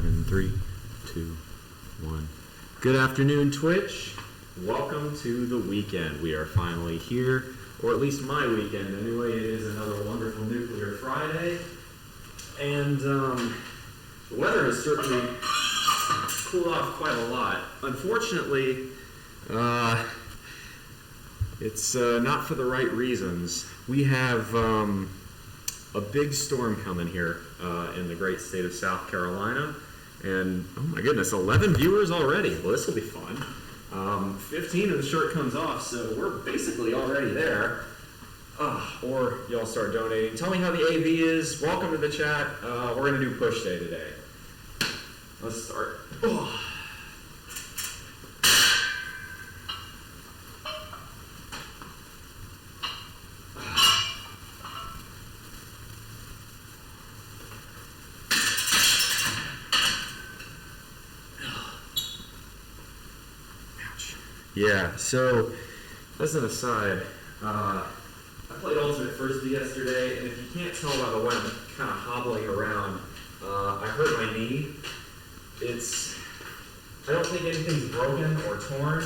in 3, 2, 1. Good afternoon, Twitch. Welcome to the weekend. We are finally here, or at least my weekend anyway. It is another wonderful Nuclear Friday. And the weather has certainly cooled off quite a lot. Unfortunately, it's not for the right reasons. We have a big storm coming here in the great state of South Carolina. And, oh my goodness, 11 viewers already. Well, this will be fun. 15 and the shirt comes off, so we're basically already there. Or y'all start donating. Tell me how the AV is. Welcome to the chat. We're going to do push day today. Let's start. Yeah, so as an aside, I played Ultimate Frisbee yesterday, and if you can't tell by the way I'm kind of hobbling around, I hurt my knee. I don't think anything's broken or torn,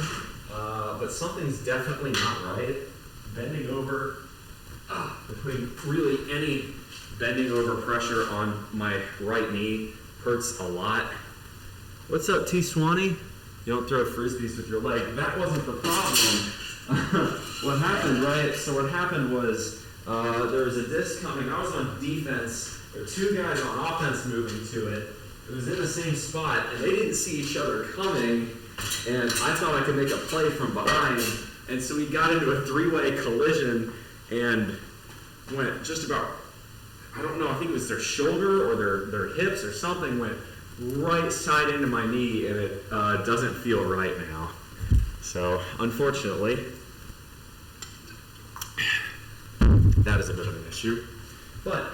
but something's definitely not right. Bending over, putting really any bending over pressure on my right knee hurts a lot. What's up, T. Swanee? You don't throw frisbees with your leg. That wasn't the problem. What happened, right? So what happened was there was a disc coming. I was on defense. There were two guys on offense moving to it. It was in the same spot, and they didn't see each other coming. And I thought I could make a play from behind. And so we got into a three-way collision and went just about, I don't know, I think it was their shoulder or their hips or something went right side into my knee, and it doesn't feel right now. So, unfortunately, that is a bit of an issue. But,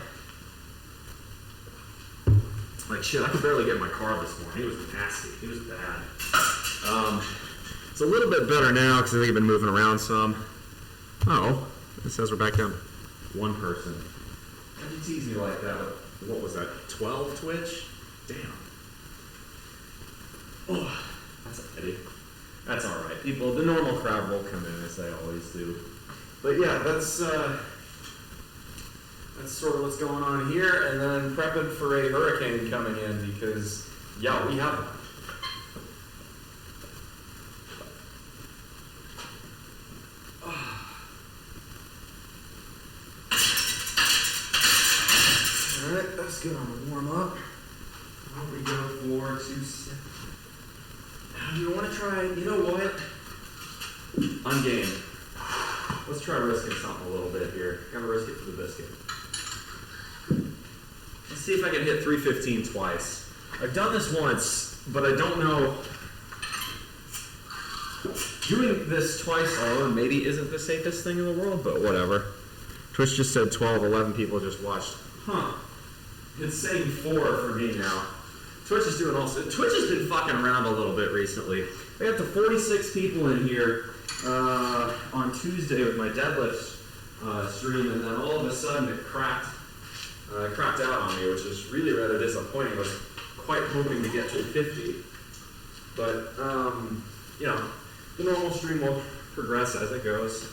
like shit, I could barely get in my car this morning. It was nasty. It was bad. It's a little bit better now because I think I've been moving around some. Oh, it says we're back down one person. How'd you tease me like that? What was that, 12 Twitch? Damn. Oh, that's a pity. That's all right. People, the normal crowd will come in as they always do. But yeah, that's sort of what's going on here, and then prepping for a hurricane coming in because, yeah, we have one. All right, that's good on the warm up. Why don't we go for 2 seconds? You want to try, you know what? I'm game. Let's try risking something a little bit here. Gotta risk it for the biscuit. Let's see if I can hit 315 twice. I've done this once, but I don't know. Doing this twice alone maybe isn't the safest thing in the world, but whatever. Twitch just said 12, 11 people just watched. It's saying 4 for me now. Twitch is doing also. Twitch has been fucking around a little bit recently. I got to 46 people in here on Tuesday with my deadlift stream, and then all of a sudden it cracked out on me, which is really rather disappointing. I was quite hoping to get to 50, but you know, the normal stream will progress as it goes.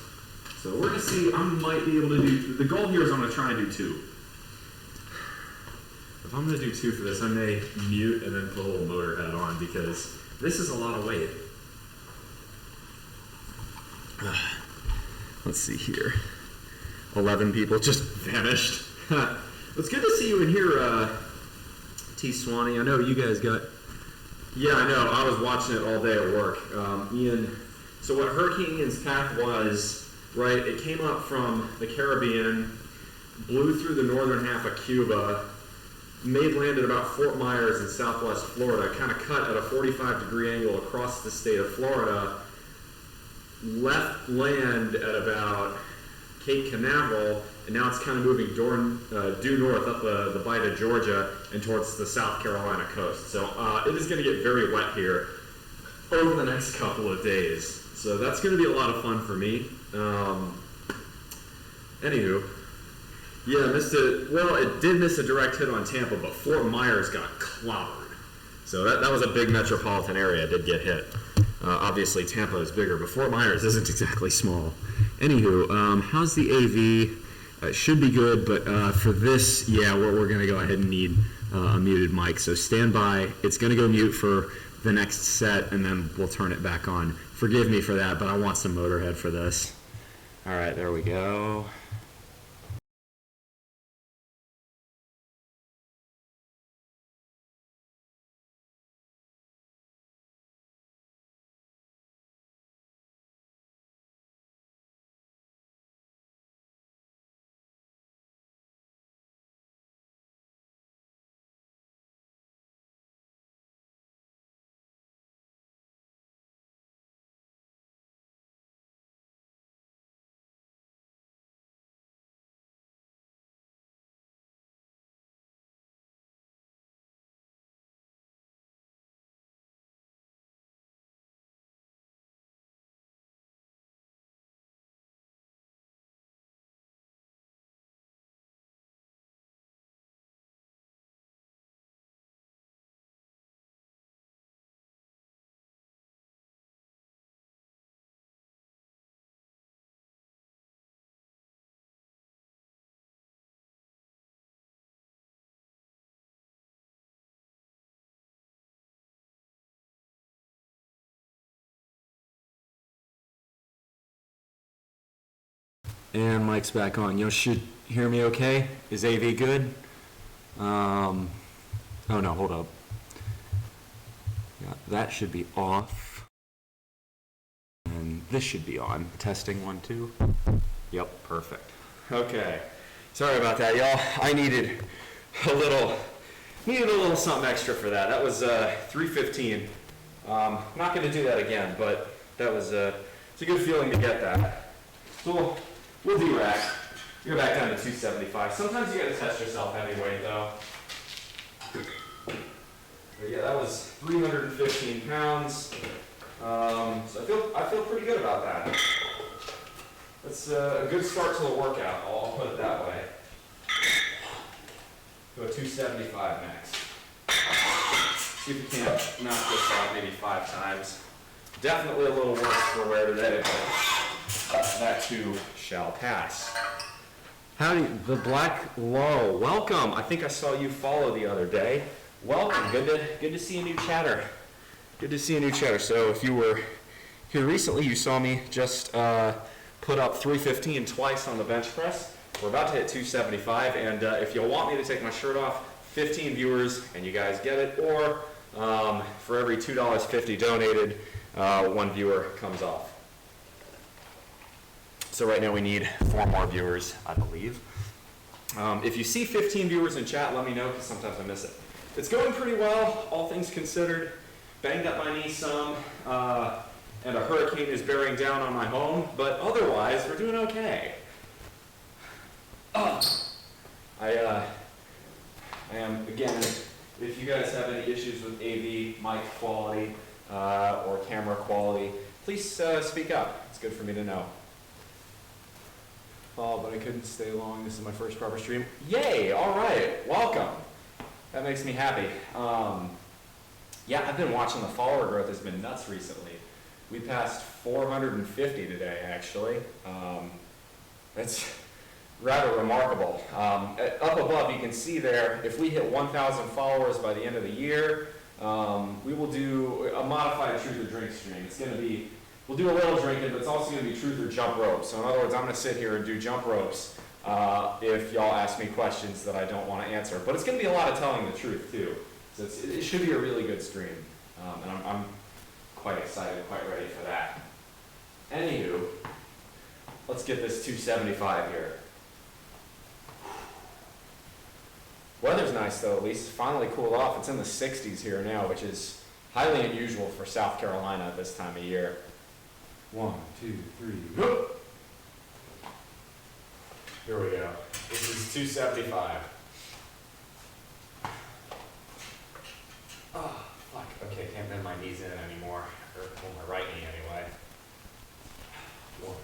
So we're gonna see. I might be able to do. The goal here is I'm gonna try and do 2. If I'm going to do 2 for this, I may mute and then put a little motor head on because this is a lot of weight. Let's see here. 11 people just vanished. It's good to see you in here, T. Swanee. I know you guys got... Yeah, I know. I was watching it all day at work. Ian, so what Hurricane Ian's path was, right, it came up from the Caribbean, blew through the northern half of Cuba, made land at about Fort Myers in southwest Florida, kind of cut at a 45-degree angle across the state of Florida, left land at about Cape Canaveral, and now it's kind of moving due north up the Bight of Georgia and towards the South Carolina coast. So it is going to get very wet here over the next couple of days. So that's going to be a lot of fun for me. Anywho. Yeah, it did miss a direct hit on Tampa, but Fort Myers got clobbered. So that was a big metropolitan area, did get hit. Obviously, Tampa is bigger, but Fort Myers isn't exactly small. Anywho, how's the AV? It should be good, but for this, yeah, we're going to go ahead and need a muted mic. So stand by. It's going to go mute for the next set, and then we'll turn it back on. Forgive me for that, but I want some Motorhead for this. All right, there we go. And mic's back on. You should hear me okay? Is AV good? Oh no, hold up. Yeah, that should be off. And this should be on. Testing 1, 2. Yep, perfect. Okay. Sorry about that, y'all. I needed a little something extra for that. That was 315. Not going to do that again, but that was it's a good feeling to get that. So we'll do-rack. You go back down to 275. Sometimes you got to test yourself heavyweight, though. But yeah, that was 315 pounds. So I feel pretty good about that. That's a good start to the workout. I'll put it that way. Go 275 next. See if you can't knock this out maybe 5 times. Definitely a little worse for wear today, but that too shall pass. Howdy, the Black Low. Welcome. I think I saw you follow the other day. Welcome. Good to see a new chatter. Good to see a new chatter. So if you were here recently, you saw me just put up 315 twice on the bench press. We're about to hit 275, and if you'll want me to take my shirt off, 15 viewers, and you guys get it, or for every $2.50 donated, 1 viewer comes off. So right now we need 4 more viewers, I believe. If you see 15 viewers in chat, let me know, because sometimes I miss it. It's going pretty well, all things considered. Banged up my knee some, and a hurricane is bearing down on my home, but otherwise, we're doing okay. I am, again, if you guys have any issues with AV, mic quality, or camera quality, please speak up. It's good for me to know. Oh, but I couldn't stay long. This is my first proper stream. Yay! All right, welcome. That makes me happy. Yeah, I've been watching the follower growth. Has been nuts recently. We passed 450 today, actually. That's rather remarkable. Up above, you can see there, if we hit 1,000 followers by the end of the year, we will do a modified truth or drink stream. It's going to be, we'll do a little drinking, but it's also going to be truth or jump ropes. So in other words, I'm going to sit here and do jump ropes if y'all ask me questions that I don't want to answer. But it's going to be a lot of telling the truth, too. So it should be a really good stream. And I'm quite excited, quite ready for that. Anywho, let's get this 275 here. Weather's nice though, at least. It's finally cooled off. It's in the 60s here now, which is highly unusual for South Carolina at this time of year. 1, 2, 3, go! Here we go. This is 275. Oh, fuck. Okay, can't bend my knees in anymore. Or well, my right knee anyway. 1, 2,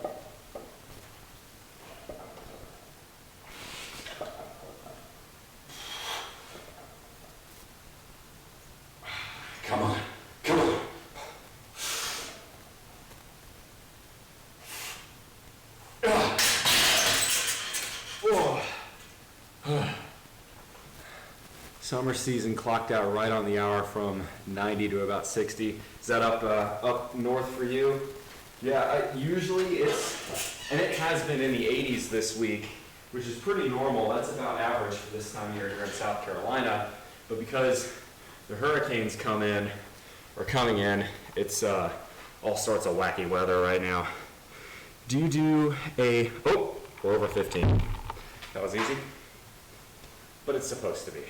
3. Summer season clocked out right on the hour from 90 to about 60. Is that up north for you? Yeah, usually and it has been in the 80s this week, which is pretty normal. That's about average for this time of year here in South Carolina. But because the hurricanes coming in, it's all sorts of wacky weather right now. Do you do we're over 15. That was easy, but it's supposed to be.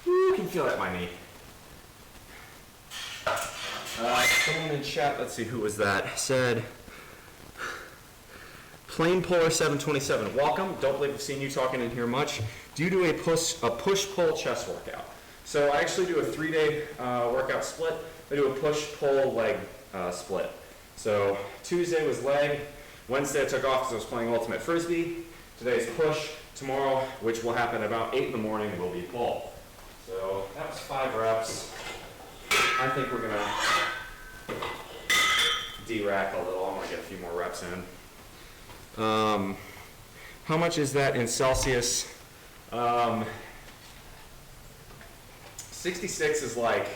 Ooh, I can feel that in my knee. Someone in chat, let's see, who was that, said, Plain Polar 727, welcome. Don't believe I've seen you talking in here much. Do you do a push-pull chest workout? So I actually do a 3-day workout split. I do a push-pull leg split. So Tuesday was leg. Wednesday I took off because I was playing Ultimate Frisbee. Today's push. Tomorrow, which will happen about 8 in the morning, will be pull. So that was 5 reps. I think we're going to de-rack a little. I'm going to get a few more reps in. How much is that in Celsius? 66 is like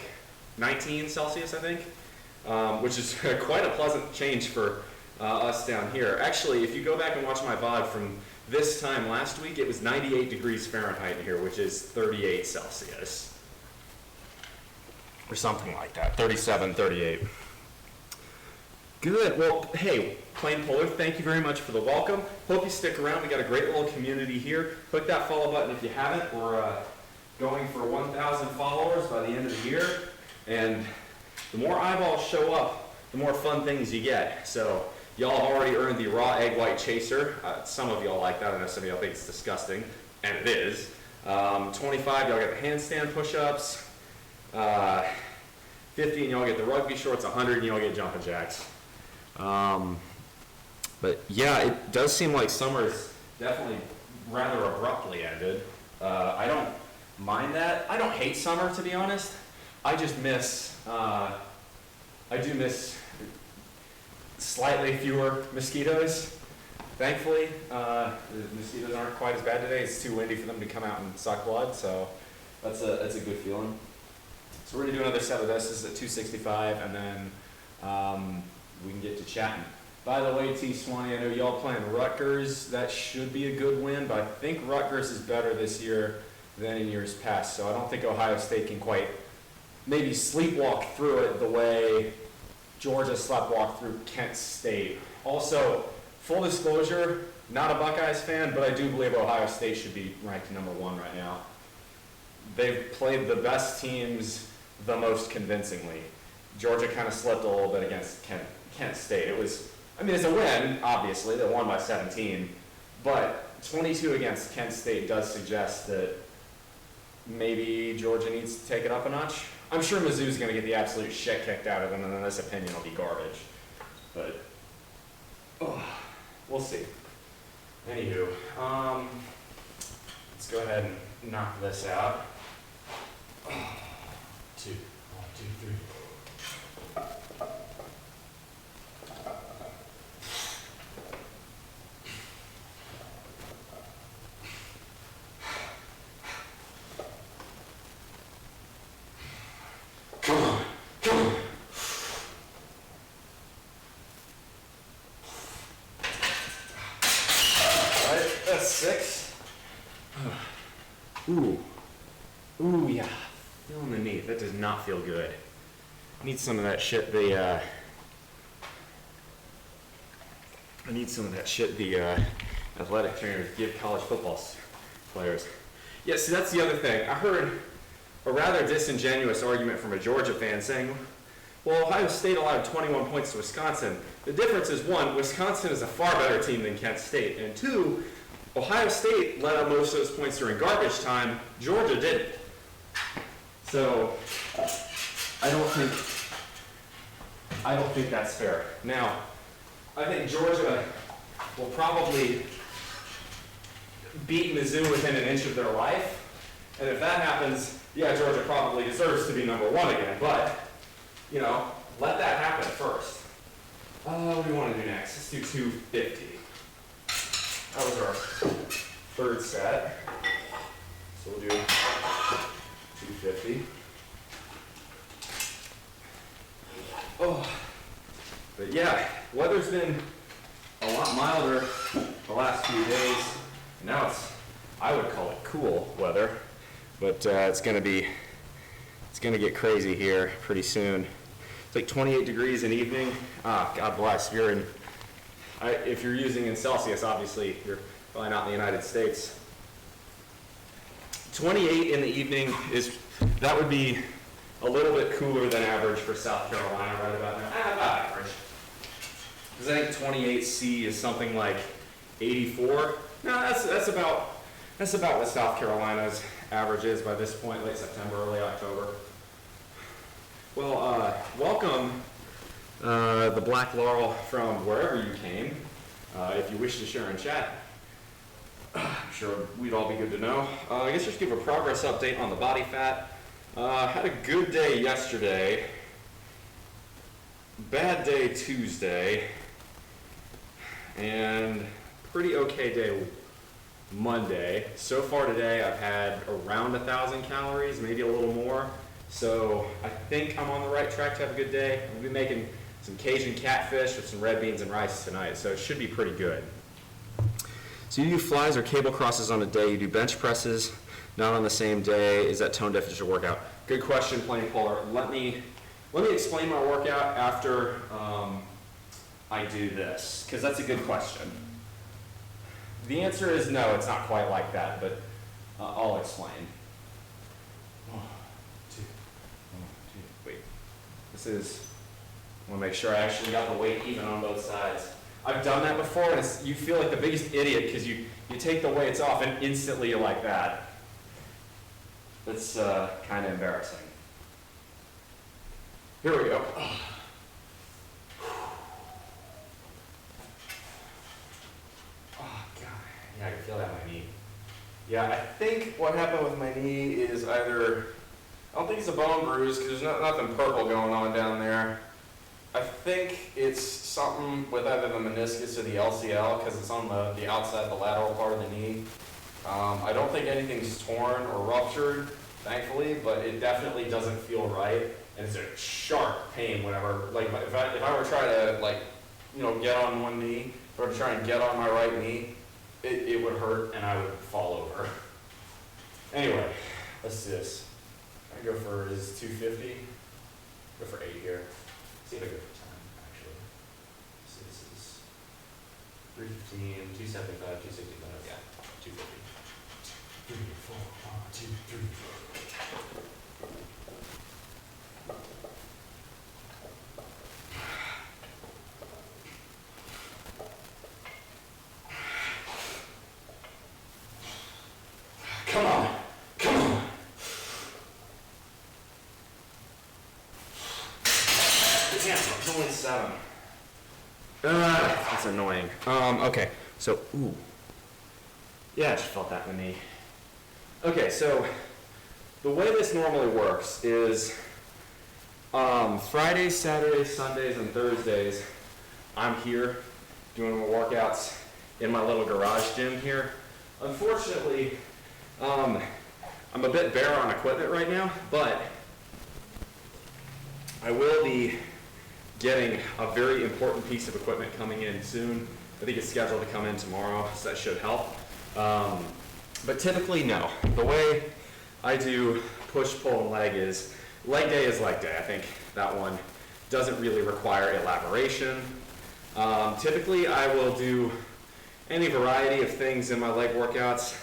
19 Celsius, I think, which is quite a pleasant change for us down here. Actually, if you go back and watch my VOD from this time last week, it was 98 degrees Fahrenheit here, which is 38 Celsius. Or something like that, 37, 38. Good, well, hey, Plain Polar, thank you very much for the welcome. Hope you stick around, we got a great little community here. Click that follow button if you haven't. We're going for 1,000 followers by the end of the year. And the more eyeballs show up, the more fun things you get. So y'all have already earned the raw egg white chaser. Some of y'all like that, I know some of y'all think it's disgusting, and it is. 25, y'all get the handstand push-ups. 50 and y'all get the rugby shorts, 100 and y'all get jumping jacks. But yeah, it does seem like summer's definitely rather abruptly ended. I don't mind that. I don't hate summer, to be honest. I just miss, I do miss slightly fewer mosquitoes. Thankfully, the mosquitoes aren't quite as bad today. It's too windy for them to come out and suck blood, so that's a good feeling. So we're gonna do another set of this. This is at 265, and then we can get to chatting. By the way, T. Swanee, I know y'all playing Rutgers. That should be a good win, but I think Rutgers is better this year than in years past. So I don't think Ohio State can quite maybe sleepwalk through it the way Georgia sleepwalked through Kent State. Also, full disclosure, not a Buckeyes fan, but I do believe Ohio State should be ranked #1 right now. They've played the best teams the most convincingly. Georgia kind of slipped a little bit against Kent State. It's a win, obviously. They won by 17. But 22 against Kent State does suggest that maybe Georgia needs to take it up a notch. I'm sure Mizzou's going to get the absolute shit kicked out of them, and then this opinion will be garbage. But, we'll see. Anywho, let's go ahead and knock this out. 2, 1, 2, 3. Come on. All right, that's 6. Ooh, yeah. Feeling the knee. That does not feel good. Need some of that shit. I need some of that shit. The athletic trainers give college football players. Yeah. See, that's the other thing. I heard a rather disingenuous argument from a Georgia fan saying, "Well, Ohio State allowed 21 points to Wisconsin. The difference is 1, Wisconsin is a far better team than Kent State, and 2, Ohio State let up most of those points during garbage time. Georgia didn't." So I don't think that's fair. Now, I think Georgia will probably beat Mizzou within an inch of their life. And if that happens, yeah, Georgia probably deserves to be #1 again. But, let that happen first. What do we want to do next? Let's do 250. That was our third set. So we'll do 250. Oh, but yeah, weather's been a lot milder the last few days. Now I would call it cool weather, but it's gonna get crazy here pretty soon. It's like 28 degrees in the evening. God bless. If you're using in Celsius, obviously you're probably not in the United States. 28 in the evening that would be a little bit cooler than average for South Carolina right about now. About average. Because I think 28C is something like 84. No, that's about what South Carolina's average is by this point, late September, early October. Well, welcome the Black Laurel from wherever you came. If you wish to share in chat, I'm sure we'd all be good to know. I guess just give a progress update on the body fat. Had a good day yesterday, bad day Tuesday, and pretty okay day Monday. So far today I've had around 1,000 calories, maybe a little more. So I think I'm on the right track to have a good day. I'll be making some Cajun catfish with some red beans and rice tonight, so it should be pretty good. So you do flies or cable crosses on a day, you do bench presses, not on the same day. Is that tone deficit workout? Good question, Plain Polar. Let me explain my workout after I do this, because that's a good question. The answer is no, it's not quite like that, but I'll explain. 1, 2, 1, 2. Wait, I want to make sure I actually got the weight even on both sides. I've done that before, and you feel like the biggest idiot because you take the weights off and instantly you're like that. That's kind of embarrassing. Here we go. Oh, God. Yeah, I can feel that in my knee. Yeah, I think what happened with my knee is either, I don't think it's a bone bruise because there's nothing purple going on down there. I think it's something with either the meniscus or the LCL because it's on the outside, the lateral part of the knee. I don't think anything's torn or ruptured, thankfully, but it definitely doesn't feel right. And it's a sharp pain whenever, like, if I were to try to, like, get on one knee, if I were to try and get on my right knee, it would hurt and I would fall over. Anyway, let's do this. I go for, is 250? Go for 8 here. See if I go for 10, actually. So this is 315, 275, 265, yeah, 250. 3, 4, 1, 2, 3. Come on. Damn, it's only 7. That's annoying. Okay, so, ooh. Yeah, I just felt that in the knee. Okay, so the way this normally works is Fridays, Saturdays, Sundays, and Thursdays, I'm here doing my workouts in my little garage gym here. Unfortunately, I'm a bit bare on equipment right now, but I will be getting a very important piece of equipment coming in soon. I think it's scheduled to come in tomorrow, so that should help. But typically, no. The way I do push, pull, and leg is, leg day is leg day. I think that one doesn't really require elaboration. Typically, I will do any variety of things in my leg workouts.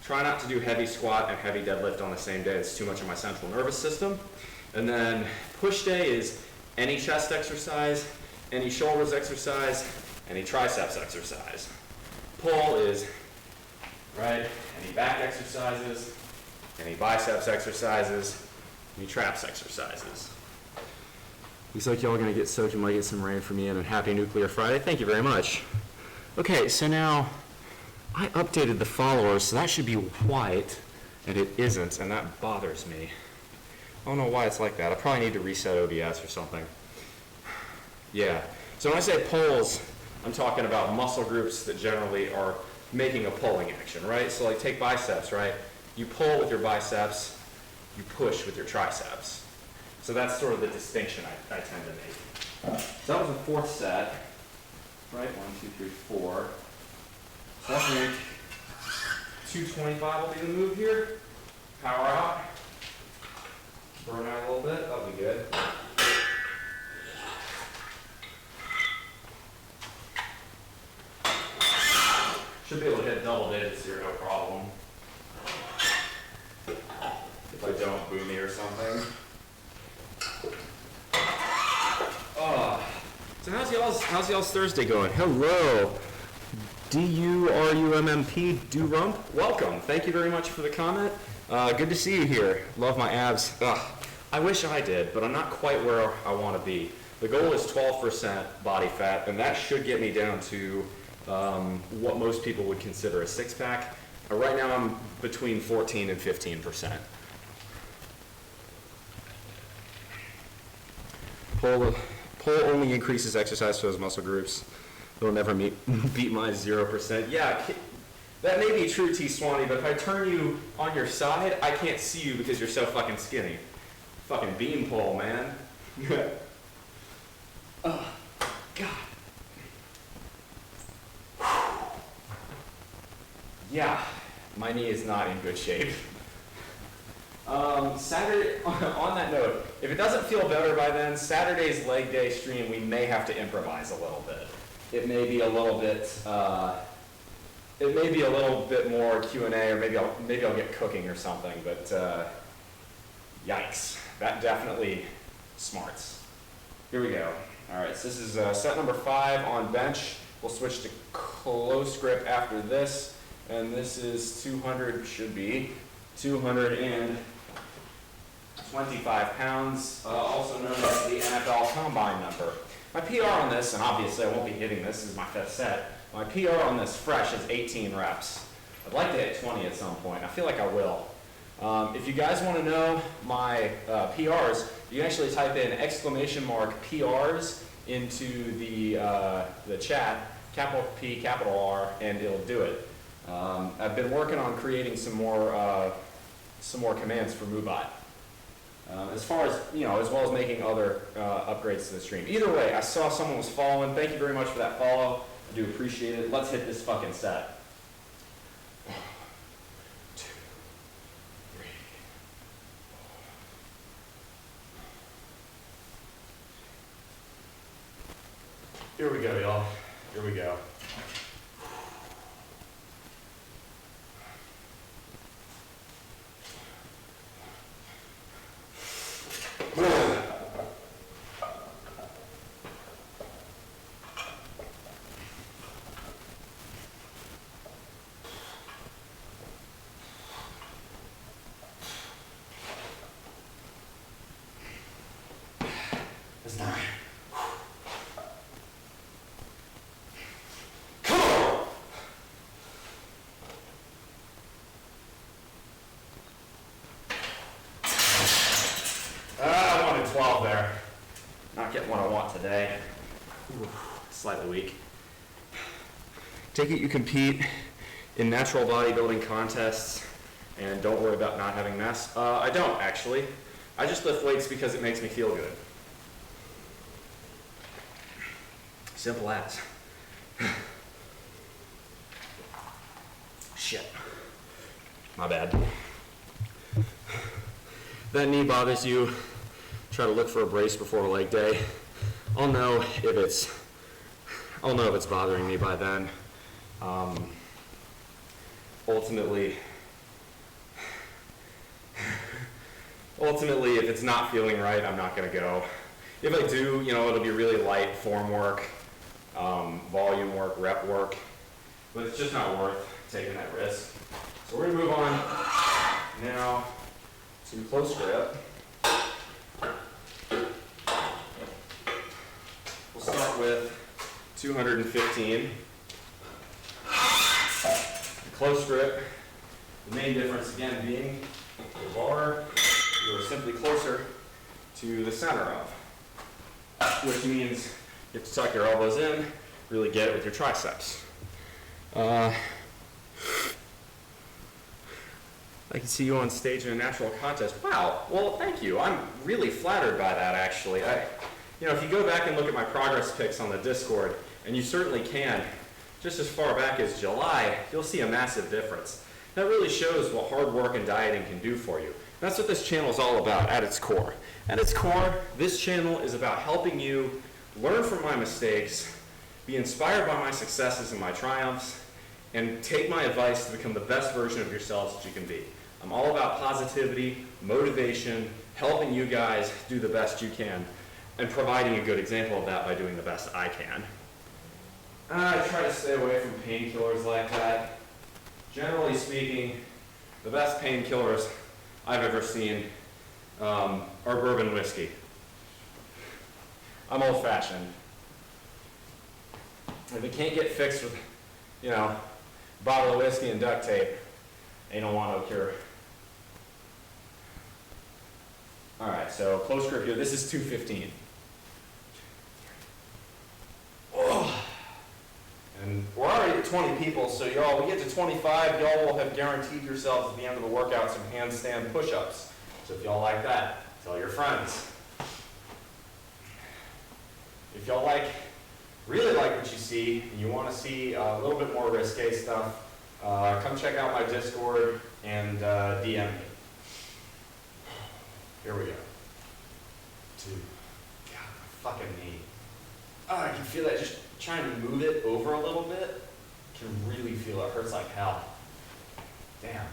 Try not to do heavy squat and heavy deadlift on the same day. It's too much of my central nervous system. And then push day is any chest exercise, any shoulders exercise, any triceps exercise. Pull is, right, any back exercises, any biceps exercises, any traps exercises. Looks like y'all are gonna get soaked and might get some rain from me, and happy Nuclear Friday. Thank you very much. Okay, so now I updated the followers, so that should be white, and it isn't, and that bothers me. I don't know why it's like that. I probably need to reset OBS or something. Yeah, so when I say pulls, I'm talking about muscle groups that generally are making a pulling action, right? So like take biceps, right? You pull with your biceps, you push with your triceps. So that's sort of the distinction I tend to make. So that was the 4th set, right? 1, 2, 3, 4. So I think 225 will be the move here. Power out. Burn out a little bit, that'll be good. Should be able to hit double digits here, no problem. If I don't boomy or something. So how's y'all's Thursday going? Hello, D-U-R-U-M-M-P, do-rump. Welcome, thank you very much for the comment. Good to see you here. Love my abs. I wish I did, but I'm not quite where I want to be. The goal is 12% body fat, and that should get me down to what most people would consider a 6-pack. Right now I'm between 14 and 15%. Pull only increases exercise for those muscle groups. It'll never beat my 0%. Yeah, that may be true, T. Swanee, but if I turn you on your side, I can't see you because you're so fucking skinny. Fucking beam pole, man. Oh, God. Yeah, my knee is not in good shape. Saturday, on that note, if it doesn't feel better by then, Saturday's leg day stream, we may have to improvise a little bit. It may be a little bit more Q&A, or maybe I'll get cooking or something, but yikes, that definitely smarts. Here we go. All right, so this is set number 5 on bench. We'll switch to close grip after this, and this is 225 pounds, also known as the NFL Combine number. My PR on this, and obviously I won't be hitting this is my 5th set, my PR on this fresh is 18 reps. I'd like to hit 20 at some point. I feel like I will. If you guys want to know my PRs, you can actually type in !PRs into the chat, capital P, capital R, and it'll do it. I've been working on creating some more commands for MooBot. As far as, as well as making other upgrades to the stream. Either way, I saw someone was following. Thank you very much for that follow. I do appreciate it. Let's hit this fucking set. 1, 2, 3, 4. Here we go, y'all. Here we go. It's 9. Come on! I wanted 12 there. Not getting what I want today. Ooh, slightly weak. Take it you compete in natural bodybuilding contests and don't worry about not having mass. I don't, actually. I just lift weights because it makes me feel good. Simple as. Shit. My bad. That knee bothers you, try to look for a brace before a leg day. I'll know if it's bothering me by then. Ultimately, if it's not feeling right, I'm not gonna go. If I do, it'll be really light form work, volume work, rep work, but it's just not worth taking that risk. So we're gonna move on now to close grip. We'll start with 215. Close grip, the main difference again being the bar, you are simply closer to the center of, which means you have to tuck your elbows in, really get it with your triceps. I can see you on stage in a natural contest. Wow, well, thank you. I'm really flattered by that, actually. If you go back and look at my progress pics on the Discord, and you certainly can, just as far back as July, you'll see a massive difference. That really shows what hard work and dieting can do for you. That's what this channel is all about at its core. At its core, this channel is about helping you learn from my mistakes, be inspired by my successes and my triumphs, and take my advice to become the best version of yourselves that you can be. I'm all about positivity, motivation, helping you guys do the best you can, and providing a good example of that by doing the best I can. I try to stay away from painkillers like that. Generally speaking, the best painkillers I've ever seen are bourbon whiskey. I'm old-fashioned. If it can't get fixed with, a bottle of whiskey and duct tape, ain't no want no cure. All right, so close grip here. This is 215. And we're already at 20 people, so y'all, we get to 25, y'all will have guaranteed yourselves at the end of the workout some handstand push-ups. So if y'all like that, tell your friends. If y'all really like what you see, and you want to see a little bit more risque stuff, come check out my Discord and DM me. Here we go. 2. God, my fucking knee. Oh, I can feel that just trying to move it over a little bit. Can really feel it. Hurts like hell. Damn.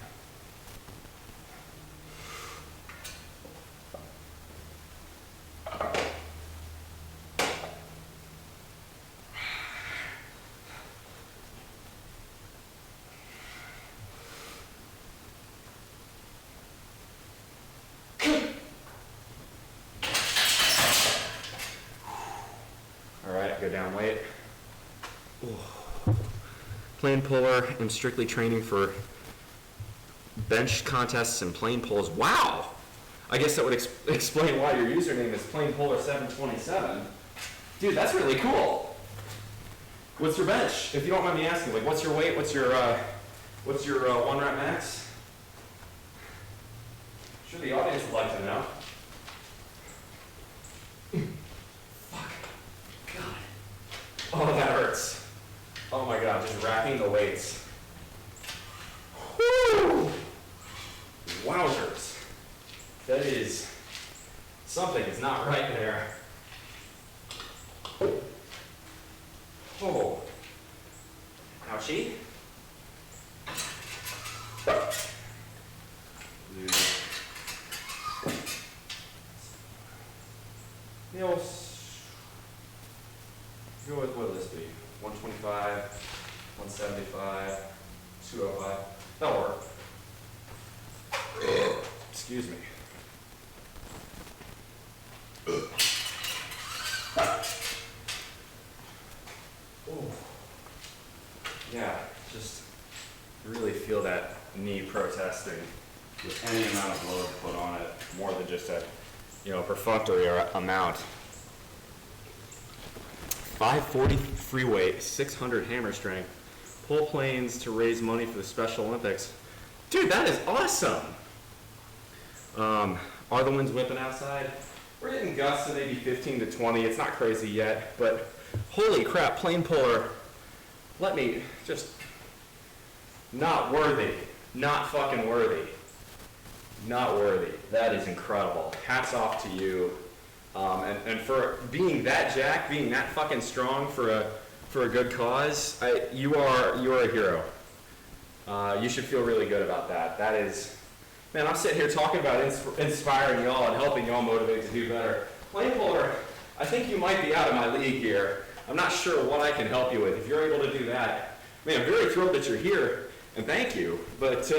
All right, go down weight. Plane puller. I'm strictly training for bench contests and plane pulls. Wow! I guess that would explain why your username is plane puller 727. Dude, that's really cool. What's your bench? If you don't mind me asking, what's your weight? What's your 1 rep max? I'm sure the audience would like to know. Fuck. God. Oh, that hurts. Oh my God, just racking the weights. Whoo! Wowzers. That is, something is not right there. Oh. Ouchie. Go with, what will this be? 125, 175, 205. That'll work. Excuse me. Oh. Yeah, just really feel that knee protesting with any amount of load put on it, more than just a, perfunctory amount. 540 free weight, 600 hammer strength, pull planes to raise money for the Special Olympics. Dude, that is awesome. Are the winds whipping outside? We're getting gusts of maybe 15 to 20. It's not crazy yet, but holy crap, plane puller. Let me just, not worthy, not fucking worthy, not worthy. That is incredible. Hats off to you. And for being that jacked, being that fucking strong for a good cause, you are a hero. You should feel really good about that. That is, man, I'm sitting here talking about inspiring y'all and helping y'all motivate to do better. Plane puller, I think you might be out of my league here. I'm not sure what I can help you with. If you're able to do that, man, I'm very thrilled that you're here, and thank you. But,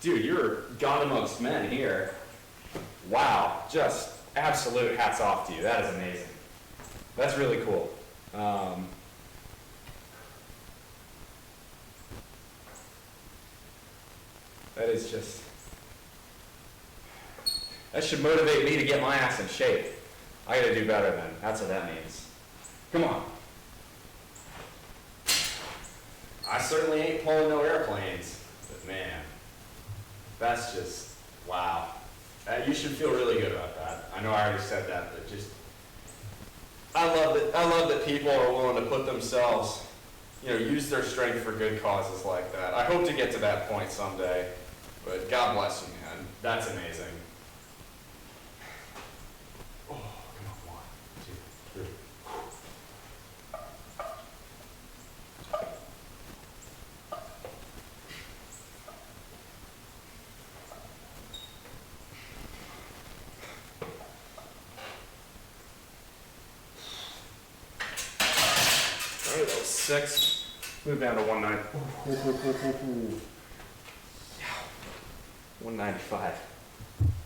dude, you're God amongst men here. Wow, just absolute hats off to you. That is amazing. That's really cool. That is just, that should motivate me to get my ass in shape. I gotta do better then. That's what that means. Come on. I certainly ain't pulling no airplanes, but man, that's just, wow. You should feel really good about that. I know I already said that, but just, I love that people are willing to put themselves, use their strength for good causes like that. I hope to get to that point someday, but God bless you, man. That's amazing. Oh, come on, 1, 2, 3. All right, that was 6. Move down to 190. 195.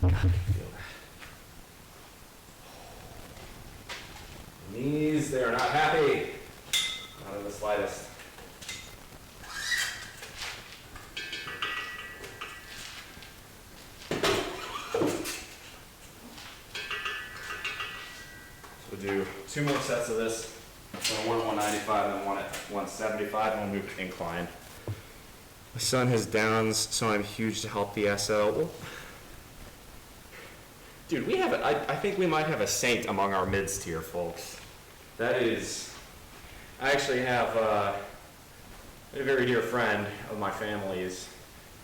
God, I can feel that. Knees, they are not happy. Not in the slightest. So we'll do 2 more sets of this. So one at 195 and one at 175, and we'll move to incline. My son has Downs, so I'm huge to help the SO. Dude, we have I think we might have a saint among our midst here, folks. That is, I actually have a very dear friend of my family's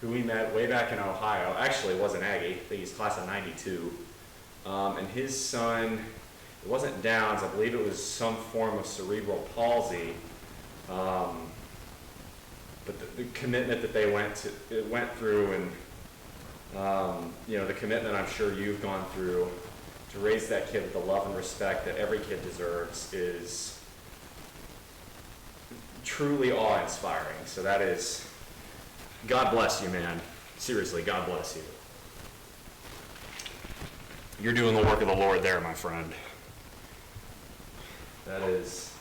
who we met way back in Ohio. Actually, it was an Aggie. I think he's class of 92. And his son, it wasn't Downs, I believe it was some form of cerebral palsy. But the commitment that they went through, and the commitment I'm sure you've gone through to raise that kid with the love and respect that every kid deserves is truly awe-inspiring. So that is, God bless you, man. Seriously, God bless you. You're doing the work of the Lord there, my friend. That is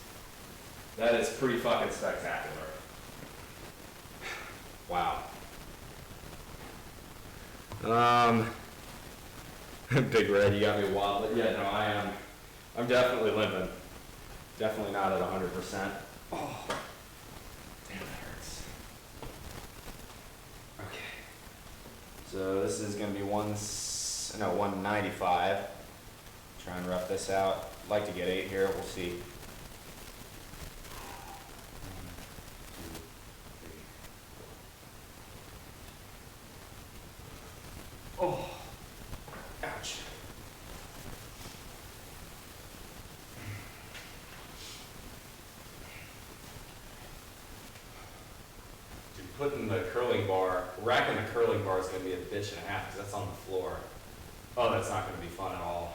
pretty fucking spectacular. Wow. Big Red, you got me wild. Yeah, no, I'm definitely limping. Definitely not at 100%. Oh, damn, that hurts. Okay. So this is gonna be 195. Try and rough this out. I'd like to get 8 here, we'll see. Oh, ouch. Dude, putting the curling bar, racking the curling bar is going to be a bitch and a half because that's on the floor. Oh, that's not going to be fun at all.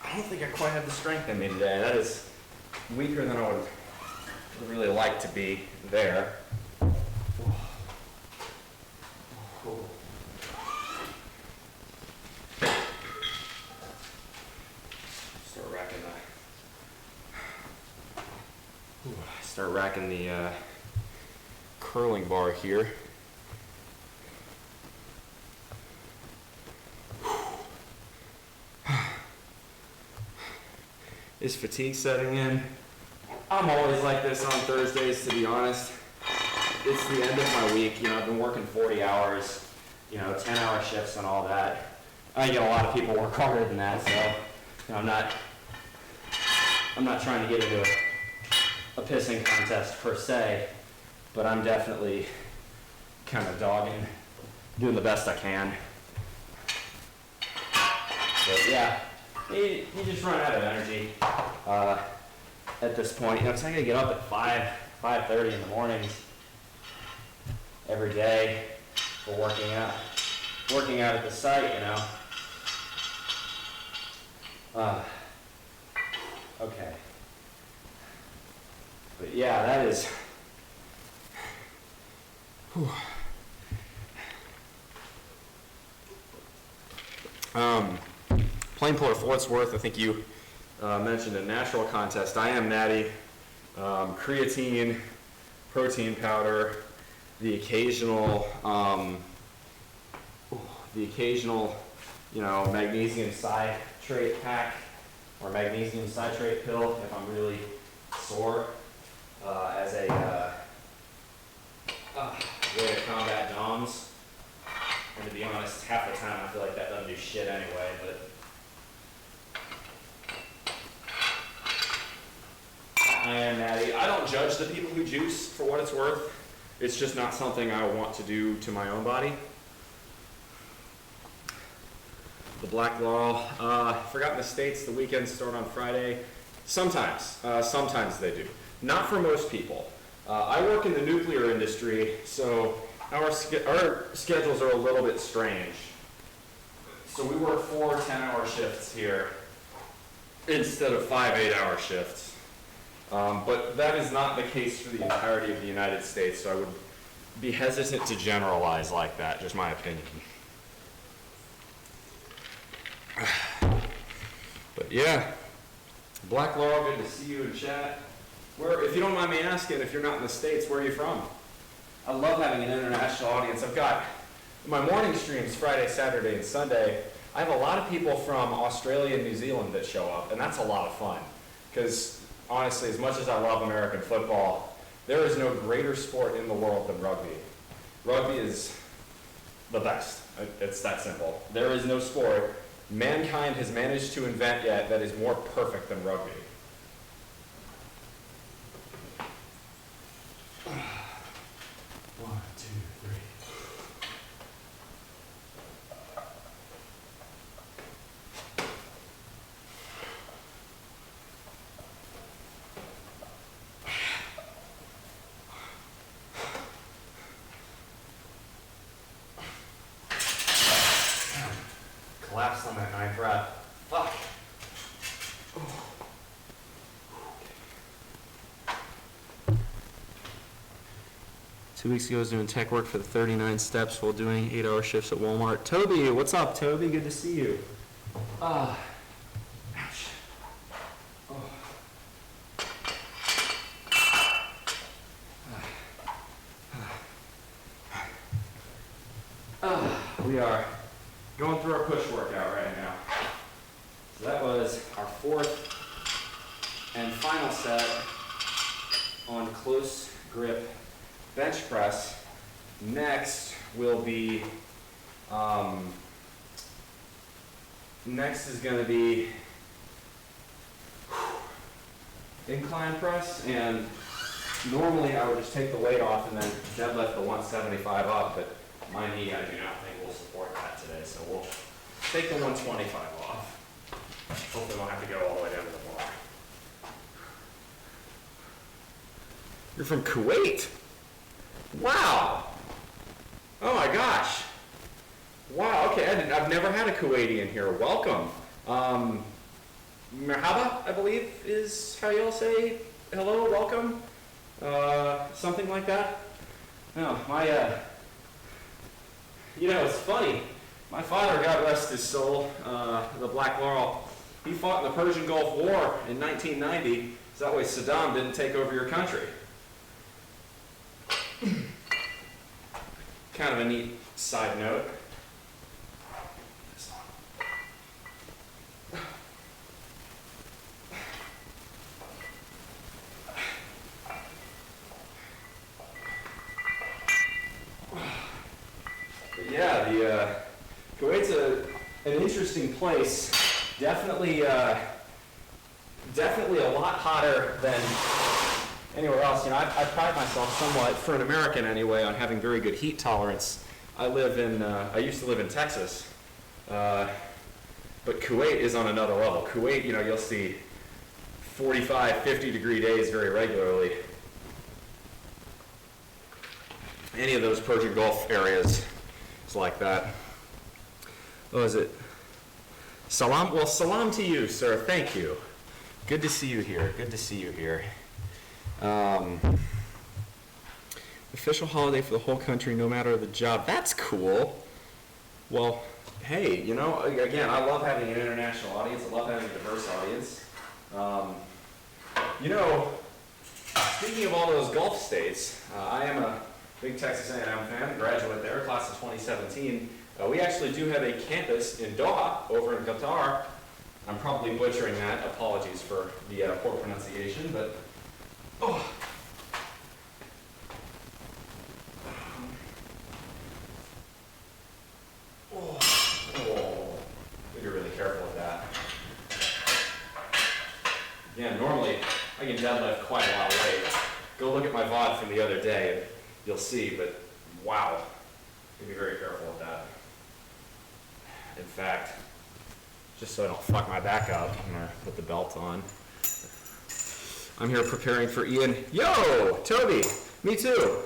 I don't think I quite have the strength in me today. That is weaker than I would really like to be there. Start racking the curling bar here. Is fatigue setting in? I'm always like this on Thursdays, to be honest. It's the end of my week. I've been working 40 hours, 10-hour shifts and all that. I get a lot of people work harder than that, so I'm not trying to get into a pissing contest per se, but I'm definitely kind of doing the best I can. But yeah. You just run out of energy at this point. So I gotta get up at 5:30 in the mornings every day for working out at the site. Okay. But yeah, that is. Whew. Plainport, Fort Worth, I think you mentioned a natural contest. I am natty. Creatine, protein powder, the occasional, magnesium citrate pack or magnesium citrate pill if I'm really sore, as a way to combat DOMS. And to be honest, half the time I feel like that doesn't do shit anyway, but I am natty. I don't judge the people who juice for what it's worth. It's just not something I want to do to my own body. The Black Laurel, forgot in the States, the weekends start on Friday. Sometimes they do. Not for most people. I work in the nuclear industry, so our schedules are a little bit strange. So we work 4 10-hour shifts here instead of 5 8-hour shifts. But that is not the case for the entirety of the United States, so I would be hesitant to generalize like that, just my opinion. But yeah, Black Laurel, good to see you in chat. Where, if you don't mind me asking, if you're not in the States, where are you from? I love having an international audience. I've got my morning streams Friday, Saturday, and Sunday. I have a lot of people from Australia and New Zealand that show up, and that's a lot of fun. Because honestly, as much as I love American football, there is no greater sport in the world than rugby. Rugby is the best. It's that simple. There is no sport mankind has managed to invent yet that is more perfect than rugby. One, two, three. Collapsed on that 9th rep. Fuck. 2 weeks ago, I was doing tech work for the 39 steps while doing 8-hour shifts at Walmart. Toby, what's up, Toby? Good to see you. Ouch. We are going through our push workout right now. So that was our 4th and final set on close grip bench press. Next will be, next is going to be incline press, and normally I would just take the weight off and then deadlift the 175 up, but my knee I do not think will support that today, so we'll take the 125 off. Hopefully we won't have to go all the way down to the bar. You're from Kuwait? Wow. Oh my gosh. Wow, okay, I've never had a Kuwaiti in here. Welcome. Merhaba, I believe, is how you'll say hello, welcome. Something like that. No, it's funny. My father, God rest his soul, the Black Laurel, he fought in the Persian Gulf War in 1990, so that way Saddam didn't take over your country. Kind of a neat side note. But yeah, Kuwait's an interesting place. Definitely a lot hotter than anywhere else. I pride myself somewhat, for an American anyway, on having very good heat tolerance. I used to live in Texas, but Kuwait is on another level. Kuwait, you'll see 45, 50 degree days very regularly. Any of those Persian Gulf areas is like that. What was it? Salam? Well, salam to you, sir. Thank you. Good to see you here. Good to see you here. Official holiday for the whole country, no matter the job. That's cool. Well, hey, again, I love having an international audience. I love having a diverse audience. You know, speaking of all those Gulf states, I am a big Texas A&M fan, graduate there, class of 2017. We actually do have a campus in Doha, over in Qatar. I'm probably butchering that. Apologies for the poor pronunciation, but oh. Be really careful with that. Again, normally I can deadlift quite a lot of weight. Go look at my VOD from the other day and you'll see, but wow. Be very careful with that. In fact, just so I don't fuck my back up, I'm gonna put the belt on. I'm here preparing for Ian. Yo, Toby, me too.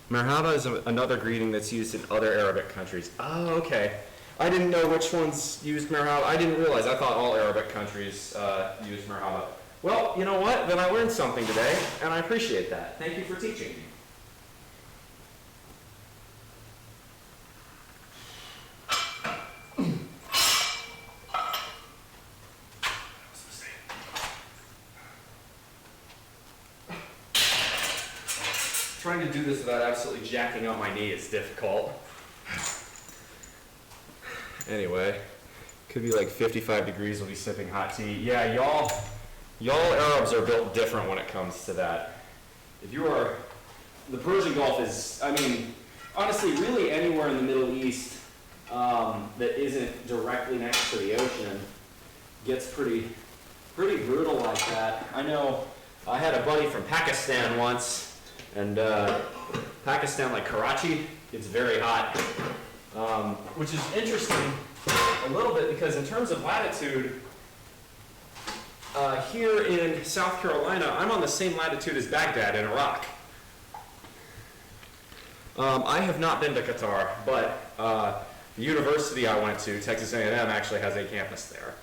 Marhaba is another greeting that's used in other Arabic countries. Oh, okay. I didn't know which ones used marhaba. I didn't realize. I thought all Arabic countries used marhaba. Well, you know what? Then I learned something today, and I appreciate that. Thank you for teaching me. Trying to do this without absolutely jacking up my knee is difficult. Anyway, could be like 55 degrees, we'll be sipping hot tea. Yeah, y'all Arabs are built different when it comes to that. If you are, the Persian Gulf is, I mean, honestly, really anywhere in the Middle East that isn't directly next to the ocean gets pretty brutal like that. I know I had a buddy from Pakistan once, and Pakistan, like Karachi, gets very hot, which is interesting a little bit because in terms of latitude, here in South Carolina, I'm on the same latitude as Baghdad in Iraq. I have not been to Qatar, but the university I went to, Texas A&M, actually has a campus there.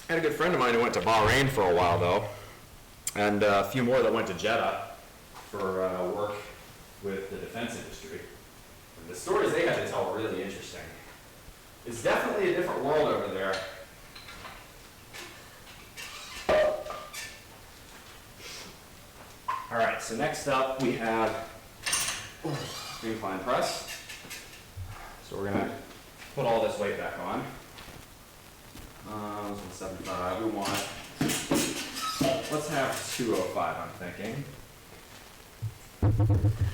I had a good friend of mine who went to Bahrain for a while, though. And a few more that went to Jeddah for work with the defense industry. And the stories they had to tell were really interesting. It's definitely a different world over there. All right, so next up we have incline press. So we're gonna put all this weight back on. 175, we want, let's have 205, I'm thinking.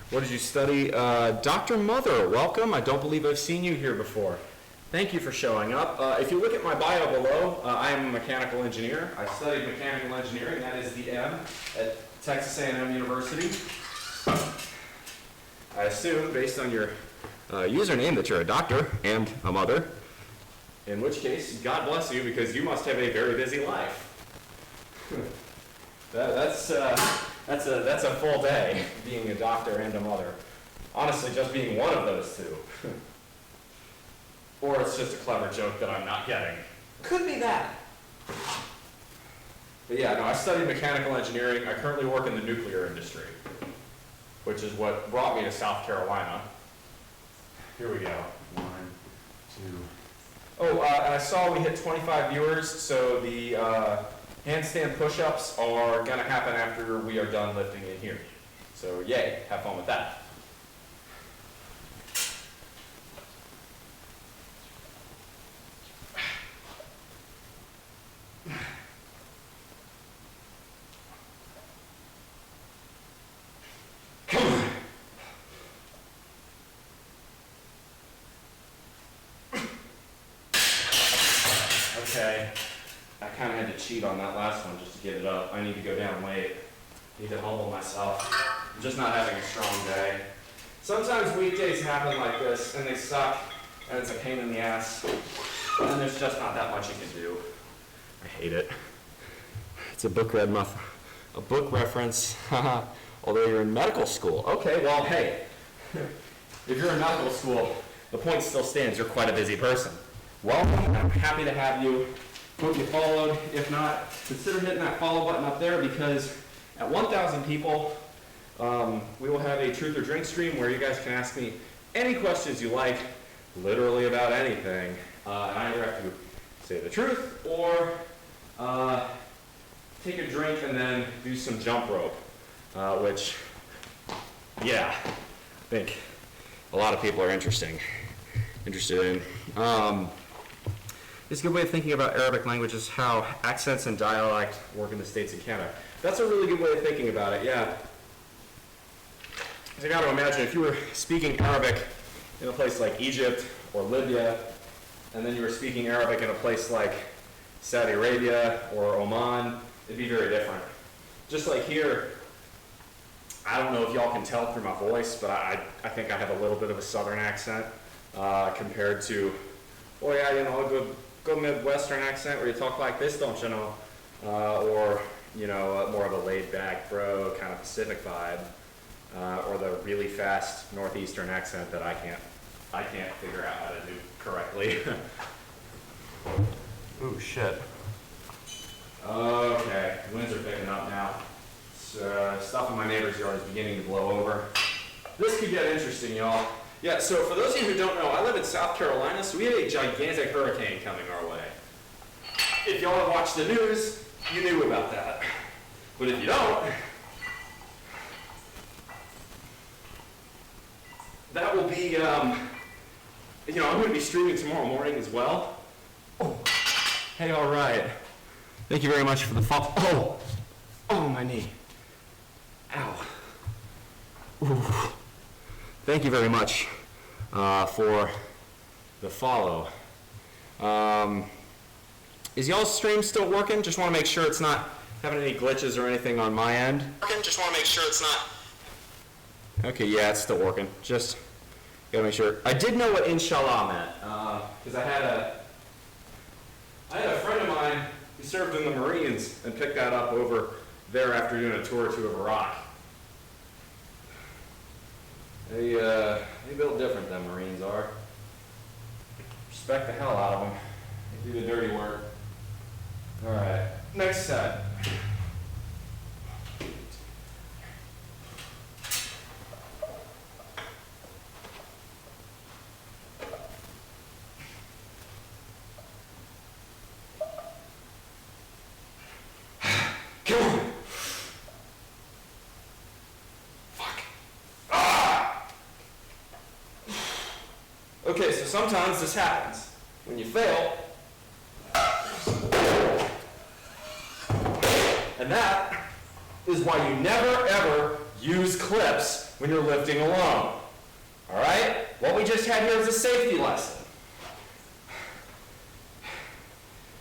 What did you study? Dr. Mother, welcome. I don't believe I've seen you here before. Thank you for showing up. If you look at my bio below, I am a mechanical engineer. I studied mechanical engineering, that is the M, at Texas A&M University. I assume, based on your username, that you're a doctor and a mother. In which case, God bless you, because you must have a very busy life. That's a full day, being a doctor and a mother. Honestly, just being one of those two. Or it's just a clever joke that I'm not getting. Could be that. But yeah, no, I studied mechanical engineering. I currently work in the nuclear industry, which is what brought me to South Carolina. Here we go. 1, 2. Oh, and I saw we hit 25 viewers, so the handstand push-ups are going to happen after we are done lifting in here. So yay, have fun with that. Okay, I kind of had to cheat on that last one just to get it up. I need to go down weight. Need to humble myself. I'm just not having a strong day. Sometimes weekdays happen like this, and they suck, and it's a pain in the ass, and there's just not that much you can do. I hate it. It's a book reference. Although you're in medical school. Okay, well, hey, if you're in medical school, the point still stands. You're quite a busy person. Welcome, I'm happy to have you. Hope you followed. If not, consider hitting that follow button up there, because at 1,000 people, we will have a truth or drink stream where you guys can ask me any questions you like. literally about anything. And I either have to say the truth or take a drink and then do some jump rope, which, yeah, I think a lot of people are interested in. It's a good way of thinking about Arabic language is how accents and dialect work in the States and Canada. That's a really good way of thinking about it, yeah. I got to imagine if you were speaking Arabic in a place like Egypt or Libya, and then you were speaking Arabic in a place like Saudi Arabia or Oman, it'd be very different. Just like here, I don't know if y'all can tell through my voice, but I think I have a little bit of a southern accent compared to, oh yeah, you know, a good Midwestern accent where you talk like this, don't you know? Or, you know, more of a laid-back bro kind of Pacific vibe. Or the really fast Northeastern accent that I can't figure out how to do correctly. Ooh, shit. Okay, winds are picking up now. Stuff in my neighbor's yard is beginning to blow over. This could get interesting, y'all. Yeah, so for those of you who don't know, I live in South Carolina, so we had a gigantic hurricane coming our way. If y'all have watched the news, you knew about that. But if you don't, that will be, you know, I'm going to be streaming tomorrow morning as well. Oh, hey, all right. Thank you very much for the follow. Oh, my knee. Ow. Ooh. Thank you very much for the follow. Is y'all's stream still working? Just want to make sure it's not having any glitches or anything on my end. Just want to make sure it's not. Okay, yeah, it's still working. Just gotta make sure. I did know what inshallah meant, because I had a friend of mine who served in the Marines and picked that up over there after doing a tour or two of Iraq. They built different than Marines are. Respect the hell out of them. They do the dirty work. All right, next set. Come on. Fuck. Ah! Okay, so sometimes this happens. When you fail, and that is why you never ever use clips when you're lifting alone. All right? What we just had here is a safety lesson.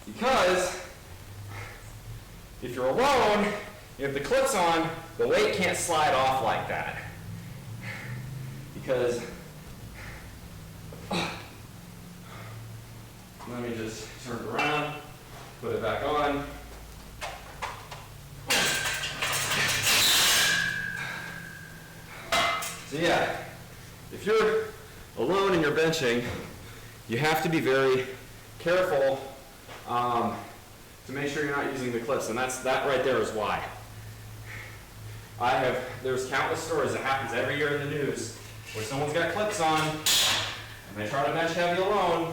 Because if you're alone, you have the clips on, the weight can't slide off like that. Because, let me just turn it around, put it back on. So yeah, if you're alone and you're benching, you have to be very careful to make sure you're not using the clips, and that right there is why. There's countless stories that happens every year in the news where someone's got clips on and they try to bench heavy alone,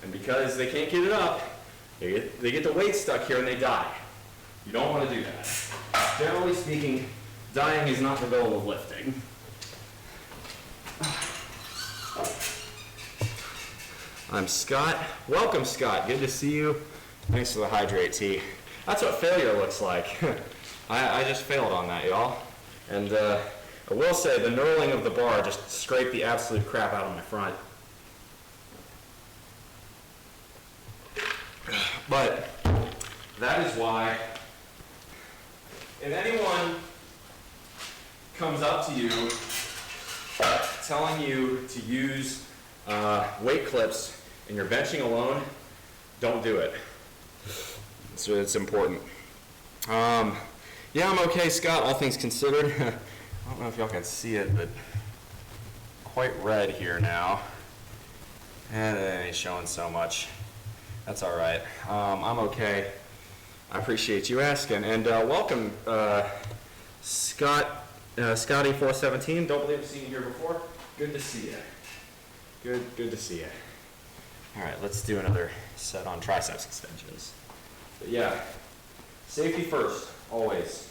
and because they can't get it up, they get the weight stuck here and they die. You don't want to do that. Generally speaking, dying is not the goal of lifting. I'm Scott. Welcome, Scott. Good to see you. Thanks for the hydrate tea. That's what failure looks like. I just failed on that, y'all. And I will say the knurling of the bar just scraped the absolute crap out of my front. But that is why if anyone comes up to you telling you to use weight clips and you're benching alone, don't do it. So it's important. Yeah, I'm okay, Scott, all things considered. I don't know if y'all can see it, but quite red here now. And it ain't showing so much. That's all right. I'm okay. I appreciate you asking. And welcome, Scott, Scotty417. Don't believe I've seen you here before. Good to see you. Good to see you. All right, let's do another set on triceps extensions. But yeah, safety first, always.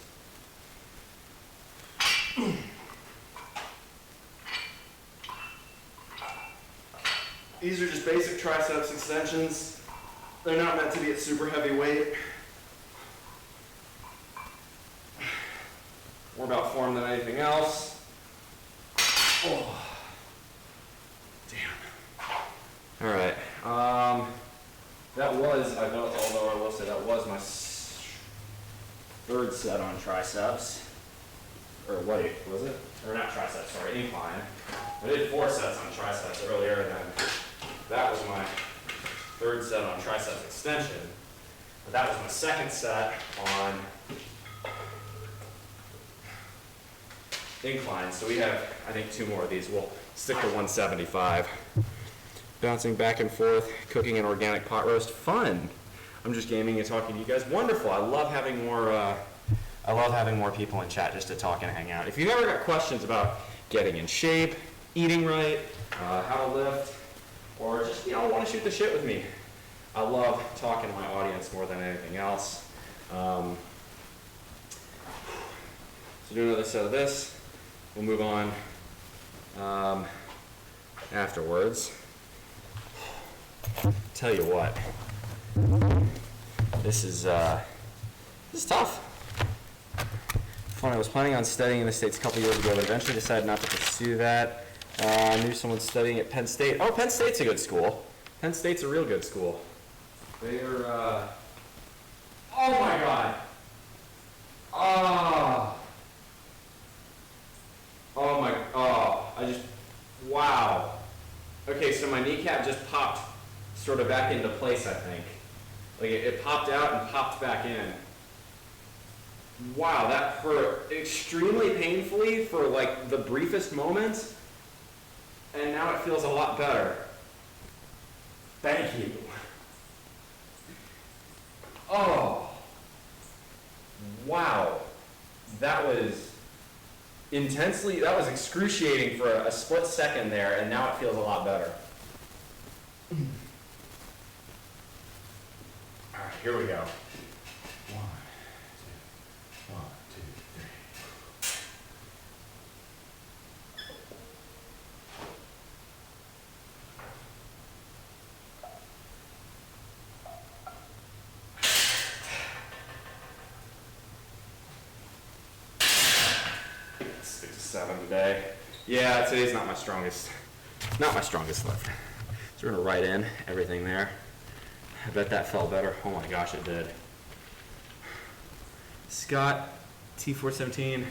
These are just basic triceps extensions. They're not meant to be at super heavy weight. More about form than anything else. Oh. Damn. All right. That was, I know, although I will say that was my third set on triceps. Or wait, was it? Or not triceps, sorry, incline. I did 4 sets on triceps earlier, and then that was my third set on triceps extension. But that was my second set on incline. So we have, I think, 2 more of these. We'll stick to 175. Bouncing back and forth, cooking an organic pot roast. Fun. I'm just gaming and talking to you guys. Wonderful. I love having more people in chat just to talk and hang out. If you've ever got questions about getting in shape, eating right, how to lift, or just, want to shoot the shit with me, I love talking to my audience more than anything else. So do another set of this. We'll move on afterwards. Tell you what, this is tough. Funny, I was planning on studying in the States a couple years ago, but eventually decided not to pursue that. I knew someone studying at Penn State. Oh, Penn State's a good school. Penn State's a real good school. They're, oh my God. Wow. Okay, so my kneecap just popped sort of back into place, I think. Like it popped out and popped back in. Wow, that hurt extremely painfully for like the briefest moment, and now it feels a lot better. Thank you. Oh, wow. That was excruciating for a split second there, and now it feels a lot better. All right, here we go. 1, 2, 3. Six to 7 today. Yeah, today's not my strongest lift. So we're gonna write in everything there. I bet that felt better. Oh my gosh, it did. Scott, T417,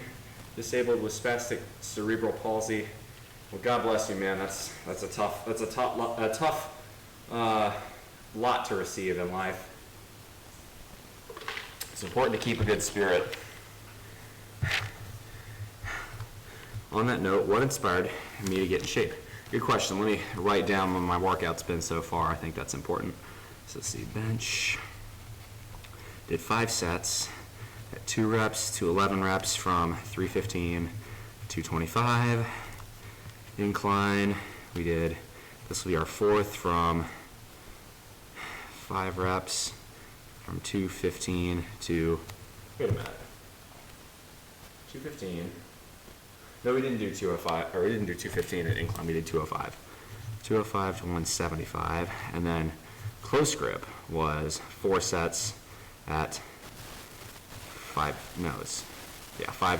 disabled with spastic cerebral palsy. Well, God bless you, man. That's a tough lot to receive in life. It's important to keep a good spirit. On that note, what inspired me to get in shape? Good question. Let me write down what my workout's been so far. I think that's important. So let's see, bench. Did 5 sets at 2 reps to 11 reps from 315 to 225. Incline, we did, this will be our 4th from 5 reps from 215 to, wait a minute, 215. No, we didn't do 205, or we didn't do 215 at incline, we did 205. 205 to 175, and then close grip was 4 sets at 5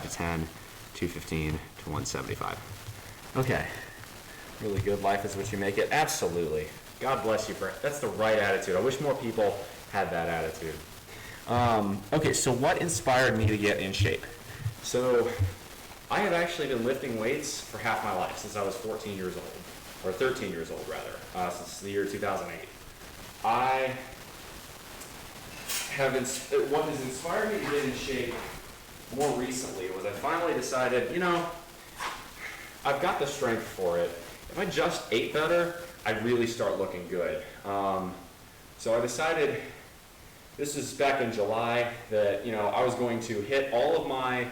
to 10, 215 to 175. Okay, really good, life is what you make it, absolutely. God bless you that's the right attitude. I wish more people had that attitude. Okay, so what inspired me to get in shape? So, I have actually been lifting weights for half my life, since I was 14 years old, or 13 years old rather, since the year 2008. What has inspired me to get in shape more recently was I finally decided, I've got the strength for it. If I just ate better, I'd really start looking good. So I decided, this is back in July, that I was going to hit all of my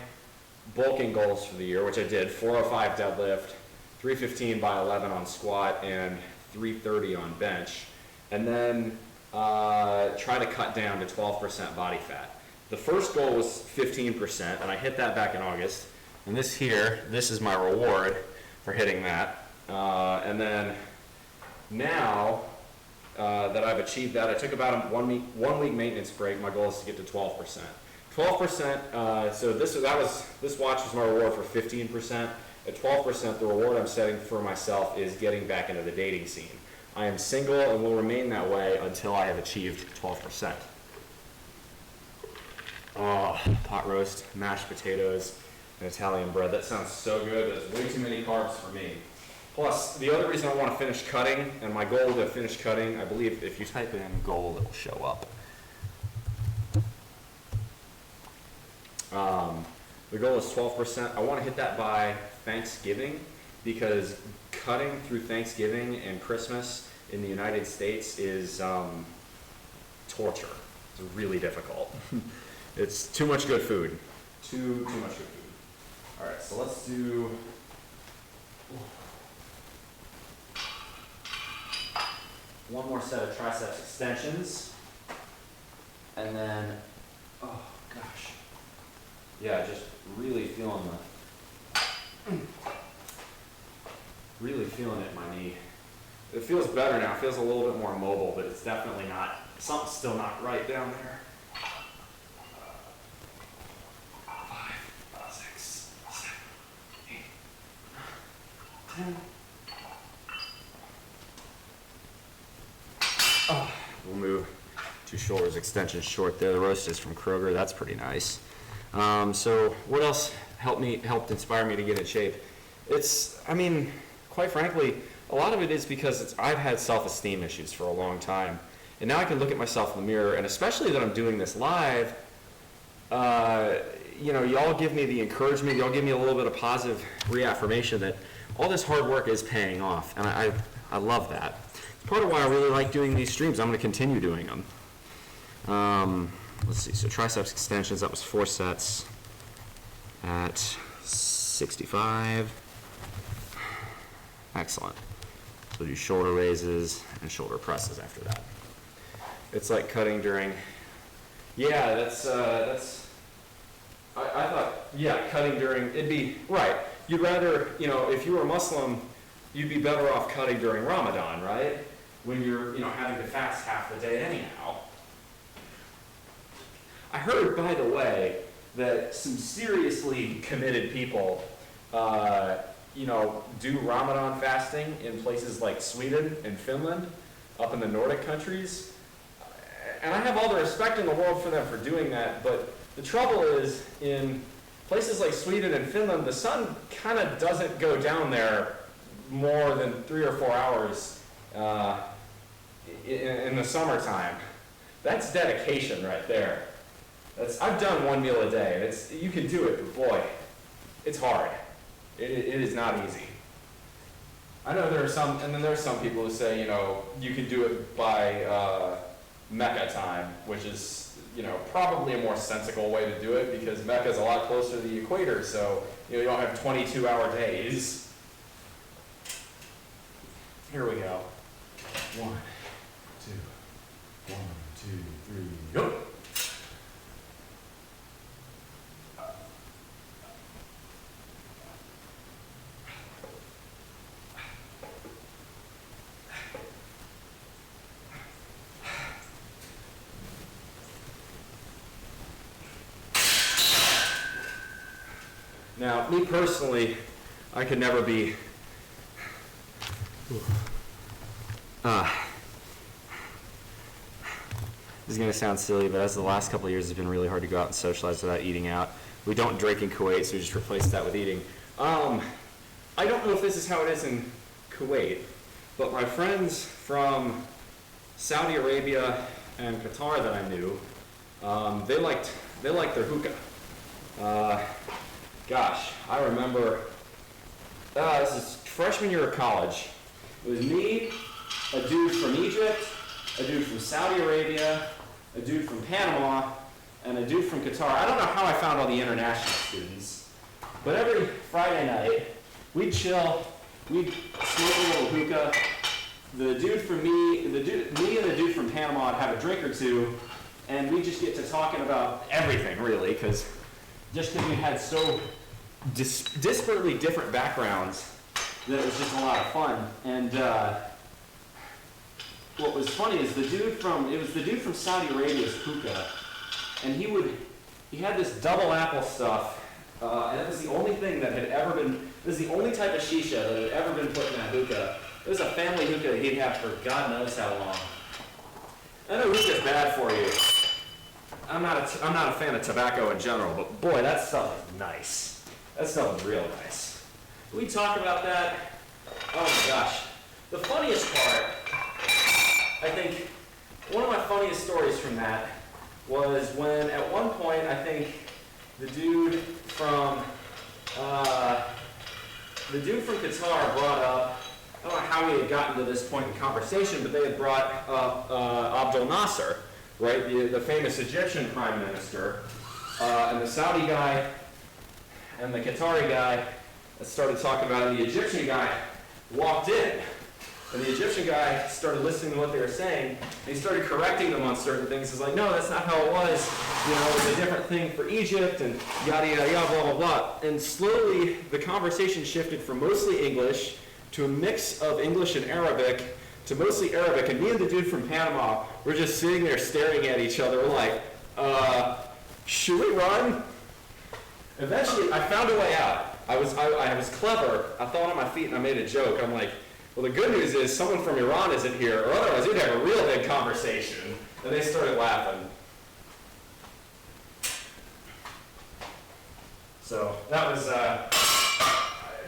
bulking goals for the year, which I did, 405 deadlift, 315 by 11 on squat, and 330 on bench. And then try to cut down to 12% body fat. The first goal was 15%, and I hit that back in August. And this is my reward for hitting that. And then now that I've achieved that, I took about a one week maintenance break. My goal is to get to 12%. 12%, so this watch was my reward for 15%. At 12%, the reward I'm setting for myself is getting back into the dating scene. I am single and will remain that way until I have achieved 12%. Oh, pot roast, mashed potatoes, and Italian bread. That sounds so good, but it's way too many carbs for me. Plus, the other reason I want to finish cutting, and my goal to finish cutting, I believe if you type in goal, it'll show up. The goal is 12%. I want to hit that by Thanksgiving, because cutting through Thanksgiving and Christmas in the United States is torture. It's really difficult. It's too much good food. Too much good food. All right, so let's do one more set of triceps extensions, and then, oh gosh, yeah, just really feeling it in my knee. It feels better now. It feels a little bit more mobile, but it's definitely not. Something's still not right down there. 5, 6, 7, 8, 9, 10. Oh, we'll move to shoulders extension short there. The roast is from Kroger. That's pretty nice. So what else helped inspire me to get in shape? Quite frankly, a lot of it is because I've had self-esteem issues for a long time. And now I can look at myself in the mirror, and especially that I'm doing this live, y'all give me the encouragement, y'all give me a little bit of positive reaffirmation that all this hard work is paying off, and I love that. It's part of why I really like doing these streams. I'm going to continue doing them. Let's see, so triceps extensions, that was 4 sets at 65. Excellent. So do shoulder raises and shoulder presses after that. It's like cutting during, I thought, cutting during, it'd be, right. You'd rather, if you were a Muslim, you'd be better off cutting during Ramadan, right? When you're, having to fast half the day anyhow. I heard, by the way, that some seriously committed people, do Ramadan fasting in places like Sweden and Finland, up in the Nordic countries. And I have all the respect in the world for them for doing that, but the trouble is, in places like Sweden and Finland, the sun kind of doesn't go down there more than 3 or 4 hours in the summertime. That's dedication right there. I've done 1 meal a day, and you can do it, but boy, it's hard. It is not easy. I know there are some people who say, you can do it by Mecca time, which is, probably a more sensible way to do it, because Mecca is a lot closer to the equator, so you don't have 22-hour days. Here we go. 1, 2, 1, 2, 3, go. Now, me personally, I could never be, this is going to sound silly, but as the last couple of years, it's been really hard to go out and socialize without eating out. We don't drink in Kuwait, so we just replaced that with eating. I don't know if this is how it is in Kuwait, but my friends from Saudi Arabia and Qatar that I knew, they liked their hookah. Gosh, I remember, this is freshman year of college. It was me, a dude from Egypt, a dude from Saudi Arabia, a dude from Panama, and a dude from Qatar. I don't know how I found all the international students, but every Friday night, we'd chill we'd smoke a little hookah. Me and the dude from Panama would have a drink or two, and we just get to talking about everything, really, because we had so disparately different backgrounds that it was just a lot of fun. And what was funny is the dude from Saudi Arabia's hookah, and he had this double apple stuff, and it was the only thing that had ever been, it was the only type of shisha that had ever been put in that hookah. It was a family hookah that he'd have for God knows how long. I know hookah's bad for you. I'm not a fan of tobacco in general, but boy, that stuff is nice. That stuff is real nice. We talk about that. Oh my gosh. The funniest part, I think, one of my funniest stories from that was when at one point, I think the dude from Qatar brought up, I don't know how we had gotten to this point in conversation, but they had brought up Abdel Nasser, right, the famous Egyptian prime minister, and the Saudi guy and the Qatari guy started talking about it. The Egyptian guy walked in, and the Egyptian guy started listening to what they were saying, and he started correcting them on certain things. He's like, no, that's not how it was. You know, it was a different thing for Egypt, and yada, yada, yada, blah, blah, blah. And slowly, the conversation shifted from mostly English to a mix of English and Arabic to mostly Arabic. And me and the dude from Panama were just sitting there staring at each other. We're like, should we run? Eventually, I found a way out. I was clever. I thought on my feet and I made a joke. I'm like, well, the good news is someone from Iran isn't here, or otherwise we'd have a real big conversation. And they started laughing. So that was,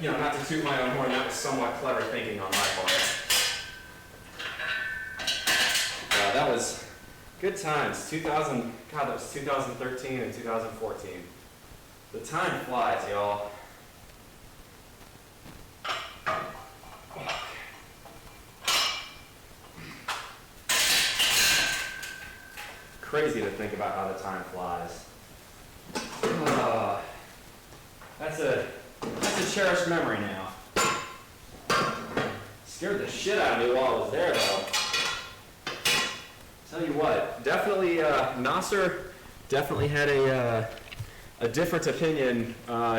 not to toot my own horn, that was somewhat clever thinking on my part. That was good times. That was 2013 and 2014. The time flies, y'all. Crazy to think about how the time flies. That's a cherished memory now. Scared the shit out of me while I was there, though. Tell you what, definitely Nasser definitely had a different opinion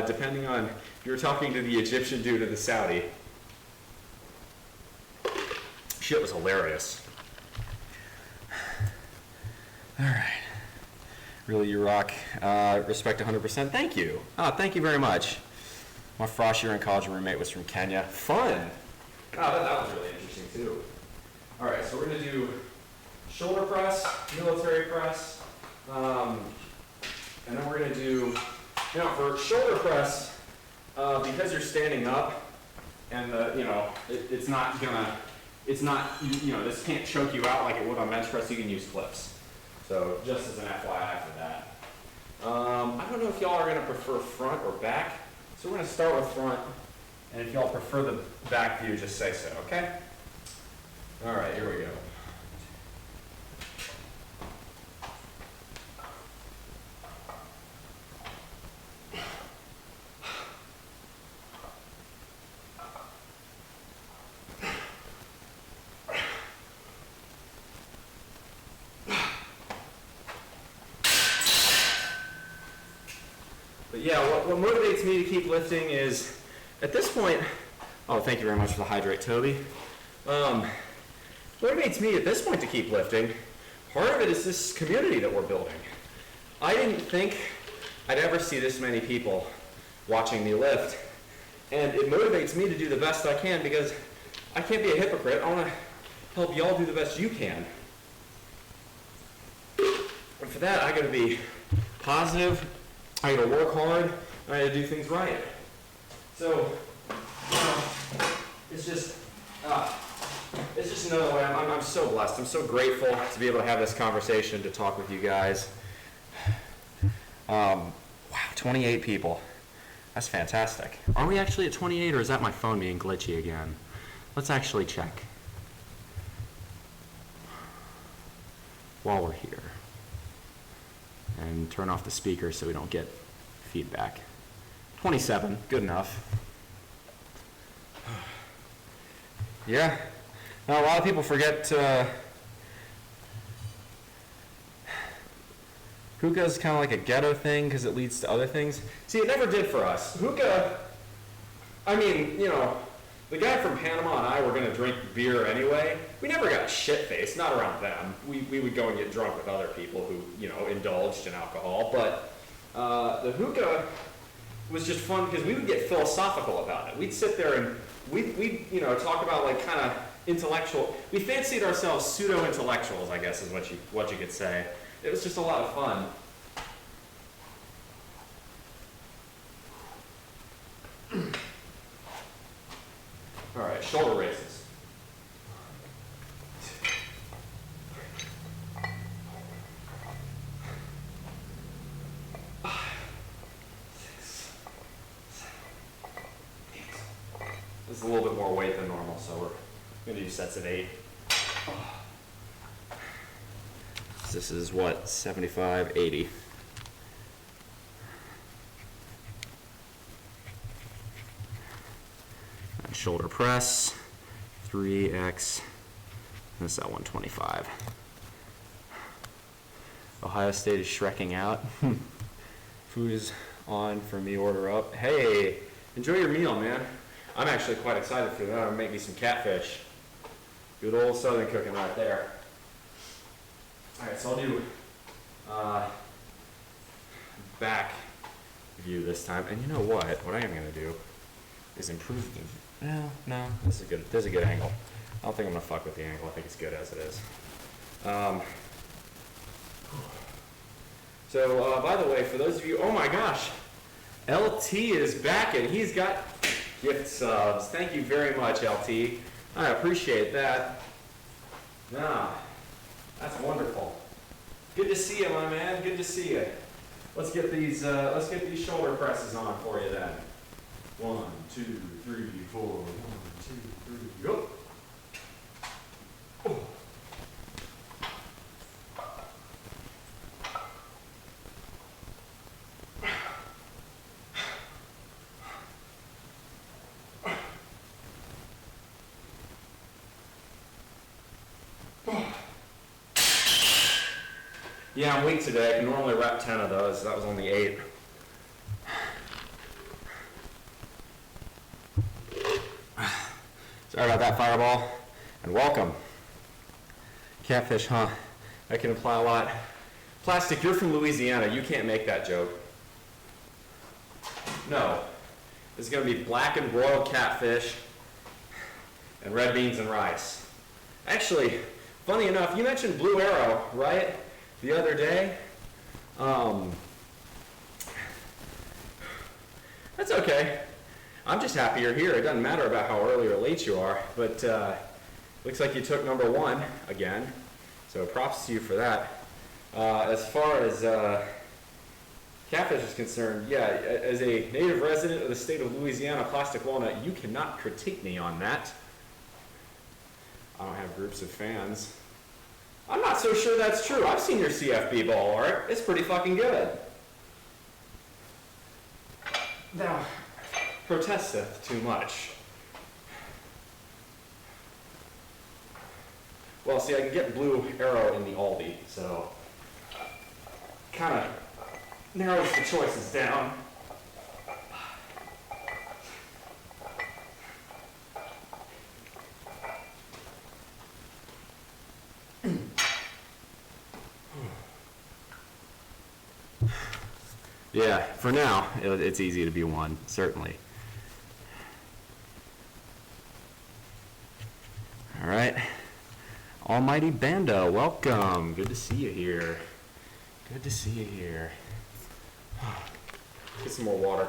depending on if you were talking to the Egyptian dude or the Saudi. Shit was hilarious. All right. Really, you rock. Respect 100%. Thank you. Thank you very much. My frost year in college roommate was from Kenya. Fun. That was really interesting too. All right, so we're gonna do shoulder press, military press, and then we're gonna do, for shoulder press, because you're standing up, and this can't choke you out like it would on bench press. You can use clips. So just as an FYI for that. I don't know if y'all are going to prefer front or back, so we're going to start with front, and if y'all prefer the back view, just say so, okay? All right, here we go. But yeah, what motivates me to keep lifting is, at this point, thank you very much for the hydrate, Toby. Motivates me at this point to keep lifting, part of it is this community that we're building. I didn't think I'd ever see this many people watching me lift, and it motivates me to do the best I can because I can't be a hypocrite. I want to help y'all do the best you can. And for that, I got to be positive. I got to work hard, and I got to do things right. So, it's just another way. I'm so blessed. I'm so grateful to be able to have this conversation, to talk with you guys. Wow, 28 people. That's fantastic. Are we actually at 28, or is that my phone being glitchy again? Let's actually check while we're here. And turn off the speaker so we don't get feedback. 27, good enough. Yeah. Now, a lot of people forget hookah is kind of like a ghetto thing because it leads to other things. See, it never did for us. Hookah, I mean, the guy from Panama and I were going to drink beer anyway. We never got shit-faced, not around them. We would go and get drunk with other people who, indulged in alcohol. But the hookah was just fun because we would get philosophical about it. We'd sit there and we'd talk about like kind of intellectual. We fancied ourselves pseudo-intellectuals, I guess is what you could say. It was just a lot of fun. All right, shoulder raises. This is a little bit more weight than normal, so we're going to do sets of 8. This is what, 75, 80. And shoulder press, 3x, this is at 125. Ohio State is shrekking out. Food is on for me, order up. Hey, enjoy your meal, man. I'm actually quite excited for that. I'm gonna make me some catfish. Good old Southern cooking right there. All right, so I'll do back view this time. And you know what? What I am gonna do is improve the, no, this is a good angle. I don't think I'm gonna fuck with the angle. I think it's good as it is. So, by the way, for those of you, oh my gosh, LT is back and he's got gift subs. Thank you very much, LT. I appreciate that. Nah, that's wonderful. Good to see you, my man. Good to see you. Let's get these shoulder presses on for you then. 1, 2, 3, 4. 1, 2, 3, go. Oh. Yeah, I'm weak today. I can normally rep 10 of those. That was only 8. Sorry about that, Fireball. And welcome. Catfish, huh? That can imply a lot. Plastic, you're from Louisiana. You can't make that joke. No. This is going to be blackened broiled catfish and red beans and rice. Actually, funny enough, you mentioned Blue Arrow, right? The other day. That's okay. I'm just happy you're here. It doesn't matter about how early or late you are, but looks like you took number 1 again. So props to you for that. As far as catfish is concerned, yeah, as a native resident of the state of Louisiana, Plastic Walnut, you cannot critique me on that. I don't have groups of fans. I'm not so sure that's true. I've seen your CFB ball art. It's pretty fucking good. Now, protesteth too much. Well, see, I can get Blue Arrow in the Aldi, so kind of narrows the choices down. Yeah, for now, it's easy to be 1, certainly. All right. Almighty Bando, welcome. Good to see you here. Good to see you here. Get some more water.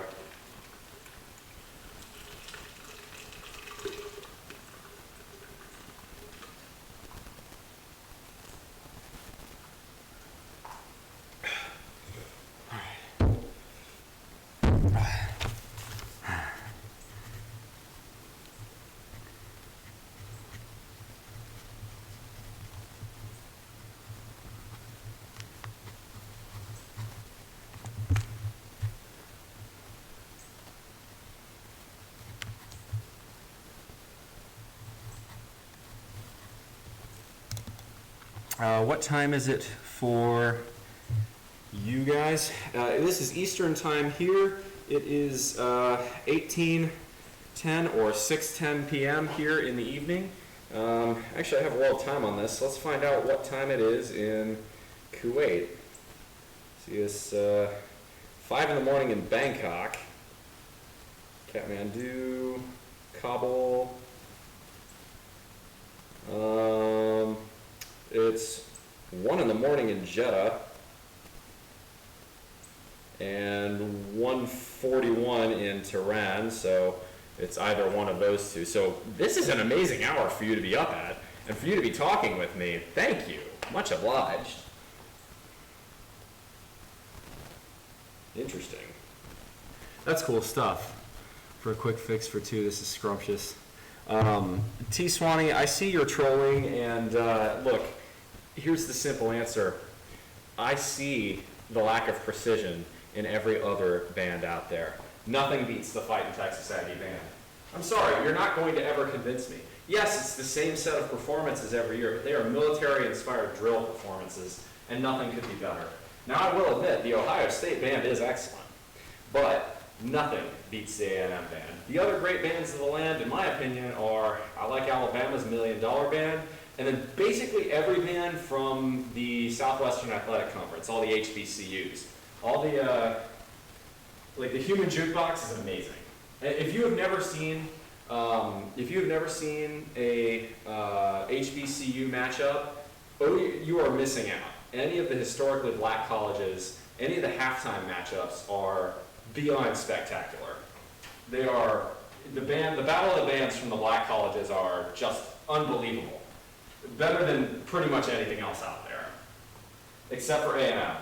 What time is it for you guys? This is Eastern time here. It is 18:10 or 6:10 p.m. here in the evening. Actually, I have a little time on this. Let's find out what time it is in Kuwait. See, it's 5 in the morning in Bangkok, Kathmandu, Kabul. It's 1 in the morning in Jeddah, and 1:41 in Tehran, so it's either one of those two. So this is an amazing hour for you to be up at, and for you to be talking with me. Thank you. Much obliged. Interesting. That's cool stuff. For a quick fix for 2, this is scrumptious. T. Swanee, I see you're trolling, and look, here's the simple answer. I see the lack of precision in every other band out there. Nothing beats the Fight in Texas Aggie band. I'm sorry, you're not going to ever convince me. Yes, it's the same set of performances every year, but they are military-inspired drill performances, and nothing could be better. Now, I will admit, the Ohio State band is excellent, but nothing beats the A&M band. The other great bands of the land, in my opinion, are, I like Alabama's $1 Million Band, and then basically every band from the Southwestern Athletic Conference, all the HBCUs. All the, like the Human Jukebox is amazing. If you have never seen a HBCU matchup, you are missing out. Any of the historically black colleges, any of the halftime matchups are beyond spectacular. They are, the battle of the bands from the black colleges are just unbelievable. Better than pretty much anything else out there, except for A&M.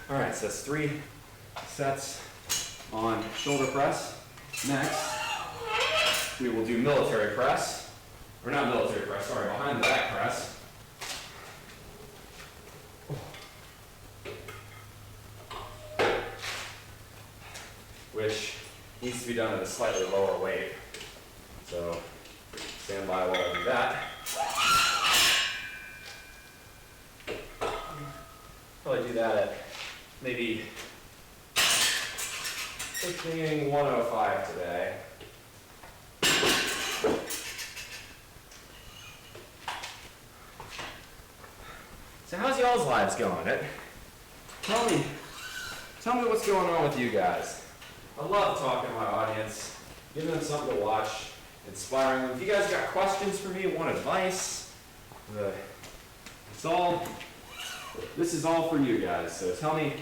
All right, so that's 3 sets on shoulder press. Next, we will do military press, or not military press, sorry, behind the back press. Which needs to be done at a slightly lower weight. So stand by while I do that. Probably do that at maybe being 105 today. So how's y'all's lives going? Tell me what's going on with you guys. I love talking to my audience, giving them something to watch, inspiring them. If you guys got questions for me, want advice, this is all for you guys. So tell me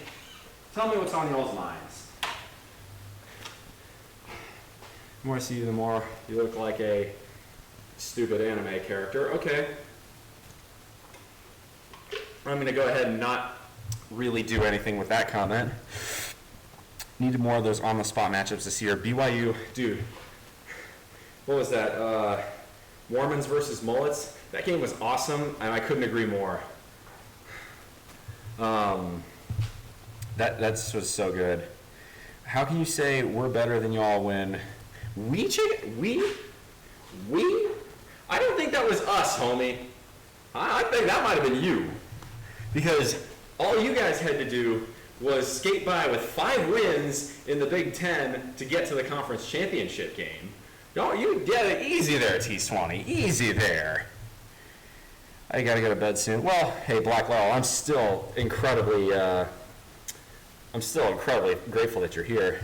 what's on y'all's minds. The more I see you, the more you look like a stupid anime character. Okay. I'm going to go ahead and not really do anything with that comment. Needed more of those on-the-spot matchups this year. BYU, dude, what was that? Mormons versus Mullets? That game was awesome, and I couldn't agree more. That was so good. How can you say we're better than y'all when we? I don't think that was us, homie. I think that might have been you. Because all you guys had to do was skate by with 5 wins in the Big Ten to get to the conference championship game. Don't you get it easy there, T. Swanee. Easy there. I gotta go to bed soon. Well, hey, Black Lowell, I'm still incredibly grateful that you're here.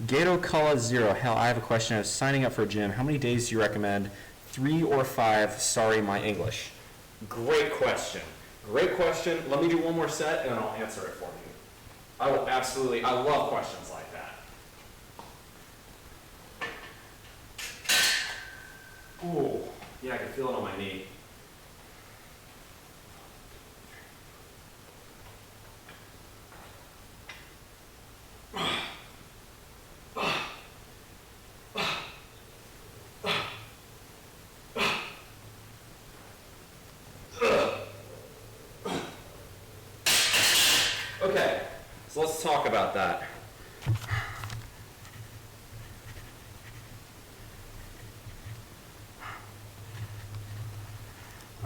Gato Kala Zero. Hell, I have a question. I was signing up for a gym. How many days do you recommend? 3 or 5? Sorry, my English. Great question. Great question. Let me do one more set and I'll answer it for you. I love questions like that. Ooh, yeah, I can feel it on my knee. Okay, so let's talk about that.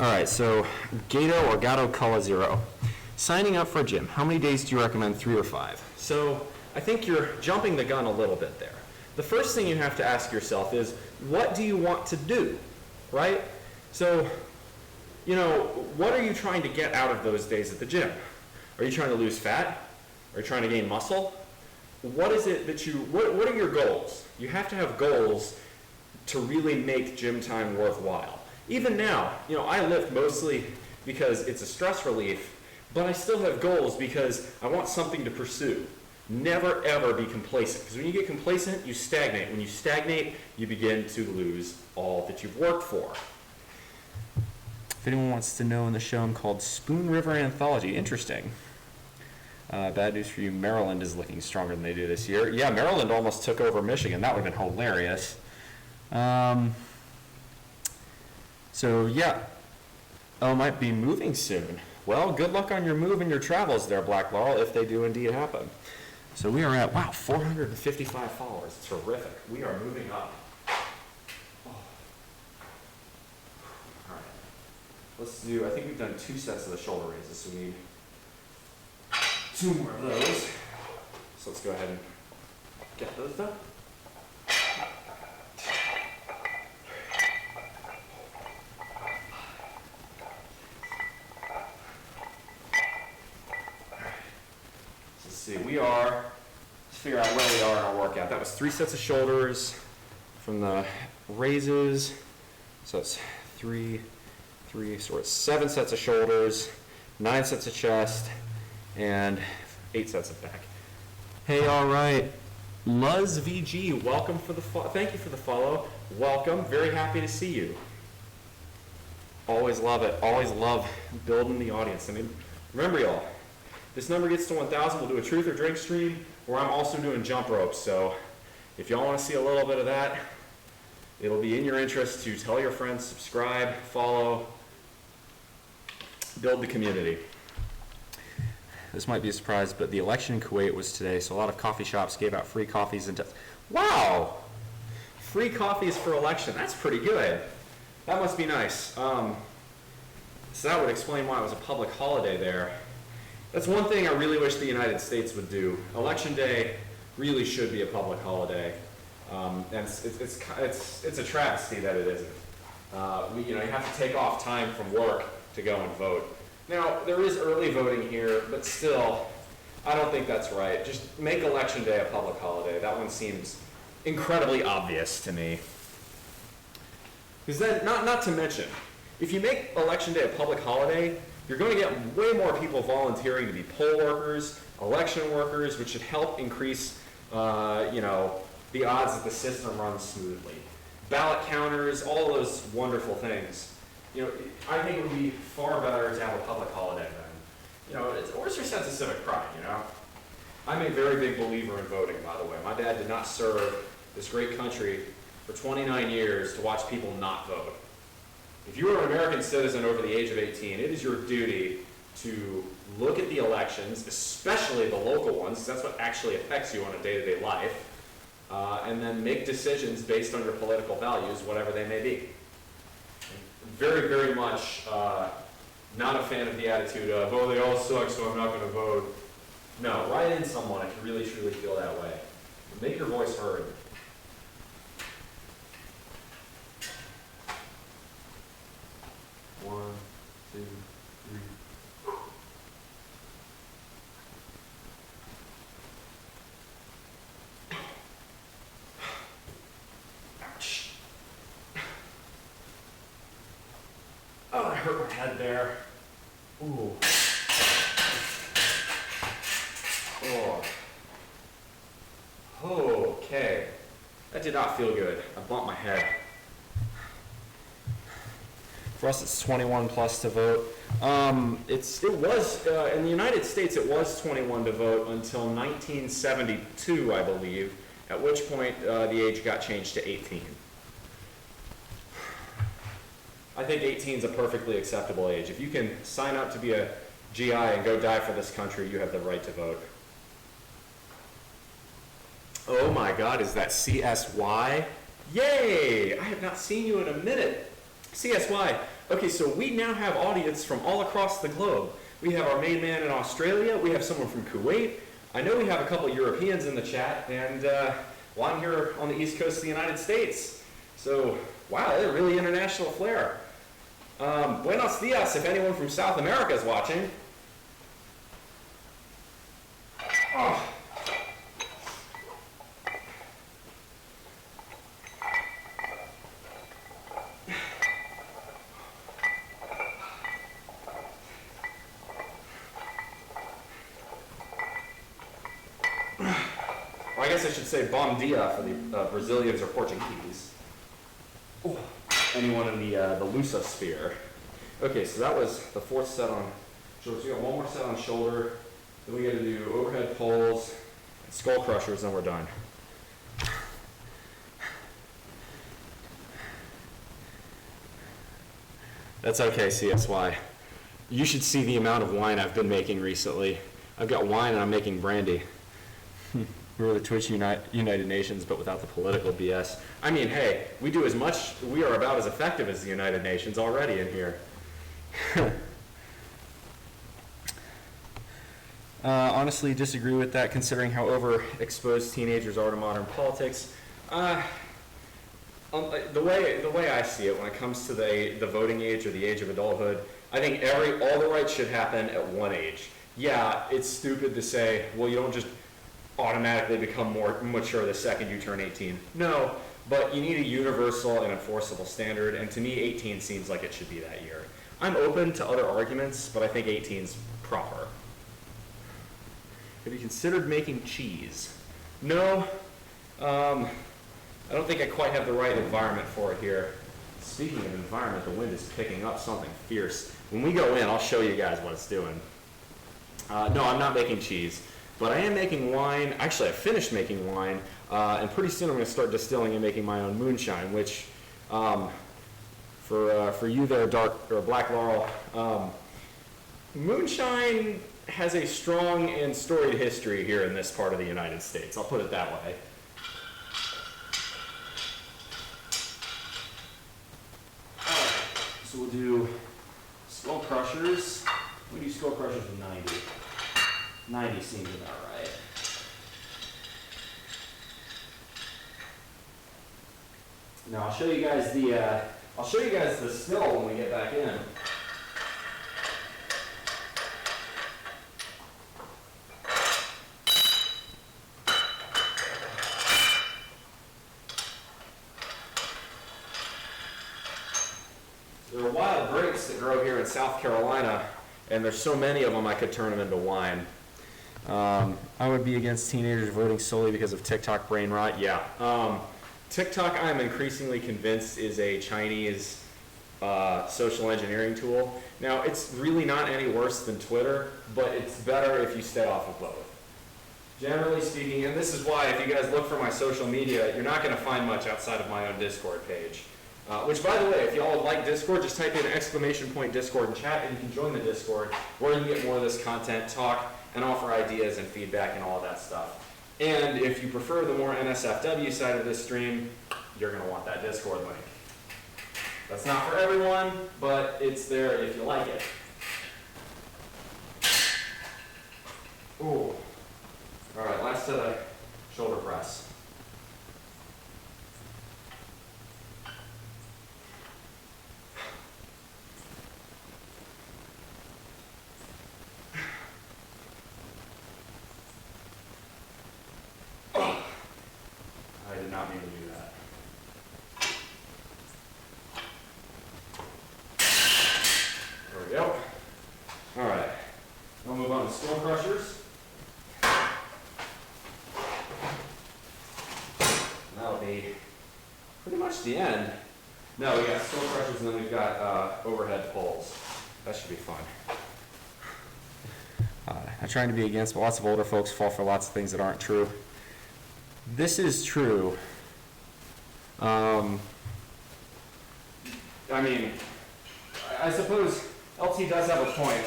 All right, so Gato or Gato Color Zero. Signing up for a gym, how many days do you recommend, 3 or 5? So I think you're jumping the gun a little bit there. The first thing you have to ask yourself is, what do you want to do, right? So, you know, what are you trying to get out of those days at the gym? Are you trying to lose fat? Are you trying to gain muscle? What is it that what are your goals? You have to have goals to really make gym time worthwhile. Even now, you know, I lift mostly because it's a stress relief, but I still have goals because I want something to pursue. Never ever be complacent, because when you get complacent, you stagnate. When you stagnate, you begin to lose all that you've worked for. If anyone wants to know, in the show I'm called Spoon River Anthology. Interesting. Bad news for you, Maryland is looking stronger than they do this year. Yeah, Maryland almost took over Michigan. That would have been hilarious. So yeah, might be moving soon. Well, good luck on your move and your travels there, Black Laurel, if they do indeed happen. So we are at, wow, 455 followers. It's terrific. We are moving up. Oh. All right. Let's do, I think we've done 2 sets of the shoulder raises, so we need 2 more of those. So let's go ahead and get those done. See, let's figure out where we are in our workout. That was 3 sets of shoulders from the raises. So it's 3, so it's 7 sets of shoulders, 9 sets of chest, and 8 sets of back. Hey, all right. Luz VG, welcome for thank you for the follow. Welcome, very happy to see you. Always love it, always love building the audience. I mean, remember y'all, this number gets to 1,000, we'll do a truth or drink stream, where I'm also doing jump ropes. So if y'all want to see a little bit of that, it'll be in your interest to tell your friends, subscribe, follow, build the community. This might be a surprise, but the election in Kuwait was today, so a lot of coffee shops gave out free coffees and wow! Free coffees for election, that's pretty good. That must be nice. So that would explain why it was a public holiday there. That's one thing I really wish the United States would do. Election day really should be a public holiday. And it's a travesty that it isn't. You have to take off time from work to go and vote. Now, there is early voting here, but still, I don't think that's right. Just make Election Day a public holiday. That one seems incredibly obvious to me. Because then, not to mention, if you make Election Day a public holiday, you're going to get way more people volunteering to be poll workers, election workers, which should help increase, the odds that the system runs smoothly. Ballot counters, all those wonderful things. I think it would be far better to have a public holiday than, where's your sense of civic pride, I'm a very big believer in voting, by the way. My dad did not serve this great country for 29 years to watch people not vote. If you are an American citizen over the age of 18, it is your duty to look at the elections, especially the local ones, because that's what actually affects you on a day-to-day life, and then make decisions based on your political values, whatever they may be. Very, very much not a fan of the attitude of, oh, they all suck, so I'm not going to vote. No, write in someone if you really, truly feel that way. Make your voice heard. One, two, three. Ouch. Oh, I hurt my head there. Ooh. Oh. Okay. That did not feel good. I bumped my head. For us, it's 21 plus to vote. It was in the United States, it was 21 to vote until 1972, I believe, at which point the age got changed to 18. I think 18 is a perfectly acceptable age. If you can sign up to be a GI and go die for this country, you have the right to vote. Oh my God, is that CSY? Yay! I have not seen you in a minute. CSY. Okay, so we now have audience from all across the globe. We have our main man in Australia. We have someone from Kuwait. I know we have a couple Europeans in the chat, and well, I'm here on the East Coast of the United States. So, wow, they're really international flair. Buenos dias, if anyone from South America is watching. Oh. I guess I should say bom dia for the Brazilians or Portuguese. Oh, anyone in the Lusosphere. Okay, so that was the fourth set on shoulder. So we got one more set on shoulder. Then we got to do overhead pulls, skull crushers, then we're done. That's okay, CSY. You should see the amount of wine I've been making recently. I've got wine and I'm making brandy. We're the Twitch United Nations, but without the political BS. I mean, hey, we do as much, we are about as effective as the United Nations already in here. Honestly, disagree with that, considering how overexposed teenagers are to modern politics. The way I see it, when it comes to the voting age or the age of adulthood, I think all the rights should happen at one age. Yeah, it's stupid to say, well, you don't just automatically become more mature the second you turn 18. No, but you need a universal and enforceable standard, and to me 18 seems like it should be that year. I'm open to other arguments, but I think 18's proper. Have you considered making cheese? No, I don't think I quite have the right environment for it here. Speaking of environment, the wind is picking up something fierce. When we go in, I'll show you guys what it's doing. No, I'm not making cheese. But I am making wine. Actually, I finished making wine, and pretty soon I'm going to start distilling and making my own moonshine, which, for you there, Dark or Black Laurel, moonshine has a strong and storied history here in this part of the United States. I'll put it that way. So we'll do skull crushers. We do skull crushers with 90. 90 seems about right. Now I'll show you guys the still when we get back in. There are wild grapes that grow here in South Carolina, and there's so many of them I could turn them into wine. I would be against teenagers voting solely because of TikTok brain rot. Yeah. TikTok, I'm increasingly convinced, is a Chinese social engineering tool. Now, it's really not any worse than Twitter, but it's better if you stay off of both. Generally speaking, and this is why if you guys look for my social media, you're not going to find much outside of my own Discord page. Which, by the way, if y'all like Discord, just type in !Discord in chat and you can join the Discord where you can get more of this content, talk, and offer ideas and feedback and all of that stuff. And if you prefer the more NSFW side of this stream, you're going to want that Discord link. That's not for everyone, but it's there if you like it. Ooh. All right, last set of shoulder press. I did not mean to do that. There we go. All right. We'll move on to skull crushers. That'll be pretty much the end. No, we got skull crushers and then we've got overhead pulls. That should be fun. I'm trying to be against, but lots of older folks fall for lots of things that aren't true. This is true. I mean, I suppose LT does have a point.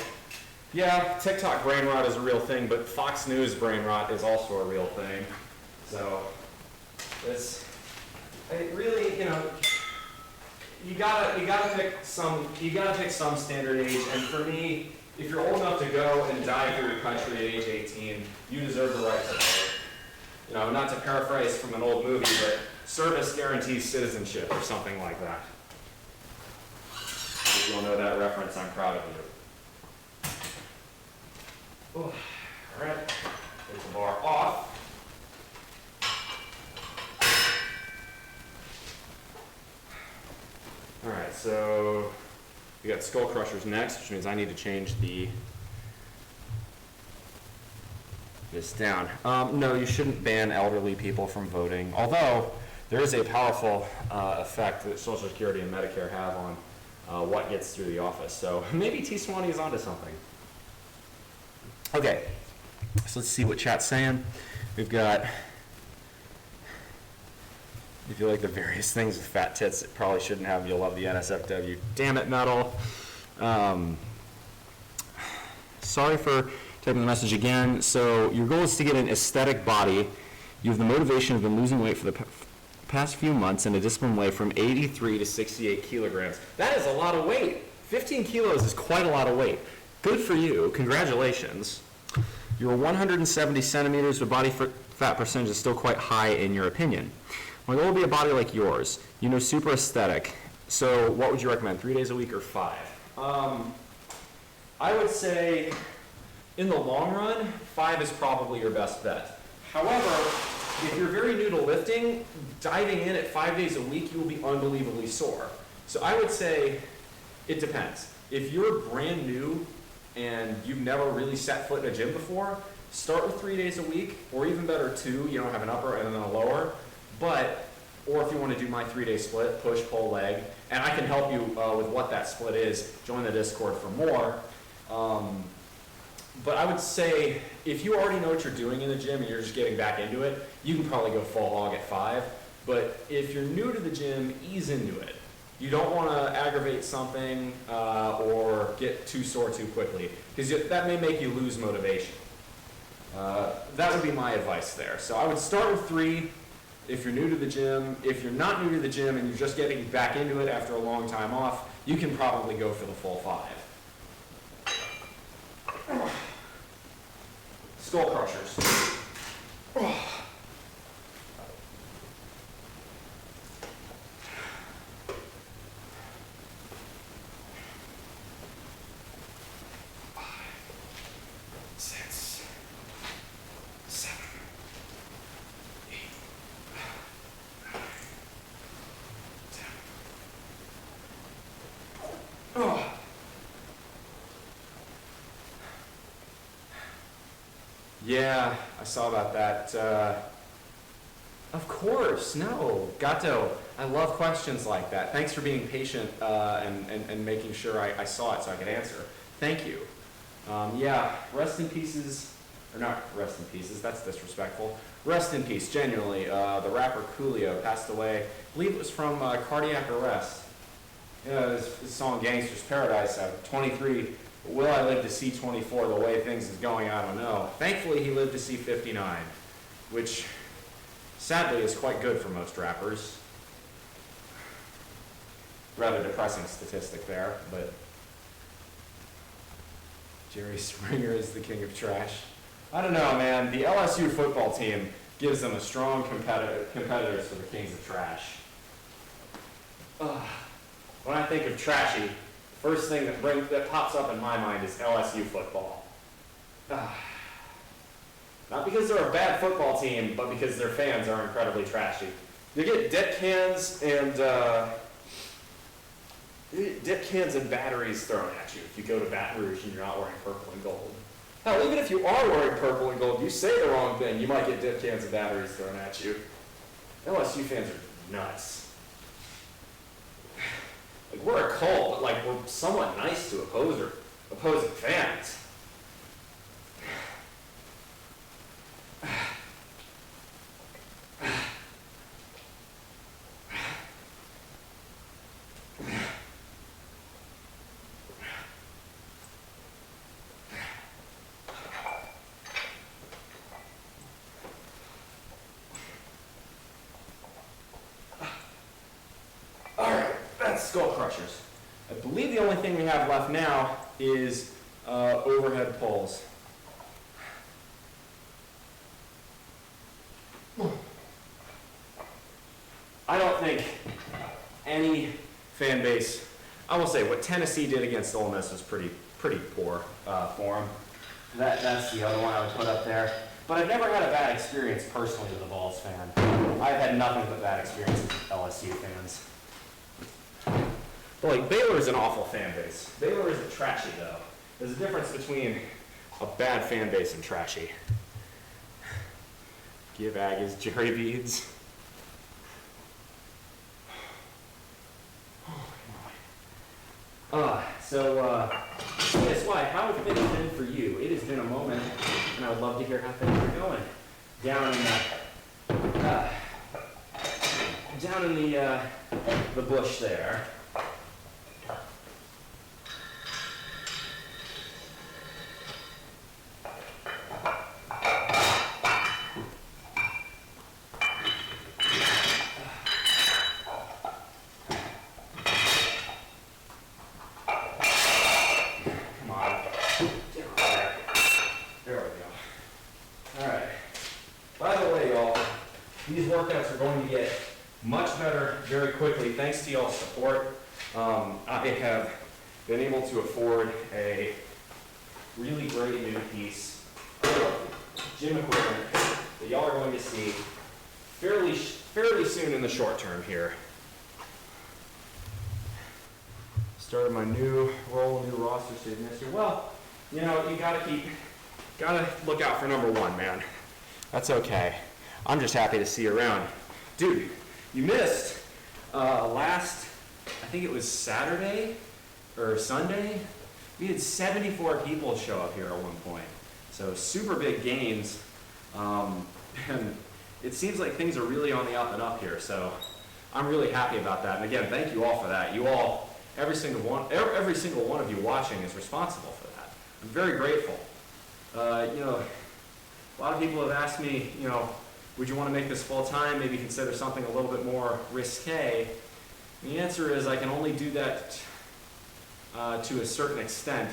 Yeah, TikTok brain rot is a real thing, but Fox News brain rot is also a real thing. So, it really, you gotta pick some standard age. And for me, if you're old enough to go and die for your country at age 18, you deserve the right to vote. Not to paraphrase from an old movie, but service guarantees citizenship or something like that. If you don't know that reference, I'm proud of you. Oh, all right, take the bar off. All right, so we got skull crushers next, which means I need to change this down. No, you shouldn't ban elderly people from voting, although there is a powerful effect that Social Security and Medicare have on what gets through the office. So maybe T. Swanee is onto something. Okay, so let's see what chat's saying. We've got, if you like the various things with fat tits that probably shouldn't have, you'll love the NSFW. Damn it, metal. Sorry for typing the message again. So your goal is to get an aesthetic body. You have the motivation of been losing weight for the past few months in a disciplined way from 83 to 68 kilograms. That is a lot of weight. 15 kilos is quite a lot of weight. Good for you. Congratulations. You're 170 centimeters, but body fat percentage is still quite high in your opinion. My goal would be a body like yours. Super aesthetic. So what would you recommend, 3 days a week or 5? I would say in the long run, 5 is probably your best bet. However, if you're very new to lifting, diving in at 5 days a week, you will be unbelievably sore. So I would say it depends. If you're brand new and you've never really set foot in a gym before, start with 3 days a week, or even better 2, have an upper and then a lower. Or if you want to do my 3-day split, push, pull, leg, and I can help you with what that split is, join the Discord for more. But I would say, if you already know what you're doing in the gym and you're just getting back into it, you can probably go full hog at 5. But if you're new to the gym, ease into it. You don't want to aggravate something or get too sore too quickly, because that may make you lose motivation. That would be my advice there. So I would start with 3 if you're new to the gym. If you're not new to the gym and you're just getting back into it after a long time off, you can probably go for the full 5. Skull crushers. Yeah, I saw about that. Of course, no. Gato, I love questions like that. Thanks for being patient and making sure I saw it so I could answer. Thank you. Yeah, rest in pieces, or not rest in pieces, that's disrespectful. Rest in peace, genuinely. The rapper Coolio passed away. I believe it was from cardiac arrest. This song Gangster's Paradise, 23. Will I live to see 24? The way things is going, I don't know. Thankfully, he lived to see 59, which sadly is quite good for most rappers. Rather depressing statistic there, but Jerry Springer is the king of trash. I don't know, man. The LSU football team gives them a strong competitors for the kings of trash. When I think of trashy, first thing that pops up in my mind is LSU football. Not because they're a bad football team, but because their fans are incredibly trashy. You get dip cans and batteries thrown at you if you go to Baton Rouge and you're not wearing purple and gold. Hell, even if you are wearing purple and gold, you say the wrong thing, you might get dip cans and batteries thrown at you. LSU fans are nuts. Like, we're a cult, but like we're somewhat nice to opposing fans. that's skull crushers. I believe the only thing we have left now is overhead pulls. I don't think any fan base, I will say what Tennessee did against Ole Miss was pretty poor for them. That's the other one I would put up there. But I've never had a bad experience personally with a Vols fan. I've had nothing but bad experiences with LSU fans. But like Baylor is an awful fan base. Baylor isn't trashy though. There's a difference between a bad fan base and trashy. Give Aggies Jerry beads. CSY, how have things been for you? It has been a moment, and I would love to hear how things are going. Down in the bush there. Workouts are going to get much better very quickly thanks to y'all's support. I have been able to afford a really great new piece of gym equipment that y'all are going to see fairly soon in the short term here. Started my new role, new roster saving this year. Well, you know, you gotta look out for number one, man. That's okay. I'm just happy to see you around. Dude, you missed last, I think it was Saturday or Sunday. We had 74 people show up here at one point. So super big gains. And it seems like things are really on the up and up here. So I'm really happy about that. And again, thank you all for that. You all, every single one of you watching is responsible for that. I'm very grateful. You know, a lot of people have asked me, you know, would you want to make this full time? Maybe consider something a little bit more risque. And the answer is I can only do that to a certain extent,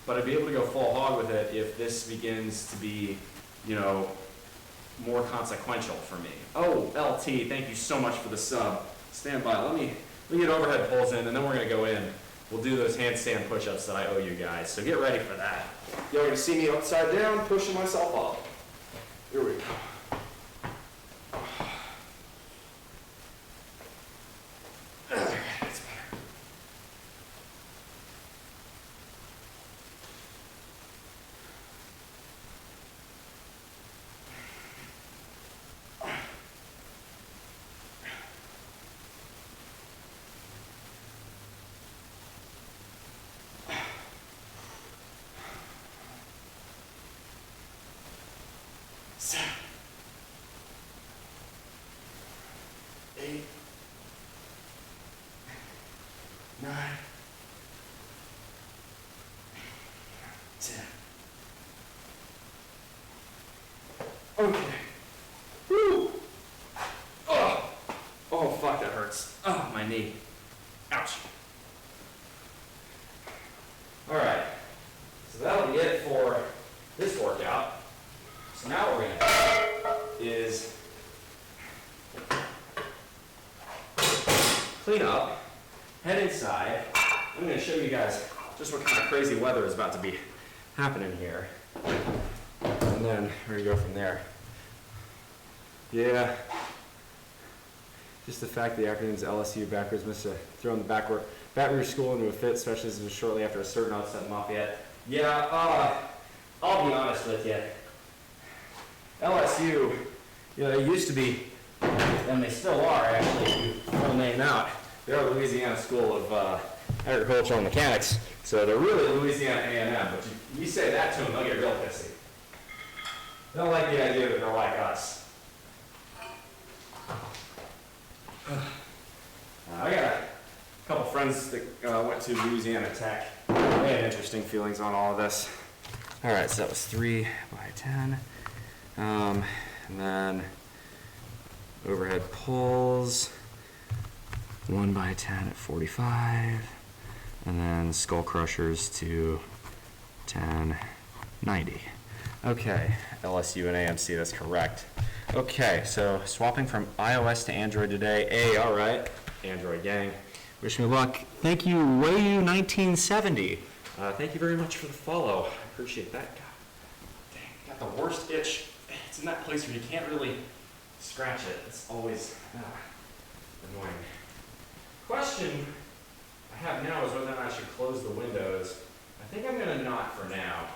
but I'd be able to go full hog with it if this begins to be, you know, more consequential for me. Oh, LT, thank you so much for the sub. Stand by. Let me get overhead pulls in, and then we're going to go in. We'll do those handstand push-ups that I owe you guys. So get ready for that. You're going to see me upside down, pushing myself up. Here we go. Seven, 8, 9, 10. Okay. Woo! Oh, fuck, that hurts. Oh, my knee. Ouch. All right. So that'll be it for this workout. So now what we're going to do is clean up, head inside. I'm going to show you guys just what kind of crazy weather is about to be happening here. And then we're going to go from there. Yeah. Just the fact the afternoon's LSU backwards must have thrown the Baton Rouge school into a fit, especially as it was shortly after a certain outset in Lafayette. Yeah, I'll be honest with you. LSU, you know, they used to be, and they still are actually, if you full name out, they're a Louisiana School of Agricultural Mechanics, so they're really Louisiana A&M, but you say that to them, they'll get real pissy. They don't like the idea that they're like us. I got a couple friends that went to Louisiana Tech. They had interesting feelings on all of this. All right, so that was 3 by 10. And then overhead pulls. 1x10 at 45, and then skull crushers to 1090. Okay, LSU and AMC, that's correct. Okay, so swapping from iOS to Android today. Hey, all right, Android gang. Wish me luck. Thank you, Wayu1970. Thank you very much for the follow. I appreciate that. God, dang, got the worst itch. It's in that place where you can't really scratch it. It's always annoying. Question I have now is whether or not I should close the windows. I think I'm going to not for now.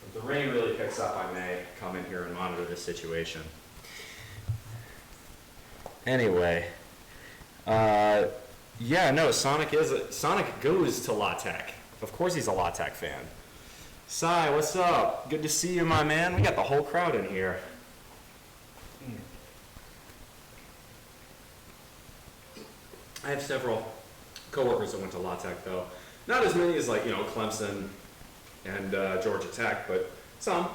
If the rain really picks up, I may come in here and monitor this situation. Anyway, yeah, no, Sonic goes to La Tech. Of course he's a La Tech fan. Sai, what's up? Good to see you, my man. We got the whole crowd in here. I have several coworkers that went to La Tech, though. Not as many as, like, you know, Clemson and Georgia Tech, but some.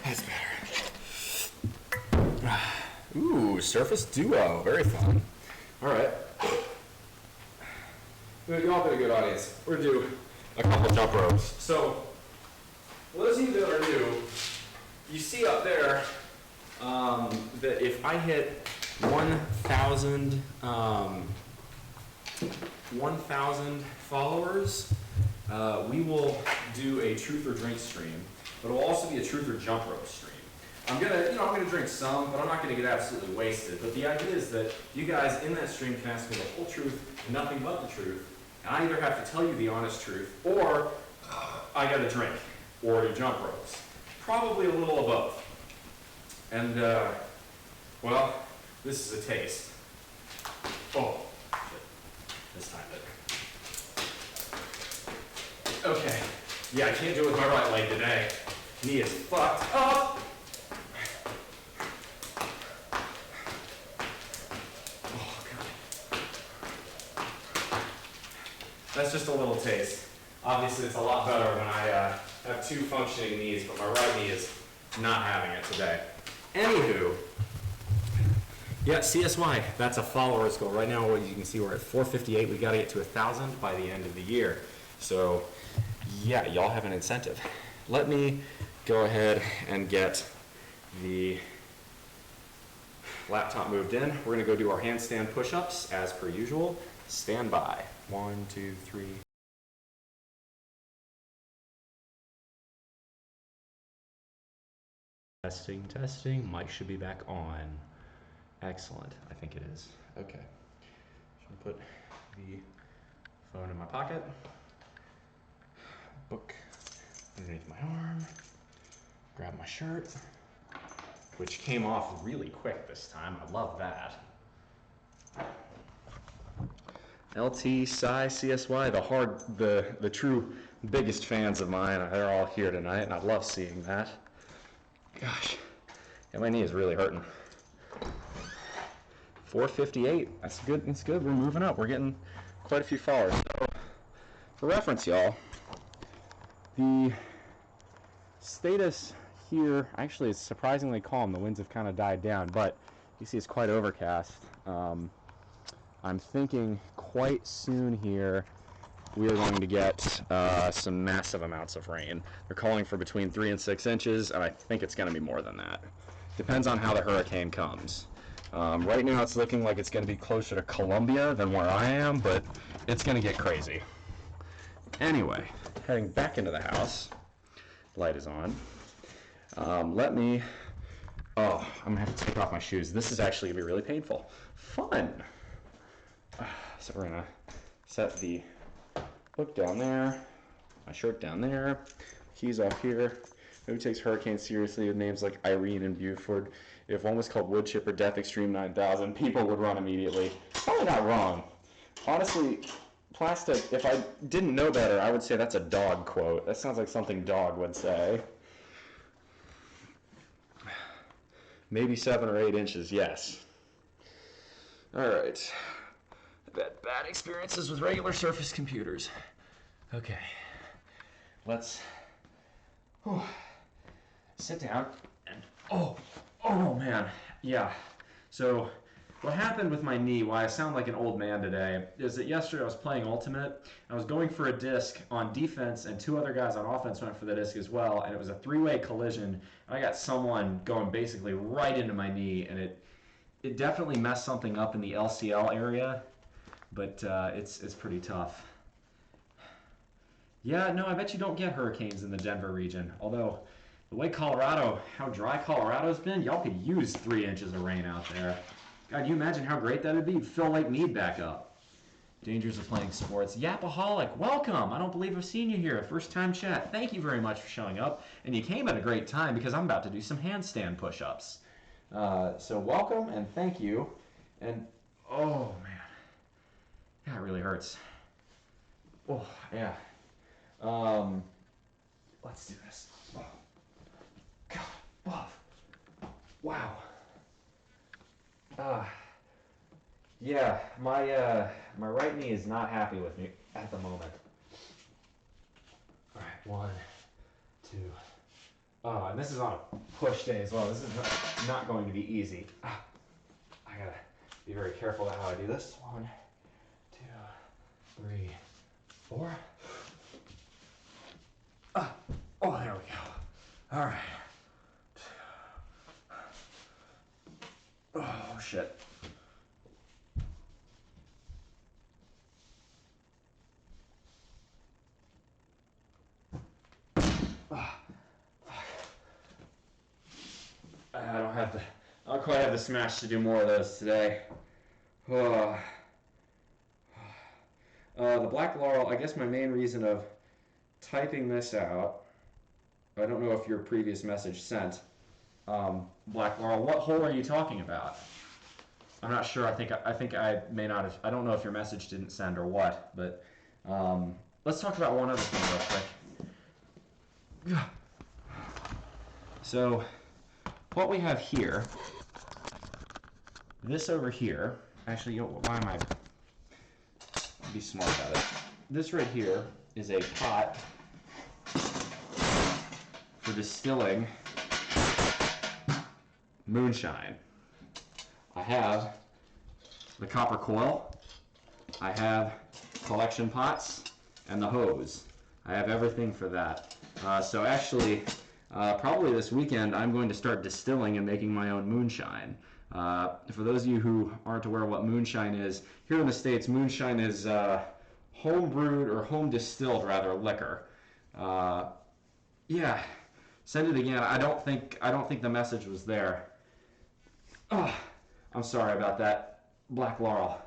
That's better. Ooh, Surface Duo, very fun. All right. Y'all been a good audience. We're gonna do a couple jump ropes. So, for those of you that are new, you see up there that if I hit 1,000 followers, we will do a truth or drink stream, but it'll also be a truth or jump rope stream. I'm gonna drink some, but I'm not gonna get absolutely wasted. But the idea is that you guys in that stream can ask me the whole truth, nothing but the truth, and I either have to tell you the honest truth, or I gotta drink, or do jump ropes. Probably a little of both. And well, this is a taste. Oh, shit. This time better. Okay. Yeah, I can't do it with my right leg today. Knee is fucked up. Oh, God. That's just a little taste. Obviously, it's a lot better when I have two functioning knees, but my right knee is not having it today. Anywho, yeah, CSY, that's a followers goal. Right now, what you can see, we're at 458. We got to get to 1,000 by the end of the year. So, yeah, y'all have an incentive. Let me go ahead and get the laptop moved in. We're going to go do our handstand push-ups as per usual. Stand by. 1, 2, 3. Testing, testing. Mic should be back on. Excellent. I think it is. Okay. Should put the phone in my pocket. Book underneath my arm. Grab my shirt, which came off really quick this time. I love that. LT, Psy, CSY, the true biggest fans of mine. They're all here tonight, and I love seeing that. Gosh, yeah, my knee is really hurting. 458, that's good, it's good, we're moving up. We're getting quite a few followers. So, for reference, y'all, the status here actually is surprisingly calm. The winds have kind of died down, but you see it's quite overcast. I'm thinking quite soon here we are going to get some massive amounts of rain. They're calling for between 3 and 6 inches, and I think it's going to be more than that. Depends on how the hurricane comes. Right now it's looking like it's going to be closer to Columbia than where I am, but it's going to get crazy. Anyway, heading back into the house. Light is on. I'm going to have to take off my shoes. This is actually going to be really painful. Fun! So we're going to set the book down there, my shirt down there, keys off here. Who takes hurricane seriously with names like Irene and Buford? If one was called Wood Chipper Death Extreme 9000, people would run immediately. Probably not wrong. Honestly, plastic, if I didn't know better, I would say that's a dog quote. That sounds like something dog would say. Maybe 7 or 8 inches, yes. All right. I've had bad experiences with regular Surface computers. Okay. Let's Whew. Sit down and oh man, yeah. So what happened with my knee, why I sound like an old man today, is that yesterday I was playing Ultimate. I was going for a disc on defense, and 2 other guys on offense went for the disc as well, and it was a 3-way collision. And I got someone going basically right into my knee, and it definitely messed something up in the LCL area, but it's pretty tough. Yeah, no, I bet you don't get hurricanes in the Denver region, although the way how dry Colorado's been, y'all could use 3 inches of rain out there. God, you imagine how great that would be? You'd fill Lake Mead back up. Dangers of playing sports. Yapaholic, welcome. I don't believe I've seen you here. First time chat. Thank you very much for showing up. And you came at a great time because I'm about to do some handstand push-ups. So welcome and thank you. And, oh, man. Yeah, it really hurts. Oh, yeah. Let's do this. Oh. God, buff. Wow. Yeah, my right knee is not happy with me at the moment. All right, 1, 2. Oh, and this is on a push day as well. This is not going to be easy. I gotta be very careful about how I do this. 1, 2, 3, 4. Oh, there we go. All right. Oh, shit. I don't quite have the smash to do more of those today. The Black Laurel, I guess my main reason of typing this out, I don't know if your previous message sent, Black Laurel, what hole are you talking about? I'm not sure. I think I may not have. I don't know if your message didn't send or what. But let's talk about one other thing real quick. So what we have here, this over here. Actually, why am I? Be smart about it. This right here is a pot for distilling moonshine. I have the copper coil, I have collection pots, and the hose. I have everything for that. So actually, probably this weekend, I'm going to start distilling and making my own moonshine. For those of you who aren't aware of what moonshine is, here in the States, moonshine is home brewed or home distilled rather liquor. Yeah, send it again. I don't think the message was there. Oh, I'm sorry about that, Black Laurel.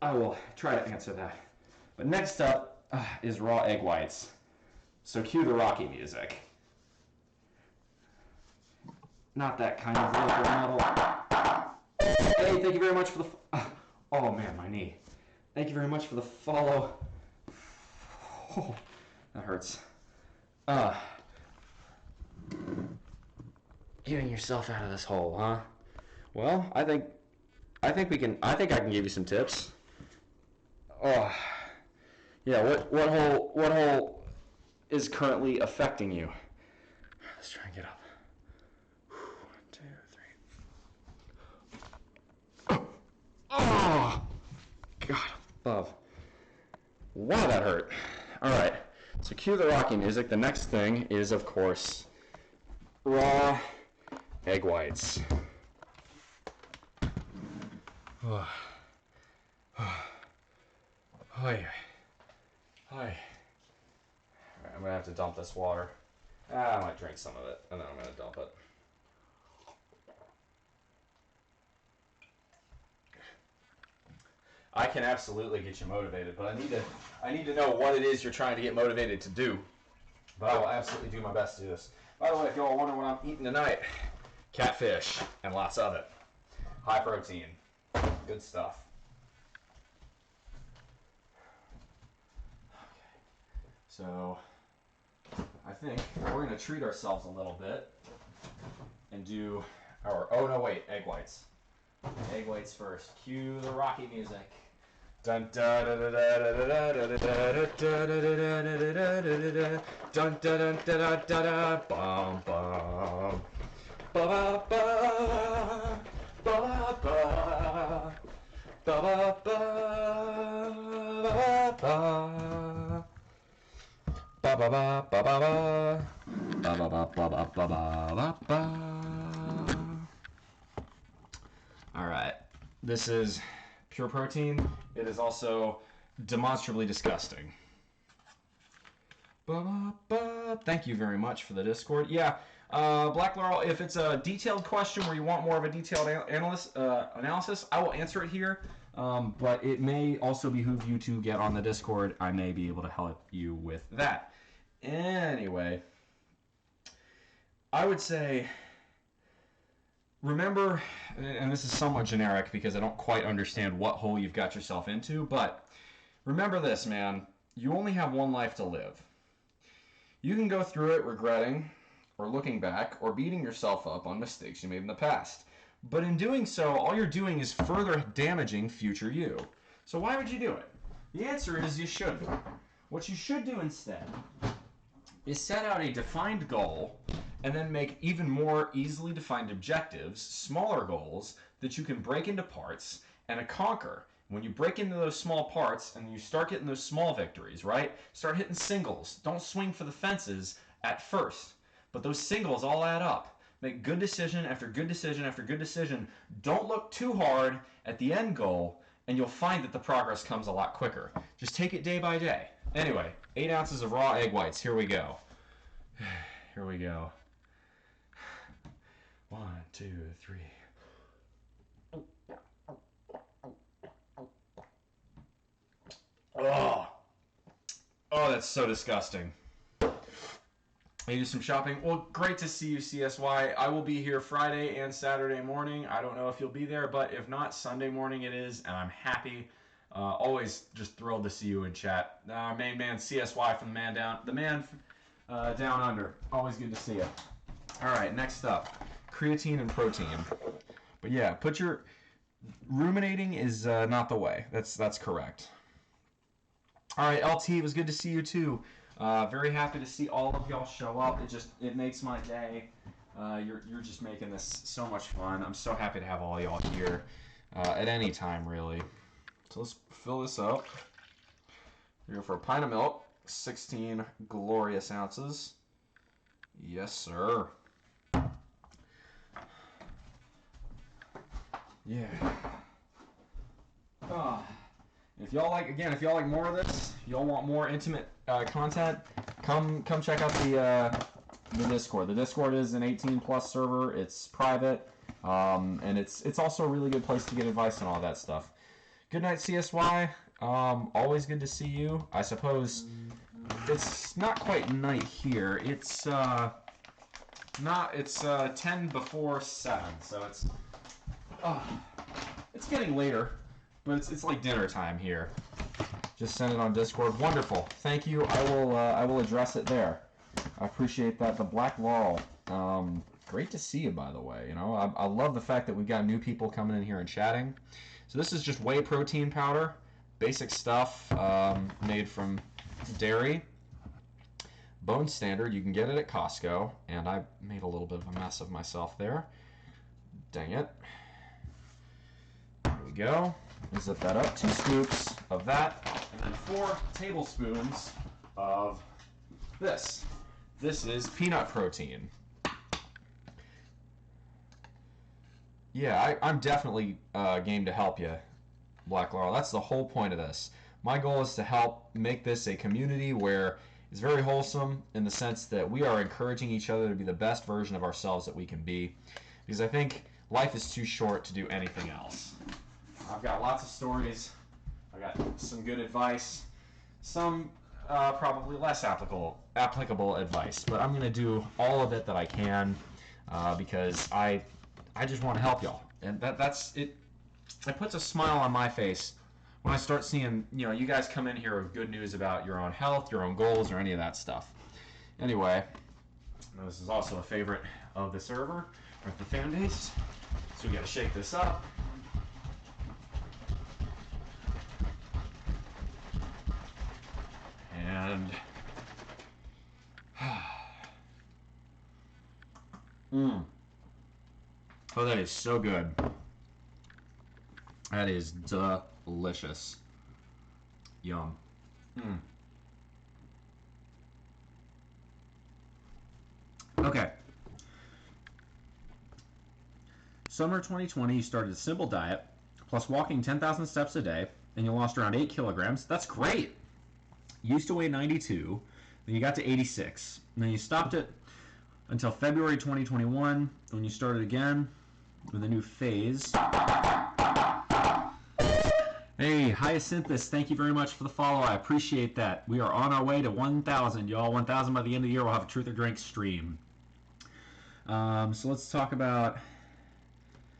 I will try to answer that. But next up is raw egg whites. So cue the Rocky music. Not that kind of local metal. Hey, thank you very much for the... oh man, my knee. Thank you very much for the follow. Oh, that hurts. Getting yourself out of this hole, huh? Well, I think I can give you some tips. Oh, yeah. What hole is currently affecting you? Let's try and get up. 1, 2, 3. Oh, God, above. Wow, that hurt. All right. So cue the Rocky music. The next thing is, of course, raw egg whites. Hi. Alright, I'm gonna have to dump this water. I might drink some of it, and then I'm gonna dump it. I can absolutely get you motivated, but I need to know what it is you're trying to get motivated to do. But I will absolutely do my best to do this. By the way, if y'all wonder what I'm eating tonight, catfish, and lots of it. High protein. Good stuff. Okay. So, I think we're going to treat ourselves a little bit and do our, oh no wait, egg whites. Egg whites first. Cue the Rocky music. Dun da da da da da da da da da da dun da dun da da da da bum bum ba ba ba ba ba ba ba ba ba ba ba ba ba ba. All right, this is pure protein. It is also demonstrably disgusting. Thank you very much for the Discord. Yeah, Black Laurel, if it's a detailed question where you want more of a detailed analysis, I will answer it here. But it may also behoove you to get on the Discord. I may be able to help you with that. Anyway, I would say, remember, and this is somewhat generic because I don't quite understand what hole you've got yourself into, but remember this, man. You only have one life to live. You can go through it regretting, or looking back, or beating yourself up on mistakes you made in the past. But in doing so, all you're doing is further damaging future you. So why would you do it? The answer is you shouldn't. What you should do instead is set out a defined goal and then make even more easily defined objectives, smaller goals that you can break into parts and conquer. When you break into those small parts and you start getting those small victories, right? Start hitting singles. Don't swing for the fences at first. But those singles all add up. Make good decision after good decision after good decision. Don't look too hard at the end goal, and you'll find that the progress comes a lot quicker. Just take it day by day. Anyway, 8 ounces of raw egg whites. Here we go. Here we go. 1, 2, 3. Oh, that's so disgusting. You do some shopping. Well, great to see you, CSY. I will be here Friday and Saturday morning. I don't know if you'll be there, but if not, Sunday morning it is, and I'm happy. Always just thrilled to see you in chat. Main man CSY from the man down under. Always good to see you. All right, next up, creatine and protein. But yeah, ruminating is not the way. That's correct. All right, LT, it was good to see you too. Very happy to see all of y'all show up. It makes my day. You're just making this so much fun. I'm so happy to have all y'all here at any time, really. So let's fill this up. We go for a pint of milk, 16 glorious ounces. Yes, sir. Yeah. If y'all like more of this, y'all want more intimate content, come check out the Discord. The Discord is an 18+ server. It's private, and it's also a really good place to get advice on all that stuff. Good night, CSY. Always good to see you. I suppose it's not quite night here. It's 10 before 7, so it's getting later. But it's like dinner time here. Just send it on Discord. Wonderful. Thank you. I will address it there. I appreciate that. The Black Laurel. Great to see you, by the way. You know, I love the fact that we've got new people coming in here and chatting. So this is just whey protein powder, basic stuff, made from dairy. Bone standard. You can get it at Costco, and I made a little bit of a mess of myself there. Dang it. There we go. Zip that up. 2 scoops of that, and then 4 tablespoons of this. This is peanut protein. Yeah, I'm definitely game to help you, Black Laurel. That's the whole point of this. My goal is to help make this a community where it's very wholesome in the sense that we are encouraging each other to be the best version of ourselves that we can be. Because I think life is too short to do anything else. I've got lots of stories. I got some good advice, some probably less applicable advice, but I'm gonna do all of it that I can because I just want to help y'all, and that's it. It puts a smile on my face when I start seeing you guys come in here with good news about your own health, your own goals, or any of that stuff. Anyway, this is also a favorite of the server or the fan base, so we got to shake this up. And oh, that is so good. That is delicious. Yum. Okay. Summer 2020, you started a simple diet, plus walking 10,000 steps a day, and you lost around 8 kilograms. That's great. You used to weigh 92, then you got to 86, and then you stopped it until February 2021, when you started again with a new phase. Hey, Hyacinthus, thank you very much for the follow. I appreciate that. We are on our way to 1,000, y'all. 1,000 by the end of the year. We'll have a Truth or Drink stream. So let's talk about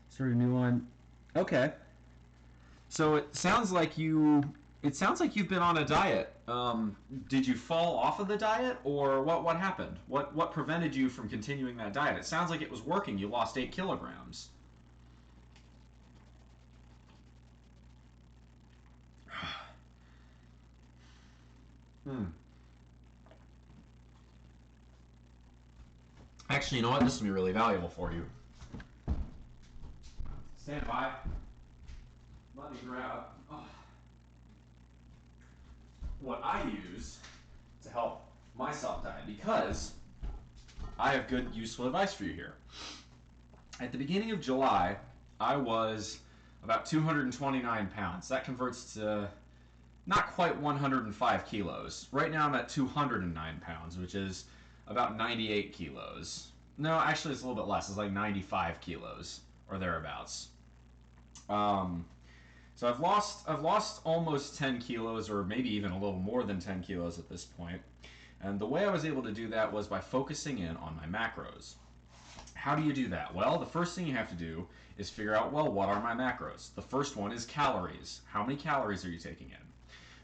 sort of a new one. Okay. So it sounds like you've been on a diet. Did you fall off of the diet, or what happened? What prevented you from continuing that diet? It sounds like it was working. You lost 8 kilograms. Actually, you know what? This will be really valuable for you. Stand by. Let me grab what I use to help myself diet, because I have good, useful advice for you here. At the beginning of July, I was about 229 pounds. That converts to not quite 105 kilos. Right now I'm at 209 pounds, which is about 98 kilos. No, actually it's a little bit less. It's like 95 kilos or thereabouts. So I've lost almost 10 kilos, or maybe even a little more than 10 kilos at this point. And the way I was able to do that was by focusing in on my macros. How do you do that? Well, the first thing you have to do is figure out, well, what are my macros? The first one is calories. How many calories are you taking in?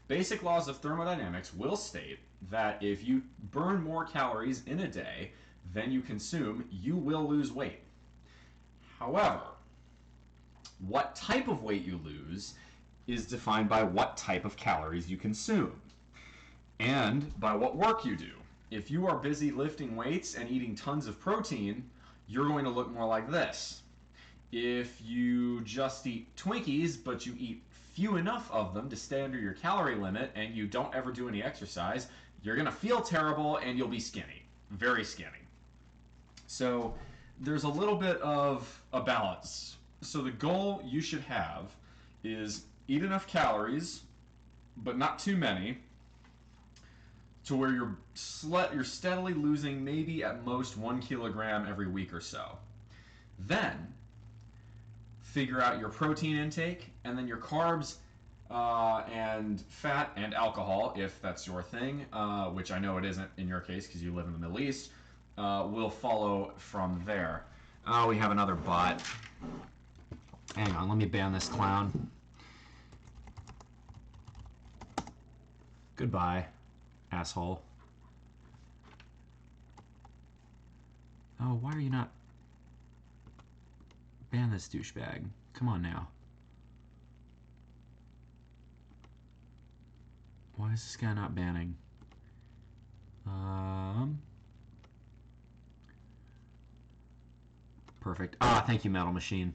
Basic laws of thermodynamics will state that if you burn more calories in a day than you consume, you will lose weight. However, what type of weight you lose is defined by what type of calories you consume and by what work you do. If you are busy lifting weights and eating tons of protein, you're going to look more like this. If you just eat Twinkies, but you eat few enough of them to stay under your calorie limit and you don't ever do any exercise, you're going to feel terrible and you'll be skinny. Very skinny. So there's a little bit of a balance. So the goal you should have is eat enough calories, but not too many, to where you're steadily losing maybe at most 1 kilogram every week or so. Then figure out your protein intake, and then your carbs and fat and alcohol, if that's your thing, which I know it isn't in your case because you live in the Middle East, will follow from there. Oh, we have another bot. Hang on, let me ban this clown. Goodbye, asshole. Oh, why are you not... Ban this douchebag. Come on now. Why is this guy not banning? Perfect. Ah, thank you, Metal Machine.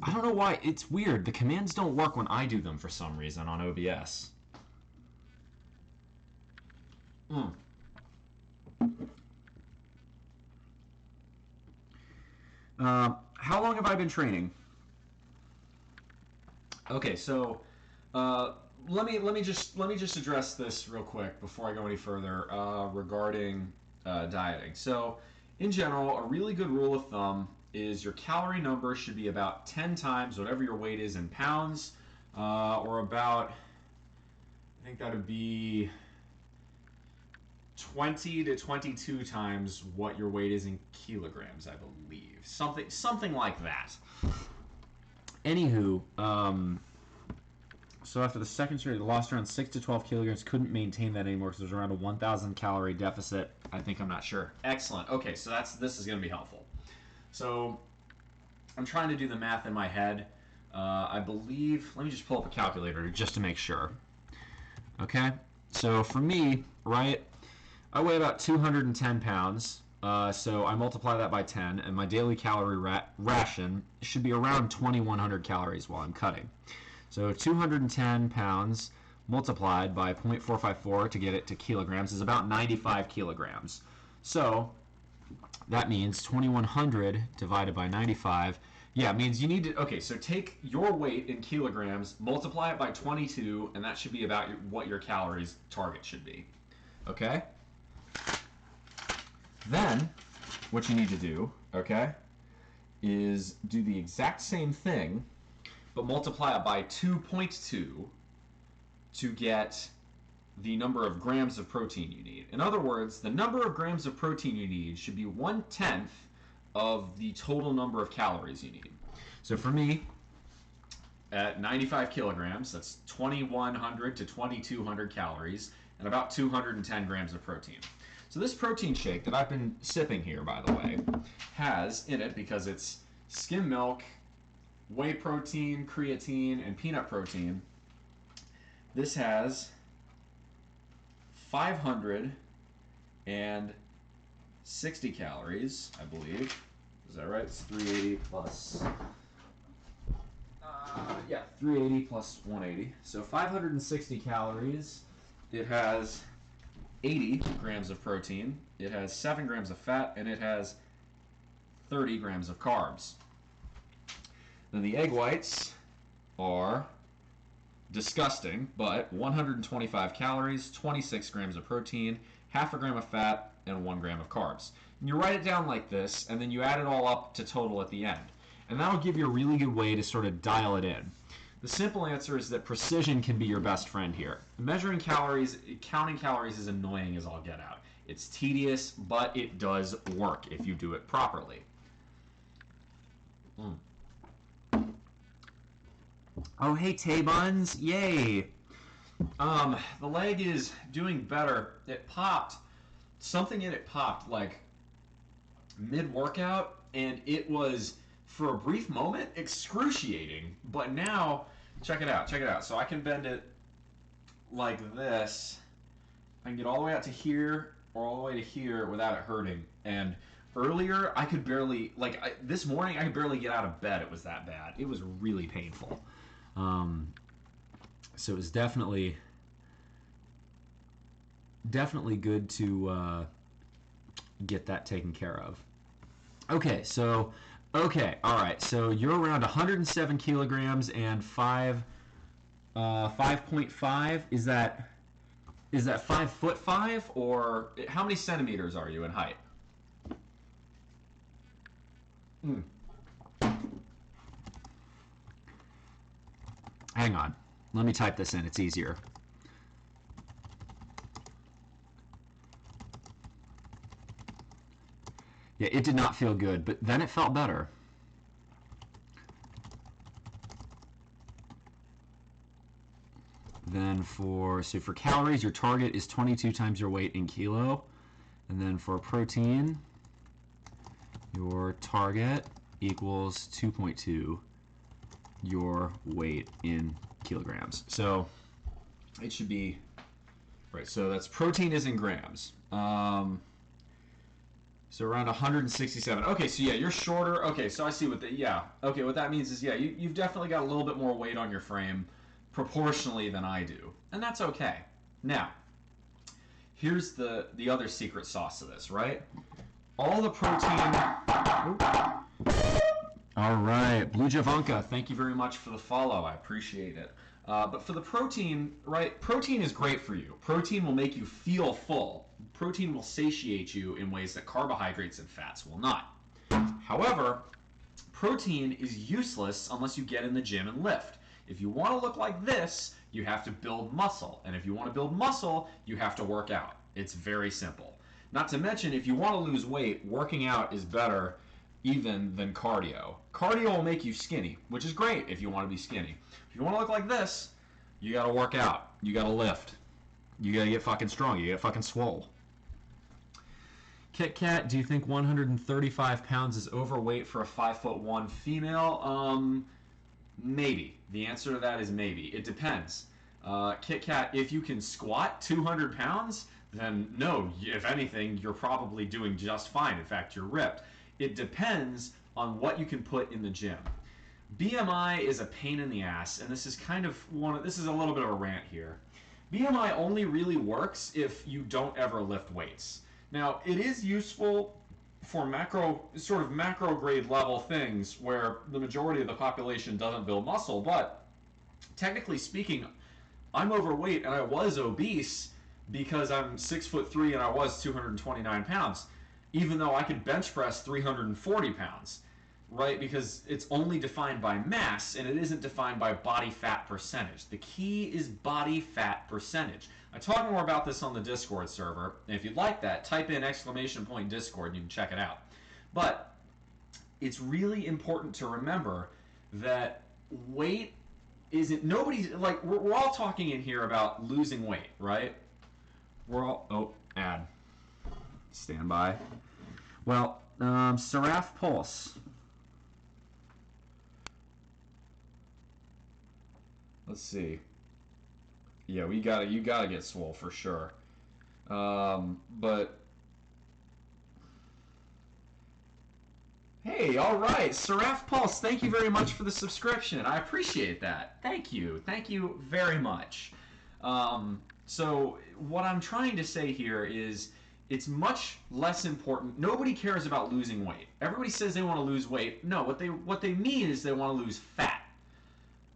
I don't know why. It's weird. The commands don't work when I do them for some reason on OBS. How long have I been training? Okay, so let me just address this real quick before I go any further regarding dieting. So, in general, a really good rule of thumb is your calorie number should be about 10 times whatever your weight is in pounds, or about, I think that would be 20 to 22 times what your weight is in kilograms, I believe. Something like that. Anywho, so after the second surgery, they lost around 6 to 12 kilograms, couldn't maintain that anymore because there's around a 1,000 calorie deficit. I think, I'm not sure. Excellent. Okay, so this is going to be helpful. So I'm trying to do the math in my head. I believe, let me just pull up a calculator just to make sure. Okay, So for me, right, I weigh about 210 pounds. So I multiply that by 10, and my daily calorie ration should be around 2,100 calories while I'm cutting. So 210 pounds multiplied by 0.454 to get it to kilograms is about 95 kilograms. So that means 2,100 divided by 95. Yeah, it means you need to, okay, so take your weight in kilograms, multiply it by 22, and that should be about what your calories target should be. Okay? Then, what you need to do, okay, is do the exact same thing, but multiply it by 2.2 to get the number of grams of protein you need. In other words, the number of grams of protein you need should be 1/10 of the total number of calories you need. So for me, at 95 kilograms, that's 2,100 to 2,200 calories and about 210 grams of protein. So this protein shake that I've been sipping here, by the way, has in it, because it's skim milk, whey protein, creatine, and peanut protein, this has 560 calories, I believe. Is that right? It's 380 plus... 380 plus 180. So 560 calories. It has 80 grams of protein. It has 7 grams of fat, and it has 30 grams of carbs. Then the egg whites are disgusting, but 125 calories, 26 grams of protein, half a gram of fat, and 1 gram of carbs. And you write it down like this, and then you add it all up to total at the end. And that'll give you a really good way to sort of dial it in. The simple answer is that precision can be your best friend here. Measuring calories, counting calories is annoying as all get out. It's tedious, but it does work if you do it properly. Oh, hey, Tay Buns. Yay. The leg is doing better. It popped. Something in it popped, like, mid-workout, and it was, for a brief moment, excruciating. But now, check it out. So I can bend it like this. I can get all the way out to here, or all the way to here without it hurting. And earlier, I could barely, this morning, I could barely get out of bed. It was that bad. It was really painful. So it was definitely good to get that taken care of. Okay, all right. So you're around 107 kilograms and 5.5. Is that 5'5", or how many centimeters are you in height? Hang on. Let me type this in. It's easier. Yeah, it did not feel good, but then it felt better. Then for calories, your target is 22 times your weight in kilo. And then for protein, your target equals 2.2 your weight in kilograms. So it should be, right, so that's protein is in grams. So around 167. Okay, so yeah, you're shorter. Okay, so I see what okay, what that means is, yeah, you've definitely got a little bit more weight on your frame proportionally than I do. And that's okay. Now, here's the other secret sauce to this, right? All the protein... All right, Blue Javanka, thank you very much for the follow. I appreciate it. But for the protein, right, protein is great for you. Protein will make you feel full. Protein will satiate you in ways that carbohydrates and fats will not. However, protein is useless unless you get in the gym and lift. If you want to look like this, you have to build muscle. And if you want to build muscle, you have to work out. It's very simple. Not to mention, if you want to lose weight, working out is better even than cardio. Cardio will make you skinny, which is great if you want to be skinny. If you want to look like this, you got to work out. You got to lift. You got to get fucking strong. You get fucking swole. Kit Kat, do you think 135 pounds is overweight for a 5'1" female? Maybe. The answer to that is maybe. It depends. Kit Kat, if you can squat 200 pounds, then no, if anything, you're probably doing just fine. In fact, you're ripped. It depends on what you can put in the gym. BMI is a pain in the ass, and this is this is a little bit of a rant here. BMI only really works if you don't ever lift weights. Now, it is useful for macro grade level things where the majority of the population doesn't build muscle, but technically speaking, I'm overweight and I was obese because I'm 6'3" and I was 229 pounds, even though I could bench press 340 pounds, right? Because it's only defined by mass and it isn't defined by body fat percentage. The key is body fat percentage. I talk more about this on the Discord server, and if you'd like that, type in !Discord and you can check it out. But it's really important to remember that weight isn't, nobody's, like, we're all talking in here about losing weight, right? We're all, oh, ad. Stand by. Well, Seraph Pulse. Let's see. Yeah, you gotta get swole for sure. But hey, all right, Seraph Pulse, thank you very much for the subscription. I appreciate that. Thank you very much. So what I'm trying to say here is it's much less important. Nobody cares about losing weight. Everybody says they want to lose weight. No, what they mean is they want to lose fat.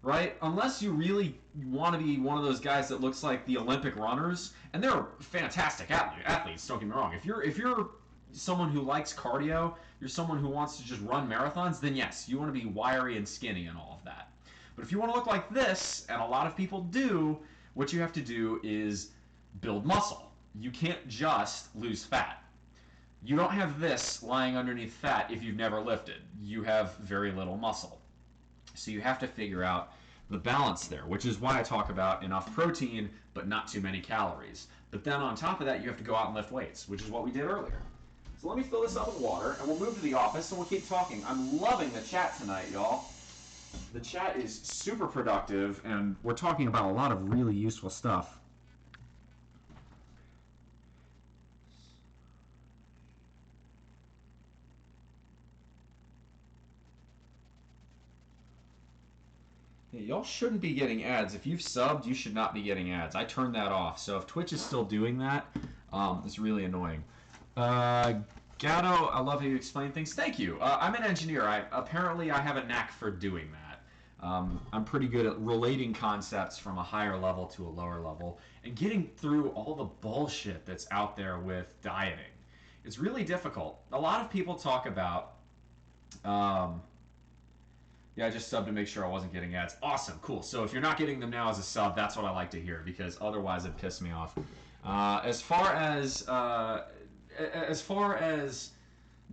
Right? Unless you really want to be one of those guys that looks like the Olympic runners, and they're fantastic athletes, don't get me wrong. If you're someone who likes cardio, you're someone who wants to just run marathons, then yes, you want to be wiry and skinny and all of that. But if you want to look like this, and a lot of people do, what you have to do is build muscle. You can't just lose fat. You don't have this lying underneath fat if you've never lifted. You have very little muscle. So you have to figure out the balance there, which is why I talk about enough protein but not too many calories. But then on top of that, you have to go out and lift weights, which is what we did earlier. So let me fill this up with water, and we'll move to the office, and we'll keep talking. I'm loving the chat tonight, y'all. The chat is super productive, and we're talking about a lot of really useful stuff. Hey, y'all shouldn't be getting ads. If you've subbed, you should not be getting ads. I turned that off, so if Twitch is still doing that, it's really annoying. Gatto, I love how you explain things. Thank you. I'm an engineer. Apparently I have a knack for doing that. I'm pretty good at relating concepts from a higher level to a lower level and getting through all the bullshit that's out there with dieting. It's really difficult. A lot of people talk about... Yeah, I just subbed to make sure I wasn't getting ads. Awesome, cool. So if you're not getting them now as a sub, that's what I like to hear, because otherwise it pisses me off. As far as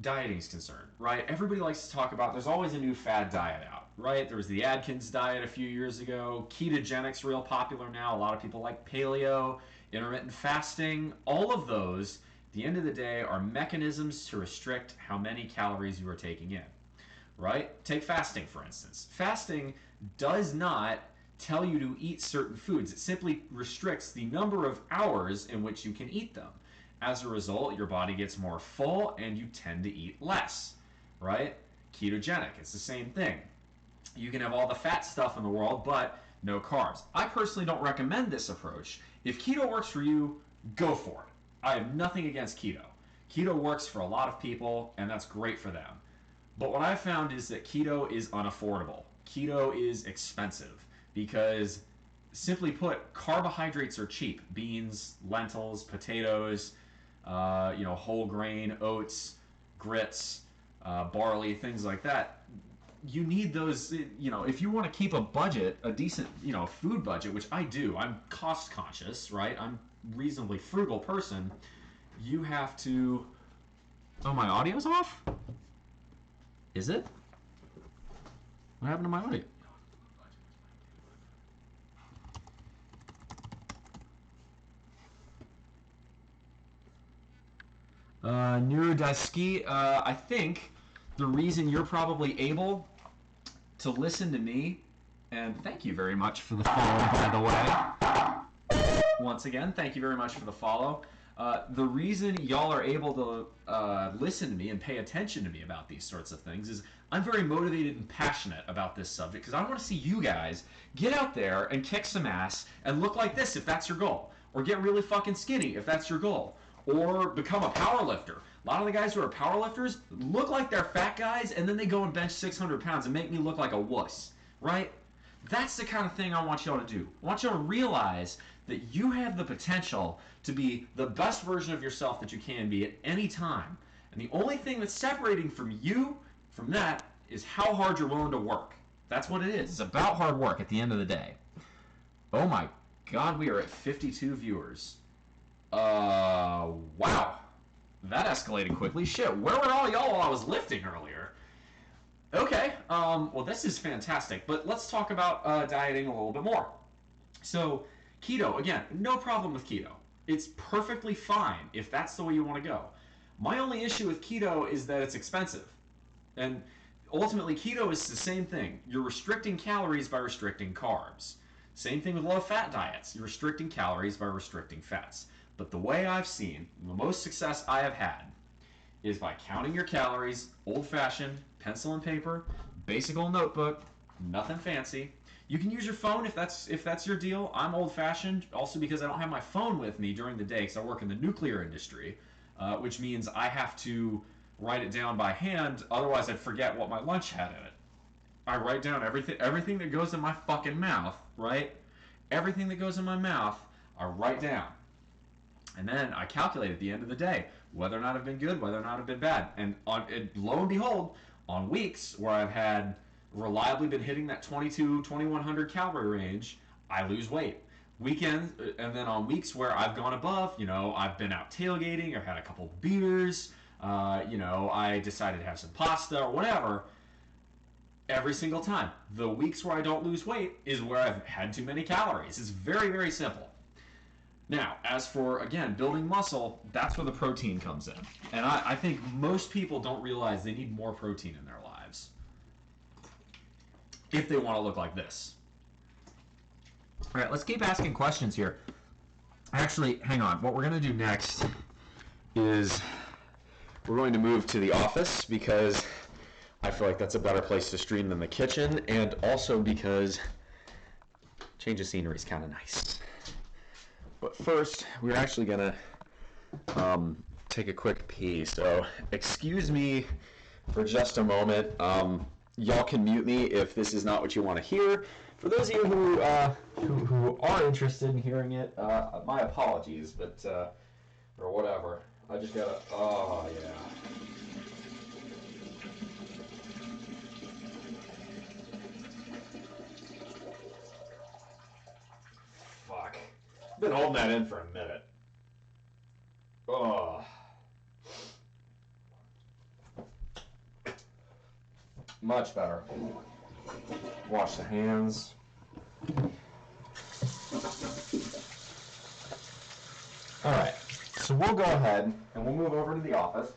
dieting is concerned, right? Everybody likes to talk about, there's always a new fad diet out, right? There was the Atkins diet a few years ago. Ketogenic's real popular now. A lot of people like paleo, intermittent fasting. All of those, at the end of the day, are mechanisms to restrict how many calories you are taking in. Right? Take fasting, for instance. Fasting does not tell you to eat certain foods. It simply restricts the number of hours in which you can eat them. As a result, your body gets more full and you tend to eat less. Right? Ketogenic, it's the same thing. You can have all the fat stuff in the world, but no carbs. I personally don't recommend this approach. If keto works for you, go for it. I have nothing against keto. Keto works for a lot of people, and that's great for them. But what I've found is that keto is unaffordable. Keto is expensive because, simply put, carbohydrates are cheap. Beans, lentils, potatoes, whole grain, oats, grits, barley, things like that. You need those, if you want to keep a budget, a decent, food budget, which I do. I'm cost conscious, right? I'm a reasonably frugal person. You have to... Oh, my audio's off? Is it? What happened to my audio? Neurodaski, I think the reason you're probably able to listen to me And thank you very much for the follow, by the way. Once again, thank you very much for the follow. The reason y'all are able to listen to me and pay attention to me about these sorts of things is I'm very motivated and passionate about this subject because I want to see you guys get out there and kick some ass and look like this if that's your goal. Or get really fucking skinny if that's your goal. Or become a power lifter. A lot of the guys who are power lifters look like they're fat guys and then they go and bench 600 pounds and make me look like a wuss, right? That's the kind of thing I want y'all to do. I want y'all to realize that you have the potential to be the best version of yourself that you can be at any time. And the only thing that's separating from you from that is how hard you're willing to work. That's what it is. It's about hard work at the end of the day. Oh my God, we are at 52 viewers. Wow. That escalated quickly. Shit, where were all y'all while I was lifting earlier? Okay, well this is fantastic, but let's talk about dieting a little bit more. So, keto, again, no problem with keto. It's perfectly fine if that's the way you want to go. My only issue with keto is that it's expensive. And ultimately, keto is the same thing. You're restricting calories by restricting carbs. Same thing with low-fat diets. You're restricting calories by restricting fats. But the way I've seen, the most success I have had, is by counting your calories, old-fashioned, pencil and paper, basic old notebook, nothing fancy. You can use your phone if that's your deal. I'm old-fashioned, also because I don't have my phone with me during the day because I work in the nuclear industry, which means I have to write it down by hand, otherwise I'd forget what my lunch had in it. I write down everything that goes in my fucking mouth, right? Everything that goes in my mouth, I write down. And then I calculate at the end of the day whether or not I've been good, whether or not I've been bad. And lo and behold, on weeks where I've had reliably been hitting that 2100 calorie range, I lose weight. Weekends, and then on weeks where I've gone above, I've been out tailgating, I've had a couple beers, I decided to have some pasta or whatever. Every single time, the weeks where I don't lose weight is where I've had too many calories. It's very, very simple. Now, as for, again, building muscle, that's where the protein comes in. And I think most people don't realize they need more protein in their lives if they want to look like this. All right, let's keep asking questions here. Actually, hang on. What we're going to do next is we're going to move to the office because I feel like that's a better place to stream than the kitchen, and also because change of scenery is kind of nice. But first, we're actually going to take a quick pee, so excuse me for just a moment. Y'all can mute me if this is not what you want to hear. For those of you who are interested in hearing it, my apologies, but or whatever. I just gotta. Oh yeah. Fuck. I've been holding that in for a minute. Oh. Much better. Wash the hands. Alright, so we'll go ahead and we'll move over to the office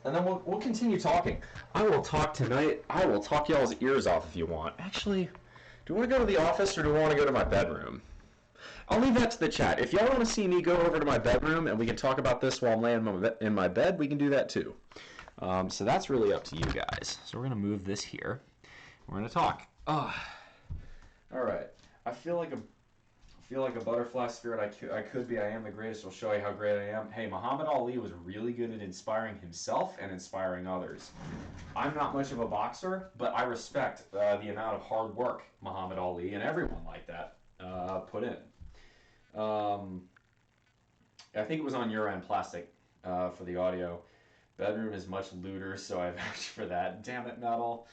and then we'll continue talking. I will talk tonight. I will talk y'all's ears off if you want. Actually, do we want to go to the office or do we want to go to my bedroom? I'll leave that to the chat. If y'all want to see me go over to my bedroom and we can talk about this while I'm laying in my bed, we can do that too. So that's really up to you guys. So we're going to move this here. We're going to talk. All right. I feel like a butterfly spirit. I could be. I am the greatest. I'll show you how great I am. Hey, Muhammad Ali was really good at inspiring himself and inspiring others. I'm not much of a boxer, but I respect the amount of hard work Muhammad Ali and everyone like that put in. I think it was on your end, plastic, for the audio. Bedroom is much looter, so I vouch for that. Damn it, metal.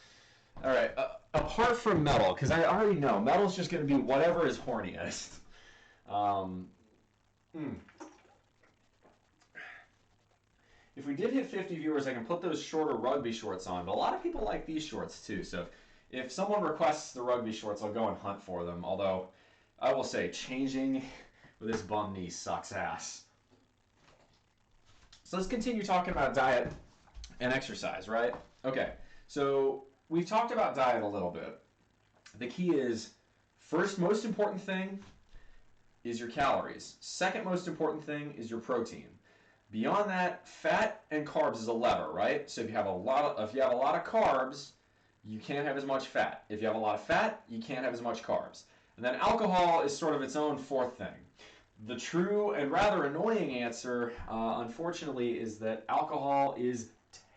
All right, apart from metal, because I already know metal's just going to be whatever is horniest. If we did hit 50 viewers, I can put those shorter rugby shorts on, but a lot of people like these shorts too, so if someone requests the rugby shorts, I'll go and hunt for them, although I will say changing with this bum knee sucks ass. So let's continue talking about diet and exercise, right? Okay, so we've talked about diet a little bit. the key is, first most important thing is your calories. Second most important thing is your protein. Beyond that, fat and carbs is a lever, right? So if you have a lot of carbs, you can't have as much fat. If you have a lot of fat, you can't have as much carbs. And then alcohol is sort of its own fourth thing. The true and rather annoying answer, unfortunately, is that alcohol is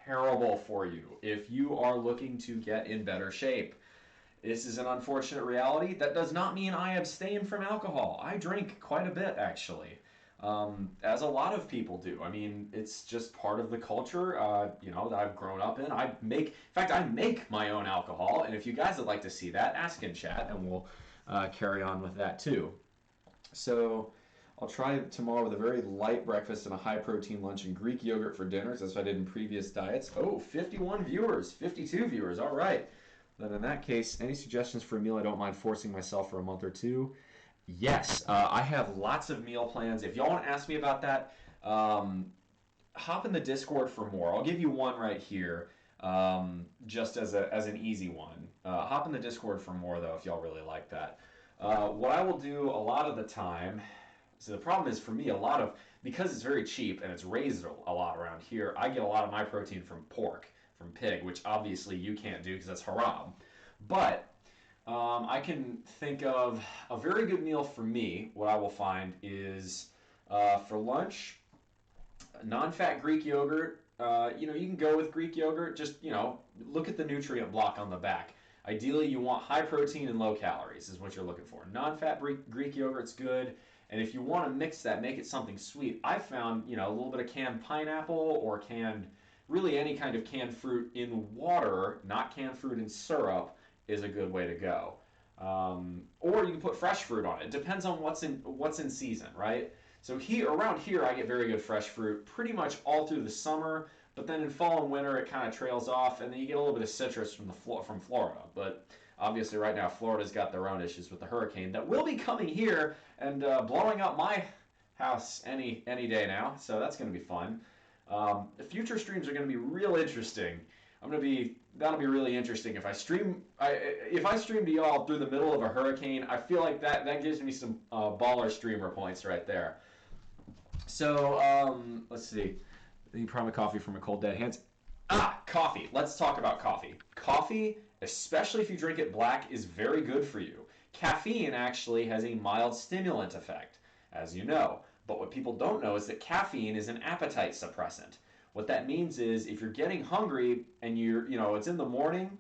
terrible for you if you are looking to get in better shape. This is an unfortunate reality. That does not mean I abstain from alcohol. I drink quite a bit, actually, as a lot of people do. I mean, it's just part of the culture, that I've grown up in. I make my own alcohol, and if you guys would like to see that, ask in chat, and we'll carry on with that too. So I'll try tomorrow with a very light breakfast and a high-protein lunch and Greek yogurt for dinner. That's what I did in previous diets. Oh, 51 viewers, 52 viewers. All right. Then in that case, any suggestions for a meal I don't mind forcing myself for a month or two? Yes, I have lots of meal plans. If y'all want to ask me about that, hop in the Discord for more. I'll give you one right here, just as an easy one. Hop in the Discord for more, though, if y'all really like that. What I will do a lot of the time, so the problem is for me, because it's very cheap and it's raised a lot around here, I get a lot of my protein from pork, from pig, which obviously you can't do because that's haram. But I can think of a very good meal for me. What I will find is for lunch, non-fat Greek yogurt. You can go with Greek yogurt. Just look at the nutrient block on the back. Ideally, you want high protein and low calories is what you're looking for. Non-fat Greek yogurt's good. And if you want to mix that, make it something sweet. I found a little bit of canned pineapple or really any kind of canned fruit in water, not canned fruit in syrup, is a good way to go. Or you can put fresh fruit on it. It depends on what's in season, right? So around here, I get very good fresh fruit pretty much all through the summer. But then in fall and winter, it kind of trails off, and then you get a little bit of citrus from Florida. But obviously, right now, Florida's got their own issues with the hurricane that will be coming here and blowing up my house any day now. So that's going to be fun. The future streams are going to be real interesting. That'll be really interesting if I stream to y'all through the middle of a hurricane. I feel like that gives me some baller streamer points right there. So let's see. You probably coffee from a cold dead hands. Coffee. Let's talk about coffee. Coffee, especially if you drink it black, is very good for you. Caffeine actually has a mild stimulant effect, as you know. But what people don't know is that caffeine is an appetite suppressant. What that means is if you're getting hungry and it's in the morning,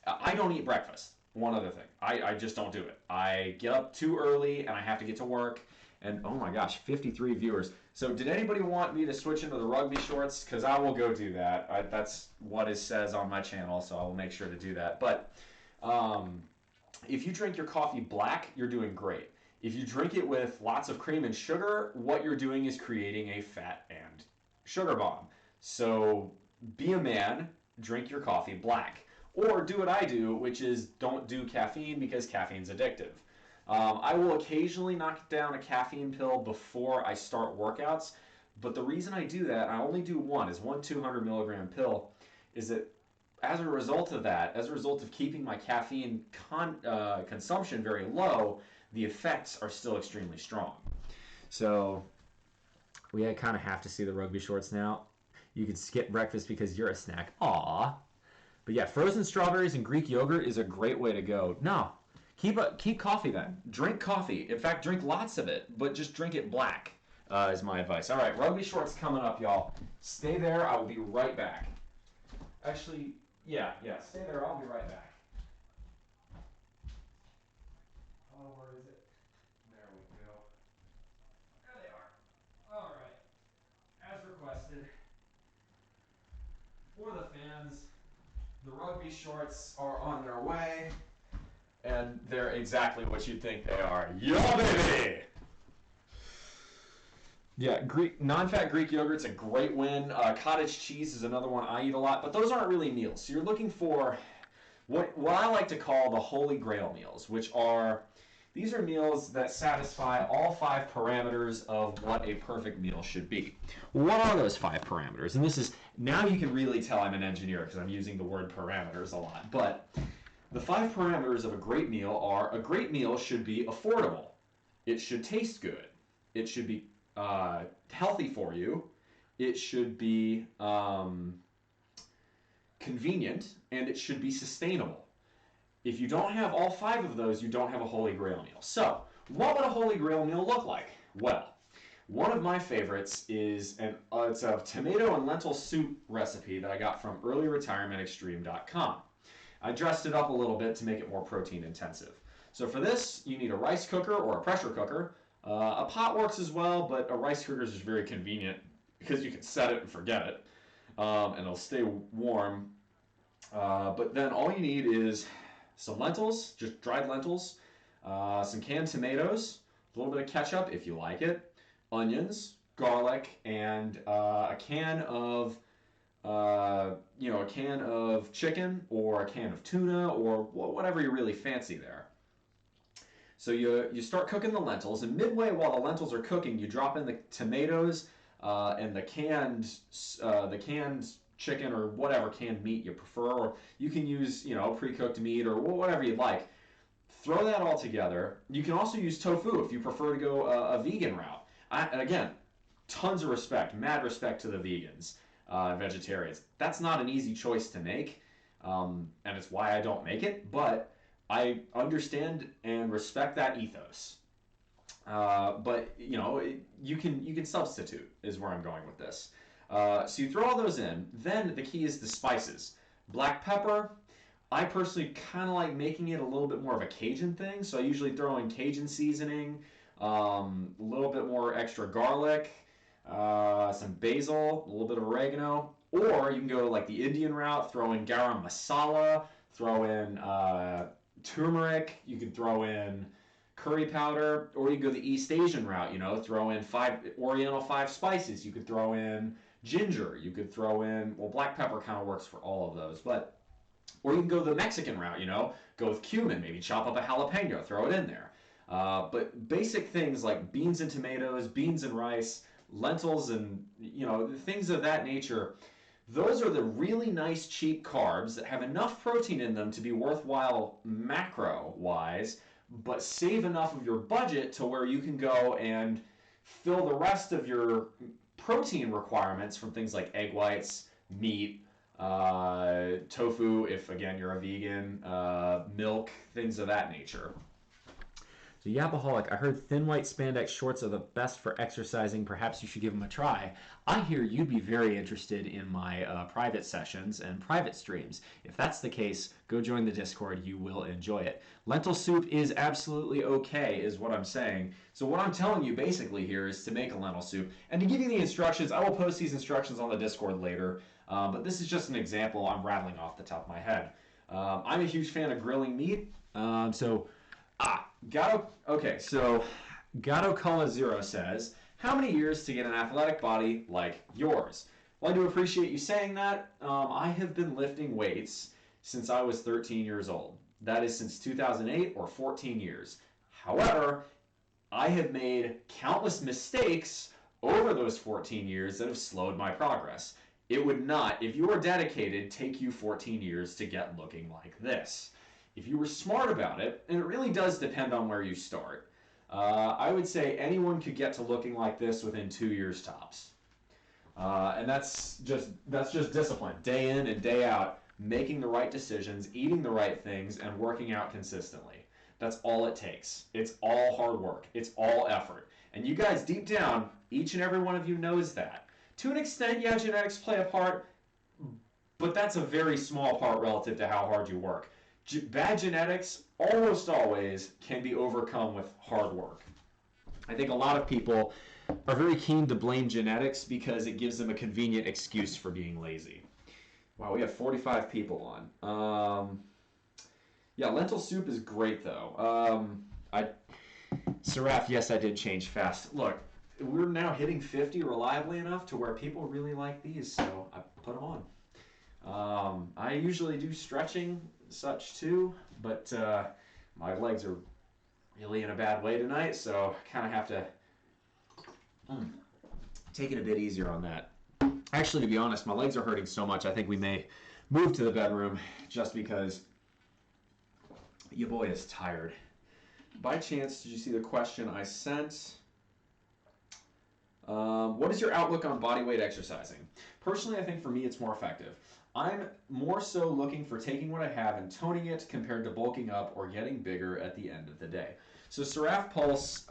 I don't eat breakfast. One other thing. I just don't do it. I get up too early and I have to get to work. And oh my gosh, 53 viewers. So did anybody want me to switch into the rugby shorts? Because I will go do that. That's what it says on my channel, so I will make sure to do that. But if you drink your coffee black, you're doing great. If you drink it with lots of cream and sugar, what you're doing is creating a fat and sugar bomb. So be a man, drink your coffee black. Or do what I do, which is don't do caffeine because caffeine's addictive. I will occasionally knock down a caffeine pill before I start workouts, but the reason I do that, I only do one 200 milligram pill, is that as a result of keeping my caffeine consumption very low, the effects are still extremely strong. So we kind of have to see the rugby shorts now. You can skip breakfast because you're a snack. Aww. But yeah, frozen strawberries and Greek yogurt is a great way to go. No. Keep coffee then. Drink coffee. In fact, drink lots of it, but just drink it black is my advice. All right, rugby shorts coming up, y'all. Stay there. I will be right back. Actually, yeah, stay there. I'll be right back. Oh, where is it? There we go. There they are. All right. As requested, for the fans, the rugby shorts are on their way. And they're exactly what you'd think they are. Yeah, baby! Yeah, non-fat Greek yogurt's a great win. Cottage cheese is another one I eat a lot, but those aren't really meals. So you're looking for what I like to call the holy grail meals, these are meals that satisfy all 5 parameters of what a perfect meal should be. What are those 5 parameters? And now you can really tell I'm an engineer because I'm using the word parameters a lot. But The 5 parameters of a great meal are: a great meal should be affordable, it should taste good, it should be healthy for you, it should be convenient, and it should be sustainable. If you don't have all 5 of those, you don't have a Holy Grail meal. So, what would a Holy Grail meal look like? Well, one of my favorites is it's a tomato and lentil soup recipe that I got from earlyretirementextreme.com. I dressed it up a little bit to make it more protein intensive. So for this, you need a rice cooker or a pressure cooker. A pot works as well, but a rice cooker is just very convenient because you can set it and forget it, and it'll stay warm. But then all you need is some lentils, just dried lentils, some canned tomatoes, a little bit of ketchup if you like it, onions, garlic, and a can of chicken or a can of tuna or whatever you really fancy there. So you start cooking the lentils, and midway while the lentils are cooking, you drop in the tomatoes and the canned chicken or whatever canned meat you prefer, or you can use pre-cooked meat or whatever you'd like. Throw that all together. You can also use tofu if you prefer to go a vegan route. Again, tons of respect, mad respect to the vegans, vegetarians. That's not an easy choice to make, and it's why I don't make it, but I understand and respect that ethos. But you can substitute is where I'm going with this. So you throw all those in. Then the key is the spices. Black pepper. I personally kind of like making it a little bit more of a Cajun thing, so I usually throw in Cajun seasoning, a little bit more extra garlic, some basil, a little bit of oregano, or you can go like the Indian route, throw in garam masala, throw in turmeric, you can throw in curry powder, or you can go the East Asian route, throw in 5 Oriental 5 spices, you could throw in ginger, you could throw in, black pepper kind of works for all of those, or you can go the Mexican route, go with cumin, maybe chop up a jalapeno, throw it in there. But basic things like beans and tomatoes, beans and rice, lentils and, things of that nature, those are the really nice cheap carbs that have enough protein in them to be worthwhile macro-wise, but save enough of your budget to where you can go and fill the rest of your protein requirements from things like egg whites, meat, tofu, if again you're a vegan, milk, things of that nature. So Yapaholic, I heard thin white spandex shorts are the best for exercising. Perhaps you should give them a try. I hear you'd be very interested in my private sessions and private streams. If that's the case, go join the Discord. You will enjoy it. Lentil soup is absolutely okay, is what I'm saying. So what I'm telling you basically here is to make a lentil soup. And to give you the instructions, I will post these instructions on the Discord later. But this is just an example I'm rattling off the top of my head. I'm a huge fan of grilling meat. Gato Cola Zero says, how many years to get an athletic body like yours? Well, I do appreciate you saying that. I have been lifting weights since I was 13 years old. That is since 2008 or 14 years. However, I have made countless mistakes over those 14 years that have slowed my progress. It would not, if you are dedicated, take you 14 years to get looking like this. If you were smart about it, and it really does depend on where you start, I would say anyone could get to looking like this within 2 years tops. And that's just discipline, day in and day out, making the right decisions, eating the right things, and working out consistently. That's all it takes. It's all hard work. It's all effort. And you guys, deep down, each and every one of you knows that. To an extent, yeah, genetics play a part, but that's a very small part relative to how hard you work. Bad genetics almost always can be overcome with hard work. I think a lot of people are very keen to blame genetics because it gives them a convenient excuse for being lazy. Wow, we have 45 people on. Yeah, lentil soup is great though. Seraph, yes, I did change fast. Look, we're now hitting 50 reliably enough to where people really like these, so I put them on. I usually do stretching such too, but my legs are really in a bad way tonight, so I kind of have to take it a bit easier on that. Actually, to be honest, my legs are hurting so much I think we may move to the bedroom just because Your boy is tired. By chance, did you see the question I sent? What is your outlook on body weight exercising? Personally, I think for me it's more effective. I'm more so looking for taking what I have and toning it compared to bulking up or getting bigger at the end of the day. So Seraph Pulse,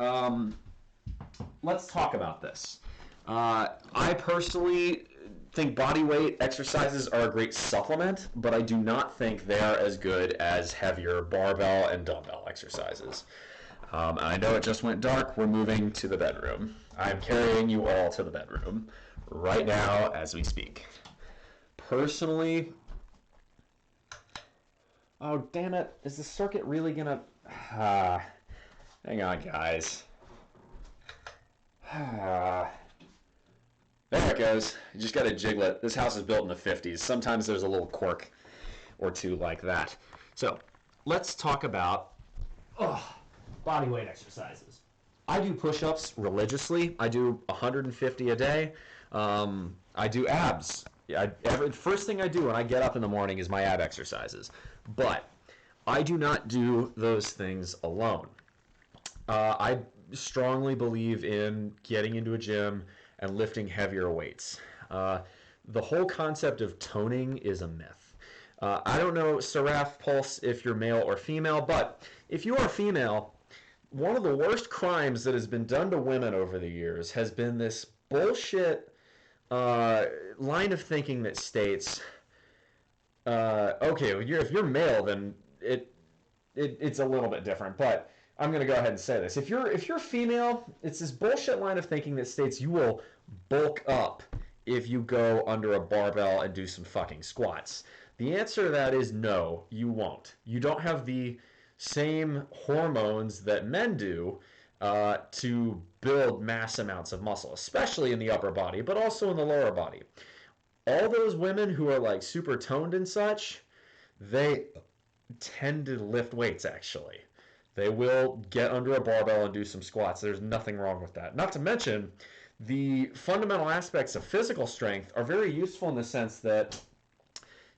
let's talk about this. I personally think body weight exercises are a great supplement, but I do not think they are as good as heavier barbell and dumbbell exercises. I know it just went dark. We're moving to the bedroom. I'm carrying you all to the bedroom right now as we speak. Personally, oh damn it, is the circuit really gonna... hang on, guys. There it goes. You just gotta jiggle it. This house is built in the 50s. Sometimes there's a little quirk or two like that. So, let's talk about body weight exercises. I do push-ups religiously. I do 150 a day. I do abs. First thing I do when I get up in the morning is my ab exercises. But I do not do those things alone. I strongly believe in getting into a gym and lifting heavier weights. The whole concept of toning is a myth. I don't know, Seraph Pulse, if you're male or female, but if you are female, one of the worst crimes that has been done to women over the years has been this bullshit line of thinking that states, okay, if you're male, then it's a little bit different, but I'm going to go ahead and say this. If you're female, it's this bullshit line of thinking that states you will bulk up if you go under a barbell and do some fucking squats. The answer to that is no, you won't. You don't have the same hormones that men do to build mass amounts of muscle, especially in the upper body, but also in the lower body. All those women who are like super toned and such, they tend to lift weights actually. They will get under a barbell and do some squats. There's nothing wrong with that. Not to mention, the fundamental aspects of physical strength are very useful in the sense that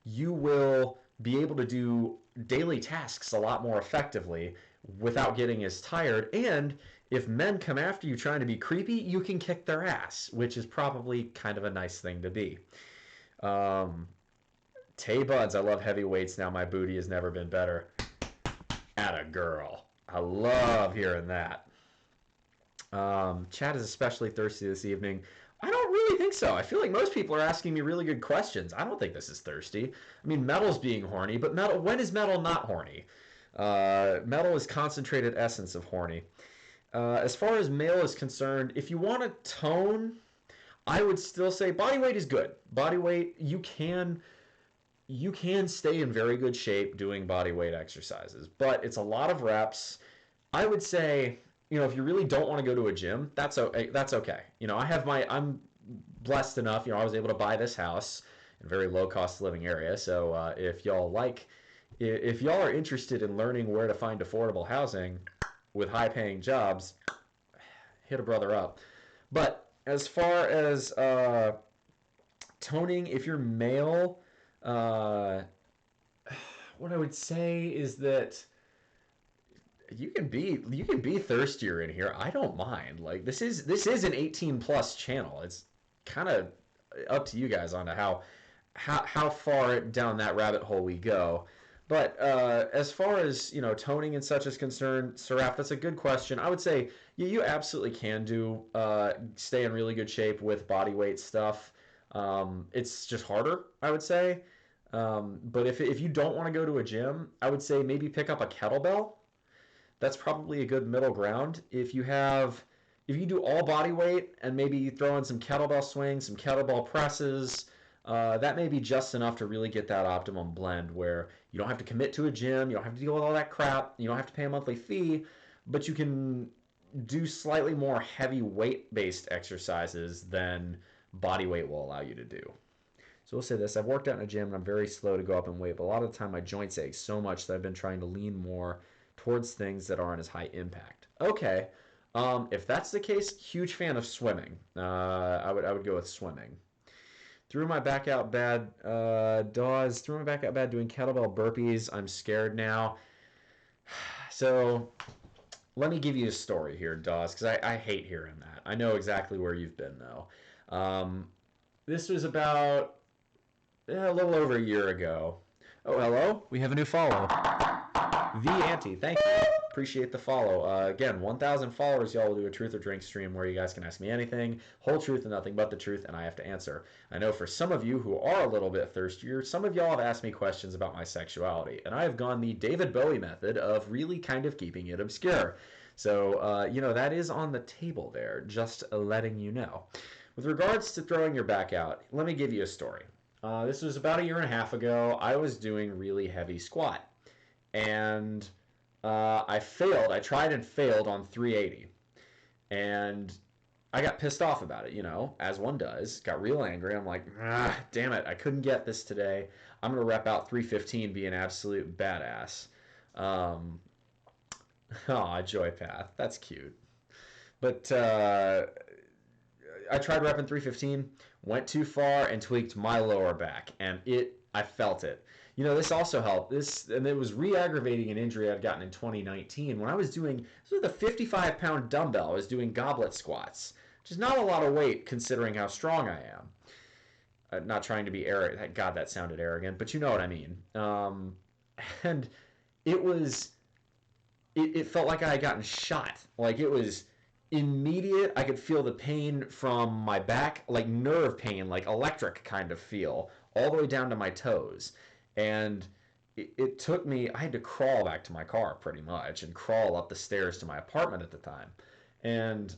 you will be able to do daily tasks a lot more effectively without getting as tired. And if men come after you trying to be creepy, you can kick their ass, which is probably kind of a nice thing to be. Tay Buds, I love heavy weights now. My booty has never been better. Atta girl. I love hearing that. Chad is especially thirsty this evening. I don't really think so. I feel like most people are asking me really good questions. I don't think this is thirsty. I mean, metal's being horny, but metal, when is metal not horny? Metal is concentrated essence of horny. As far as male is concerned, if you want to tone, I would still say body weight is good. Body weight, you can stay in very good shape doing body weight exercises, but it's a lot of reps. I would say, if you really don't want to go to a gym, that's okay. I'm blessed enough, I was able to buy this house in a very low cost living area. So if y'all are interested in learning where to find affordable housing with high paying jobs, hit a brother up. But as far as toning, if you're male, what I would say is that you can be thirstier in here. I don't mind. Like this is an 18 plus channel. It's kind of up to you guys on how far down that rabbit hole we go. But as far as toning and such is concerned, Seraph, that's a good question. I would say you absolutely can stay in really good shape with body weight stuff. It's just harder, I would say. But if you don't want to go to a gym, I would say maybe pick up a kettlebell. That's probably a good middle ground. If you do all body weight and maybe throw in some kettlebell swings, some kettlebell presses, that may be just enough to really get that optimum blend where you don't have to commit to a gym, you don't have to deal with all that crap, you don't have to pay a monthly fee, but you can do slightly more heavy weight-based exercises than body weight will allow you to do. So we'll say this, I've worked out in a gym and I'm very slow to go up in weight, but a lot of the time my joints ache so much that I've been trying to lean more towards things that aren't as high impact. Okay, if that's the case, huge fan of swimming. I would go with swimming. Threw my back out bad, Dawes. Threw my back out bad doing kettlebell burpees. I'm scared now. So let me give you a story here, Dawes, because I hate hearing that. I know exactly where you've been, though. This was about a little over a year ago. Oh, hello. We have a new follow. The Auntie, thank you. Appreciate the follow. Again, 1,000 followers, y'all will do a truth or drink stream where you guys can ask me anything, whole truth and nothing but the truth, and I have to answer. I know for some of you who are a little bit thirstier, some of y'all have asked me questions about my sexuality, and I have gone the David Bowie method of really kind of keeping it obscure. So, that is on the table there, just letting you know. With regards to throwing your back out, let me give you a story. This was about a year and a half ago. I was doing really heavy squat. And I failed. I tried and failed on 380. And I got pissed off about it, as one does. Got real angry. I'm like, damn it, I couldn't get this today. I'm going to rep out 315, be an absolute badass. Joy Path. That's cute. But I tried repping 315, went too far, and tweaked my lower back. And I felt it. This also helped. And it was re-aggravating an injury I'd gotten in 2019 when I was doing, this was a 55-pound dumbbell. I was doing goblet squats, which is not a lot of weight considering how strong I am. Not trying to be arrogant. God, that sounded arrogant, but you know what I mean. And it felt like I had gotten shot. Like it was immediate. I could feel the pain from my back, like nerve pain, like electric kind of feel, all the way down to my toes. And it took me, I had to crawl back to my car pretty much and crawl up the stairs to my apartment at the time. And,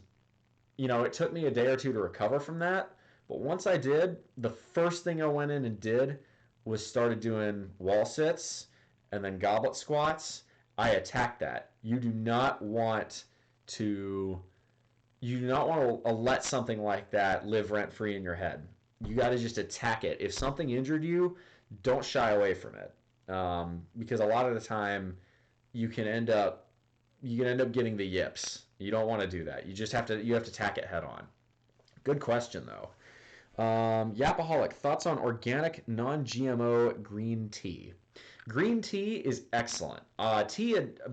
it took me a day or two to recover from that. But once I did, the first thing I went in and did was started doing wall sits and then goblet squats. I attacked that. You do not want to let something like that live rent-free in your head. You got to just attack it. If something injured you, don't shy away from it, because a lot of the time you can end up getting the yips. You don't want to do that. You have to tack it head on. Good question though. Yapaholic, thoughts on organic non-GMO green tea? Green tea is excellent.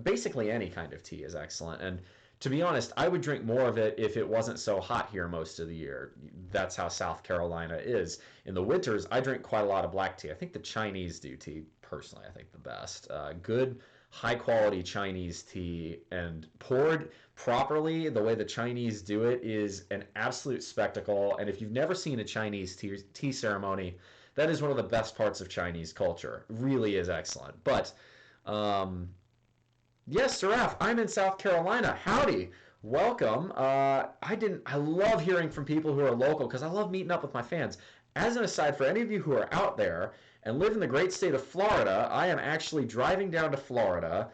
Basically any kind of tea is excellent, and to be honest, I would drink more of it if it wasn't so hot here most of the year. That's how South Carolina is. In the winters, I drink quite a lot of black tea. I think the Chinese do tea, personally, I think the best. Good, high-quality Chinese tea, and poured properly, the way the Chinese do it is an absolute spectacle. And if you've never seen a Chinese tea ceremony, that is one of the best parts of Chinese culture. It really is excellent. But, yes, Seraph, I'm in South Carolina. Howdy. Welcome. I love hearing from people who are local because I love meeting up with my fans. As an aside, for any of you who are out there and live in the great state of Florida, I am actually driving down to Florida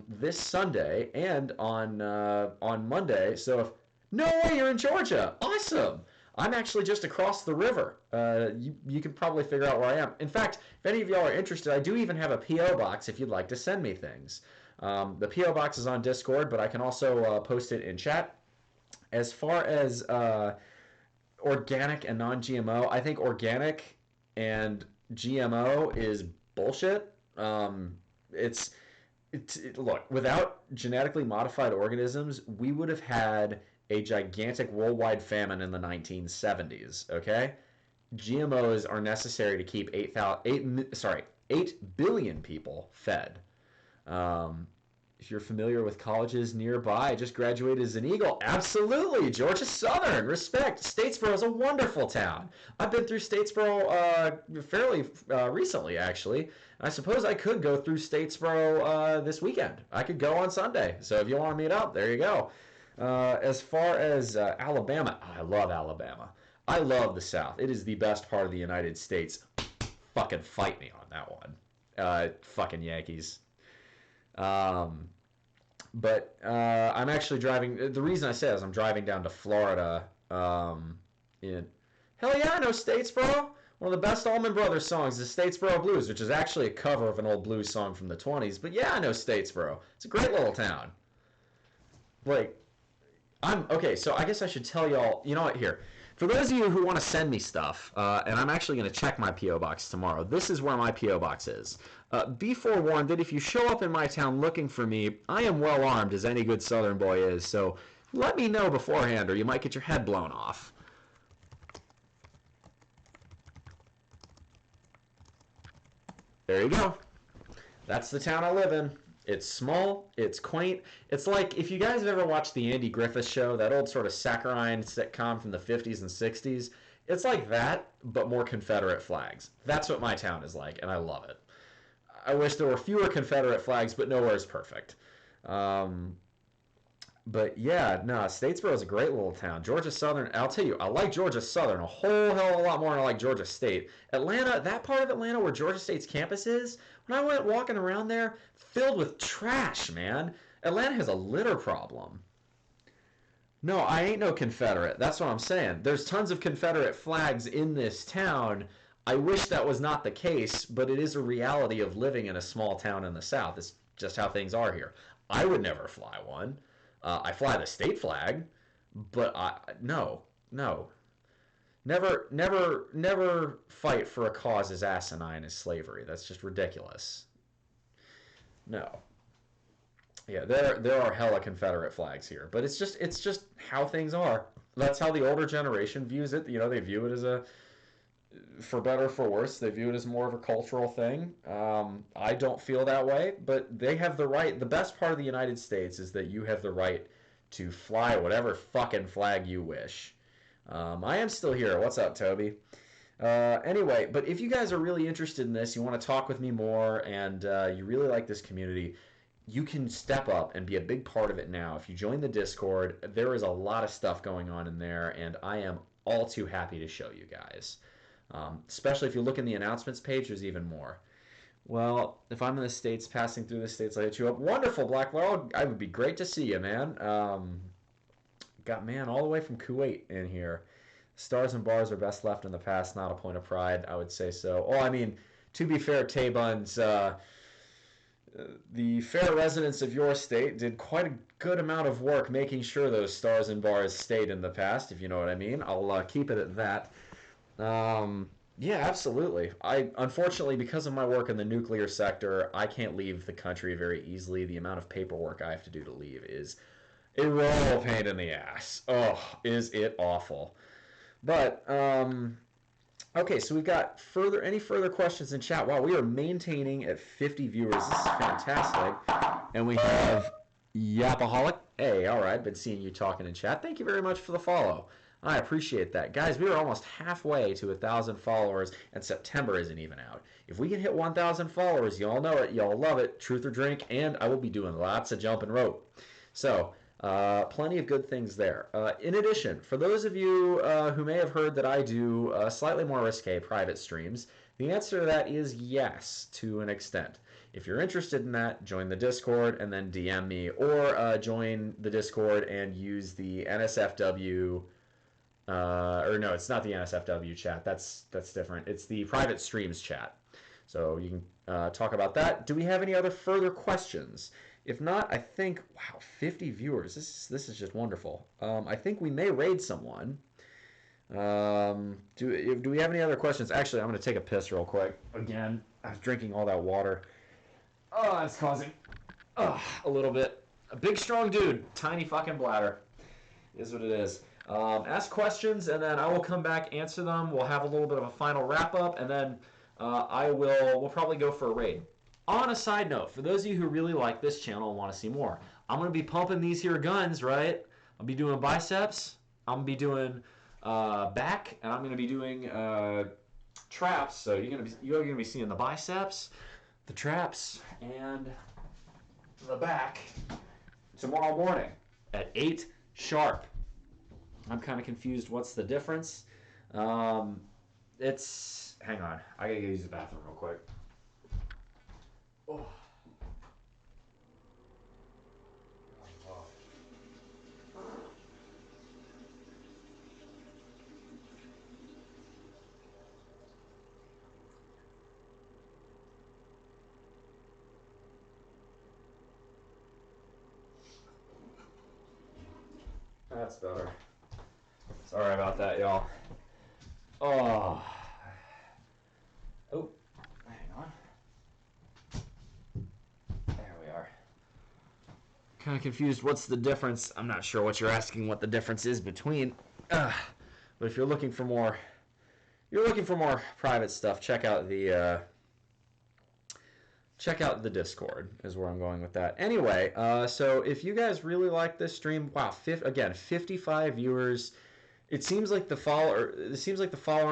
this Sunday and on Monday. So no way, you're in Georgia. Awesome. I'm actually just across the river. You can probably figure out where I am. In fact, if any of y'all are interested, I do even have a P.O. box if you'd like to send me things. The P.O. box is on Discord, but I can also post it in chat. As far as organic and non-GMO, I think organic and GMO is bullshit. Look, without genetically modified organisms, we would have had a gigantic worldwide famine in the 1970s, okay? GMOs are necessary to keep 8 billion people fed. If you're familiar with colleges nearby, I just graduated as an Eagle. Absolutely, Georgia Southern, respect. Statesboro is a wonderful town. I've been through Statesboro fairly recently, actually. I suppose I could go through Statesboro this weekend. I could go on Sunday. So if you want to meet up, there you go. As far as Alabama, I love Alabama. I love the South. It is the best part of the United States. Fucking fight me on that one. Fucking Yankees. But I'm actually driving. The reason I say is I'm driving down to Florida. Hell yeah, I know Statesboro. One of the best Allman Brothers songs is Statesboro Blues, which is actually a cover of an old blues song from the 20s. But yeah, I know Statesboro. It's a great little town. Okay, so I guess I should tell y'all, you know what, here. For those of you who want to send me stuff, and I'm actually going to check my P.O. box tomorrow, this is where my P.O. box is. Be forewarned that if you show up in my town looking for me, I am well armed as any good Southern boy is, so let me know beforehand or you might get your head blown off. There you go. That's the town I live in. It's small, it's quaint. It's like, if you guys have ever watched the Andy Griffith Show, that old sort of saccharine sitcom from the 50s and 60s, it's like that, but more Confederate flags. That's what my town is like, and I love it. I wish there were fewer Confederate flags, but nowhere is perfect. But yeah, no, Statesboro is a great little town. Georgia Southern, I'll tell you, I like Georgia Southern a whole hell of a lot more than I like Georgia State. Atlanta, that part of Atlanta where Georgia State's campus is, when I went walking around there, filled with trash, man. Atlanta has a litter problem. No, I ain't no Confederate. That's what I'm saying. There's tons of Confederate flags in this town. I wish that was not the case, but it is a reality of living in a small town in the South. It's just how things are here. I would never fly one. I fly the state flag, but no. Never fight for a cause as asinine as slavery. That's just ridiculous. No. Yeah, there are hella Confederate flags here, but it's just how things are. That's how the older generation views it. You know, they view it as a, for better or for worse, they view it as more of a cultural thing. I don't feel that way, but they have the right. The best part of the United States is that you have the right to fly whatever fucking flag you wish. I am still here. What's up, Toby? Anyway, but if you guys are really interested in this, you want to talk with me more, and you really like this community, you can step up and be a big part of it now. If you join the Discord, there is a lot of stuff going on in there, and I am all too happy to show you guys. Especially if you look in the announcements page, there's even more. Well, if I'm in the States, passing through the States, I'll hit you up. Wonderful, Black Laurel. I would be great to see you, man. Got man all the way from Kuwait in here. Stars and bars are best left in the past, not a point of pride. I would say so. Oh, I mean, to be fair, Tay-Buns, the fair residents of your state did quite a good amount of work making sure those stars and bars stayed in the past, if you know what I mean. I'll keep it at that. Yeah, absolutely. Unfortunately, because of my work in the nuclear sector, I can't leave the country very easily. The amount of paperwork I have to do to leave is a real pain in the ass. Oh, is it awful. But, okay, so we've got any further questions in chat. Wow, we are maintaining at 50 viewers. This is fantastic. And we have Yapaholic. Hey, all right, been seeing you talking in chat. Thank you very much for the follow. I appreciate that. Guys, we are almost halfway to 1,000 followers, and September isn't even out. If we can hit 1,000 followers, y'all know it, y'all love it, truth or drink, and I will be doing lots of jumping rope. So, plenty of good things there. In addition, for those of you who may have heard that I do slightly more risque private streams, the answer to that is yes, to an extent. If you're interested in that, join the Discord and then DM me, or join the Discord and use the NSFW... or no, it's not the NSFW chat. That's different. It's the private streams chat. So you can talk about that. Do we have any other further questions? If not, I think, wow, 50 viewers. This is just wonderful. I think we may raid someone. Do we have any other questions? Actually, I'm going to take a piss real quick. Again, I was drinking all that water. Oh, that's causing a little bit. A big, strong dude. Tiny fucking bladder. Is what it is. Ask questions, and then I will come back, answer them. We'll have a little bit of a final wrap-up, and then we'll probably go for a raid. On a side note, for those of you who really like this channel and want to see more, I'm going to be pumping these here guns, right? I'll be doing biceps, I'm going to be doing back, and I'm going to be doing traps. So you're going to be seeing the biceps, the traps, and the back tomorrow morning at 8 sharp. I'm kind of confused. What's the difference? Hang on. I gotta use the bathroom real quick. Oh. That's better. Sorry about that, y'all. Oh. Oh, hang on. There we are. Kind of confused. What's the difference? I'm not sure what you're asking. What the difference is between. But if you're looking for more, private stuff. Check out the Discord. Is where I'm going with that. Anyway, so if you guys really like this stream, wow, 55 viewers. It seems like the follower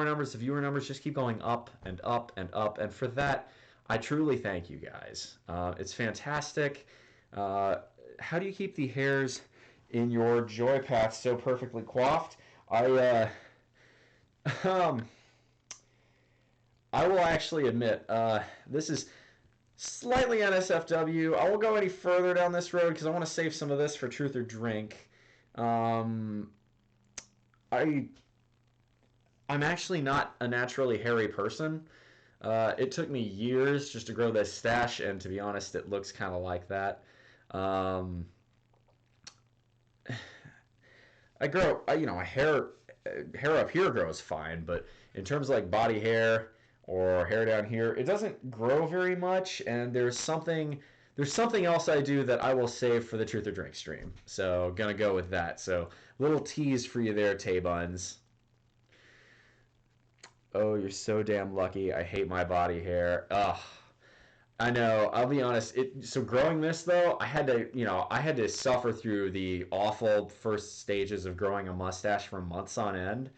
numbers, the viewer numbers just keep going up and up and up. And for that, I truly thank you guys. It's fantastic. How do you keep the hairs in your joy path so perfectly coiffed? I will actually admit, this is slightly NSFW. I won't go any further down this road because I want to save some of this for Truth or Drink. I'm actually not a naturally hairy person. It took me years just to grow this stash, and to be honest, it looks kind of like that. My hair up here grows fine, but in terms of like body hair or hair down here, it doesn't grow very much, and there's something else I do that I will save for the Truth or Drink stream. So gonna go with that. So little tease for you there, Tay Buns. Oh, you're so damn lucky. I hate my body hair. Ugh. I know. I'll be honest. So growing this though, I had to suffer through the awful first stages of growing a mustache for months on end.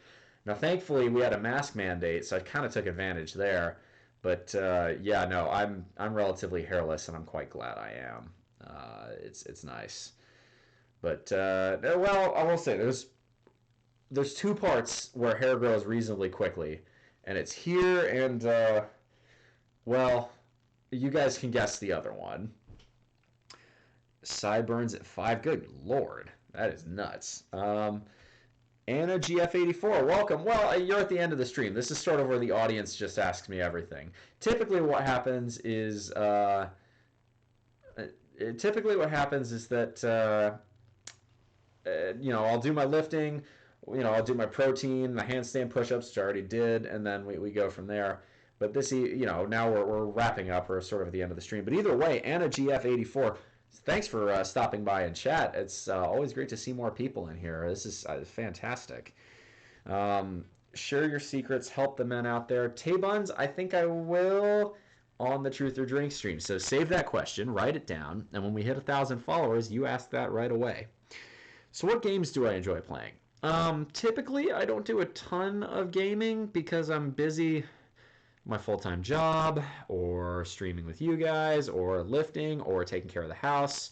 Now, thankfully, we had a mask mandate, so I kind of took advantage there. But yeah, no, I'm relatively hairless, and I'm quite glad I am. It's nice. But well, I will say there's two parts where hair grows reasonably quickly, and it's here and well, you guys can guess the other one. Sideburns at 5. Good lord, that is nuts. Anna GF84, welcome. Well, you're at the end of the stream. This is sort of where the audience just asks me everything. Typically, what happens is that I'll do my lifting. I'll do my protein, my handstand push-ups, which I already did, and then we go from there. But this, now we're wrapping up. We're sort of at the end of the stream. But either way, Anna GF84. Thanks for stopping by and chat. It's always great to see more people in here. This is fantastic. Share your secrets. Help the men out there. Tay Buns, I think I will on the Truth or Drink stream. So save that question. Write it down. And when we hit 1,000 followers, you ask that right away. So what games do I enjoy playing? Typically, I don't do a ton of gaming because I'm busy my full-time job or streaming with you guys or lifting or taking care of the house,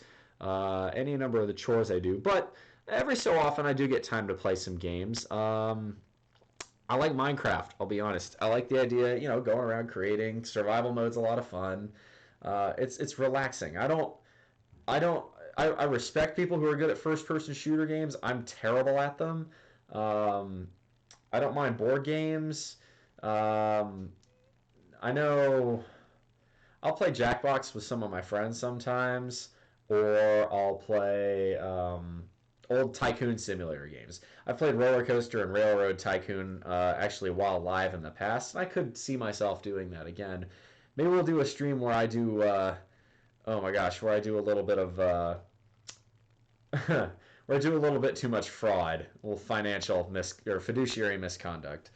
any number of the chores I do. But every so often I do get time to play some games. I like Minecraft, I'll be honest. I like the idea, going around creating. Survival mode's a lot of fun. It's relaxing. I respect people who are good at first-person shooter games. I'm terrible at them. I don't mind board games. I know I'll play Jackbox with some of my friends sometimes, or I'll play old Tycoon Simulator games. I've played Roller Coaster and Railroad Tycoon actually while live in the past, and I could see myself doing that again. Maybe we'll do a stream where I do, where I do a little bit of, where I do a little bit too much fraud, a little financial or fiduciary misconduct.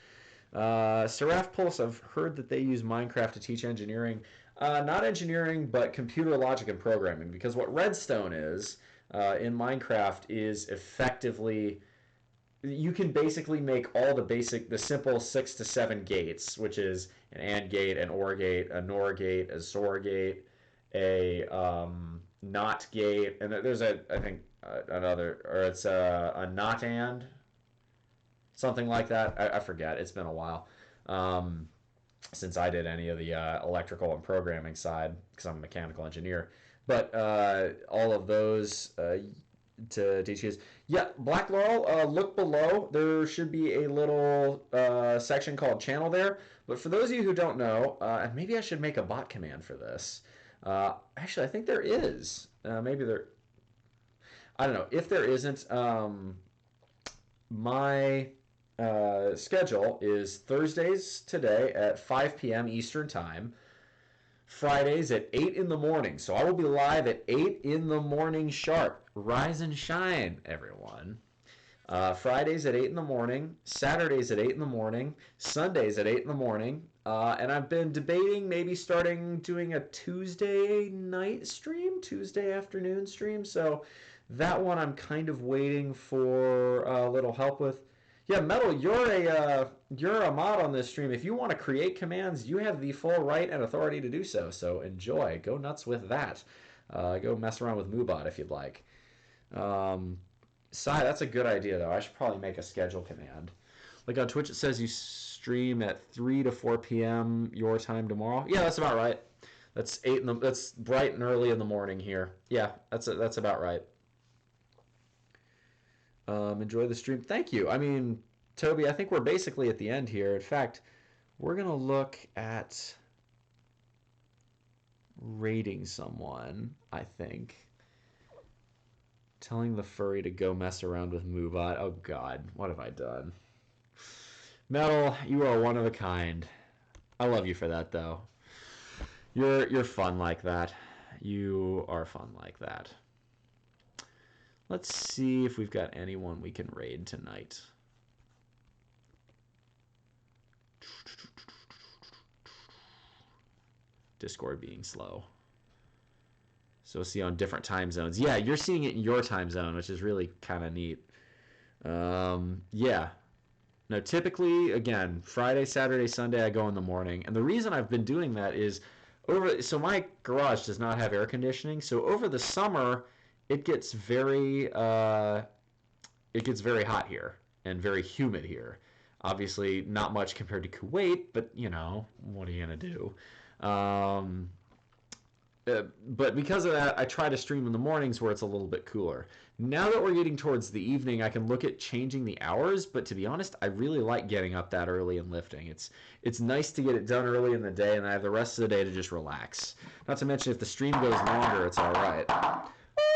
Seraph Pulse, I've heard that they use Minecraft to teach engineering. Not engineering, but computer logic and programming. Because what Redstone is in Minecraft is effectively, you can basically make all the simple 6 to 7 gates, which is an AND gate, an OR gate, a NOR gate, a XOR gate, a NOT gate, and there's another, or it's a NOT AND. Something like that. I forget. It's been a while since I did any of the electrical and programming side because I'm a mechanical engineer. But all of those to teach you. Yeah, Black Laurel, look below. There should be a little section called channel there. But for those of you who don't know, and maybe I should make a bot command for this. Actually, I think there is. Maybe there... I don't know. If there isn't, my schedule is Thursdays today at 5 p.m. Eastern Time, Fridays at 8 in the morning. So I will be live at 8 in the morning sharp. Rise and shine, everyone. Fridays at 8 in the morning, Saturdays at 8 in the morning, Sundays at 8 in the morning. And I've been debating maybe starting doing a Tuesday night stream, Tuesday afternoon stream. So that one I'm kind of waiting for a little help with. Yeah, Metal, you're a mod on this stream. If you want to create commands, you have the full right and authority to do so. So enjoy, go nuts with that. Go mess around with Moobot if you'd like. Sai, that's a good idea though. I should probably make a schedule command. Like on Twitch, it says you stream at 3 to 4 p.m. your time tomorrow. Yeah, that's about right. That's that's bright and early in the morning here. Yeah, that's about right. Enjoy the stream. Thank you. I mean, Toby, I think we're basically at the end here. In fact, we're going to look at rating someone, I think. Telling the furry to go mess around with Moobot. Oh, God. What have I done? Metal, you are one of a kind. I love you for that, though. You're fun like that. You are fun like that. Let's see if we've got anyone we can raid tonight. Discord being slow. So see on different time zones. Yeah, you're seeing it in your time zone, which is really kind of neat. Yeah. No, typically, again, Friday, Saturday, Sunday, I go in the morning. And the reason I've been doing that is so my garage does not have air conditioning. So over the summer, it gets very hot here and very humid here. Obviously, not much compared to Kuwait, but you know, what are you gonna do? But because of that, I try to stream in the mornings where it's a little bit cooler. Now that we're getting towards the evening, I can look at changing the hours, but to be honest, I really like getting up that early and lifting. It's nice to get it done early in the day, and I have the rest of the day to just relax. Not to mention, if the stream goes longer, it's all right.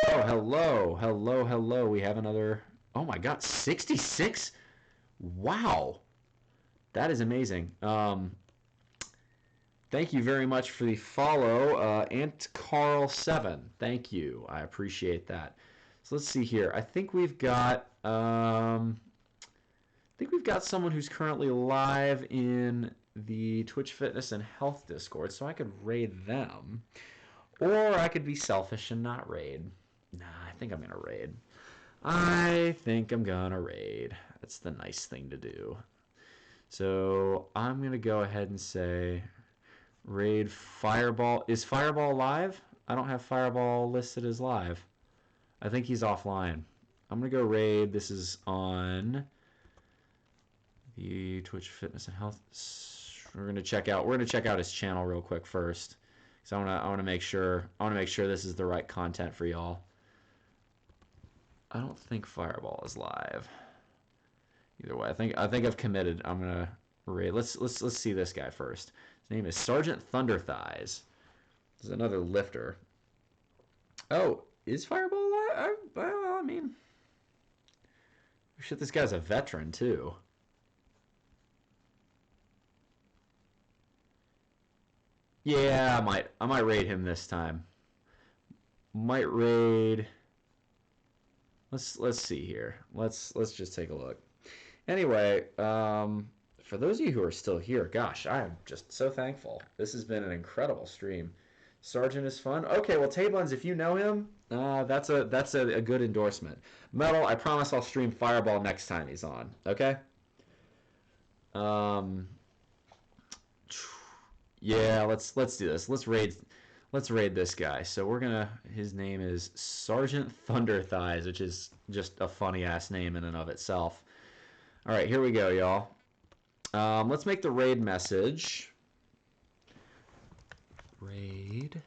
Oh, hello. We have another... Oh my god, 66? Wow. That is amazing. Thank you very much for the follow, AntCarl7. Thank you. I appreciate that. So let's see here. I think we've got someone who's currently live in the Twitch Fitness and Health Discord, so I could raid them. Or I could be selfish and not raid. Nah, I think I'm gonna raid. That's the nice thing to do. So I'm gonna go ahead and say raid Fireball. Is Fireball live? I don't have Fireball listed as live. I think he's offline. I'm gonna go raid. This is on the Twitch Fitness and Health. We're gonna check out his channel real quick first. So I want to make sure this is the right content for y'all. I don't think Fireball is live. Either way, I think I've committed. I'm gonna raid. Let's see this guy first. His name is Sergeant Thunderthighs. This is another lifter. Oh, is Fireball live? Well, I mean, shit, this guy's a veteran too. Yeah, I might raid him this time. Might raid. Let's see here. Let's just take a look. Anyway, for those of you who are still here, gosh, I am just so thankful. This has been an incredible stream. Sergeant is fun. Okay, well, Tablens, if you know him, that's a good endorsement. Metal, I promise I'll stream Fireball next time he's on. Okay. Yeah, let's do this. Let's raid this guy. So his name is Sergeant Thunderthighs, which is just a funny ass name in and of itself. All right, here we go, y'all. Let's make the raid message. Raid.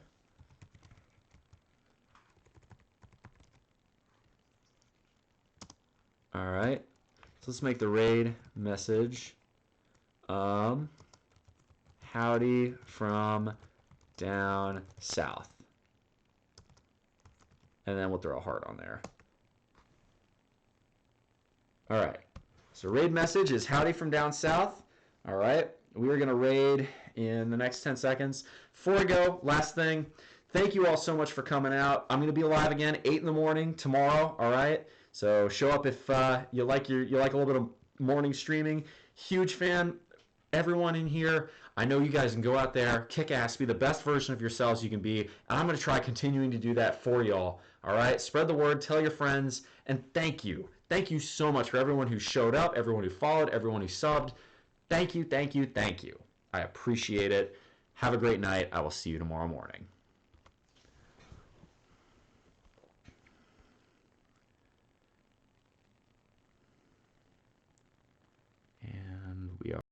All right. So let's make the raid message. Howdy from down south. And then we'll throw a heart on there. All right. So raid message is howdy from down south. All right. We are going to raid in the next 10 seconds. Before I go, last thing. Thank you all so much for coming out. I'm going to be live again 8 in the morning tomorrow. All right. So show up if you like a little bit of morning streaming. Huge fan. Everyone in here, I know you guys can go out there, kick ass, be the best version of yourselves you can be, and I'm going to try continuing to do that for y'all. All right? Spread the word, tell your friends, and thank you. Thank you so much for everyone who showed up, everyone who followed, everyone who subbed. Thank you, thank you, thank you. I appreciate it. Have a great night. I will see you tomorrow morning.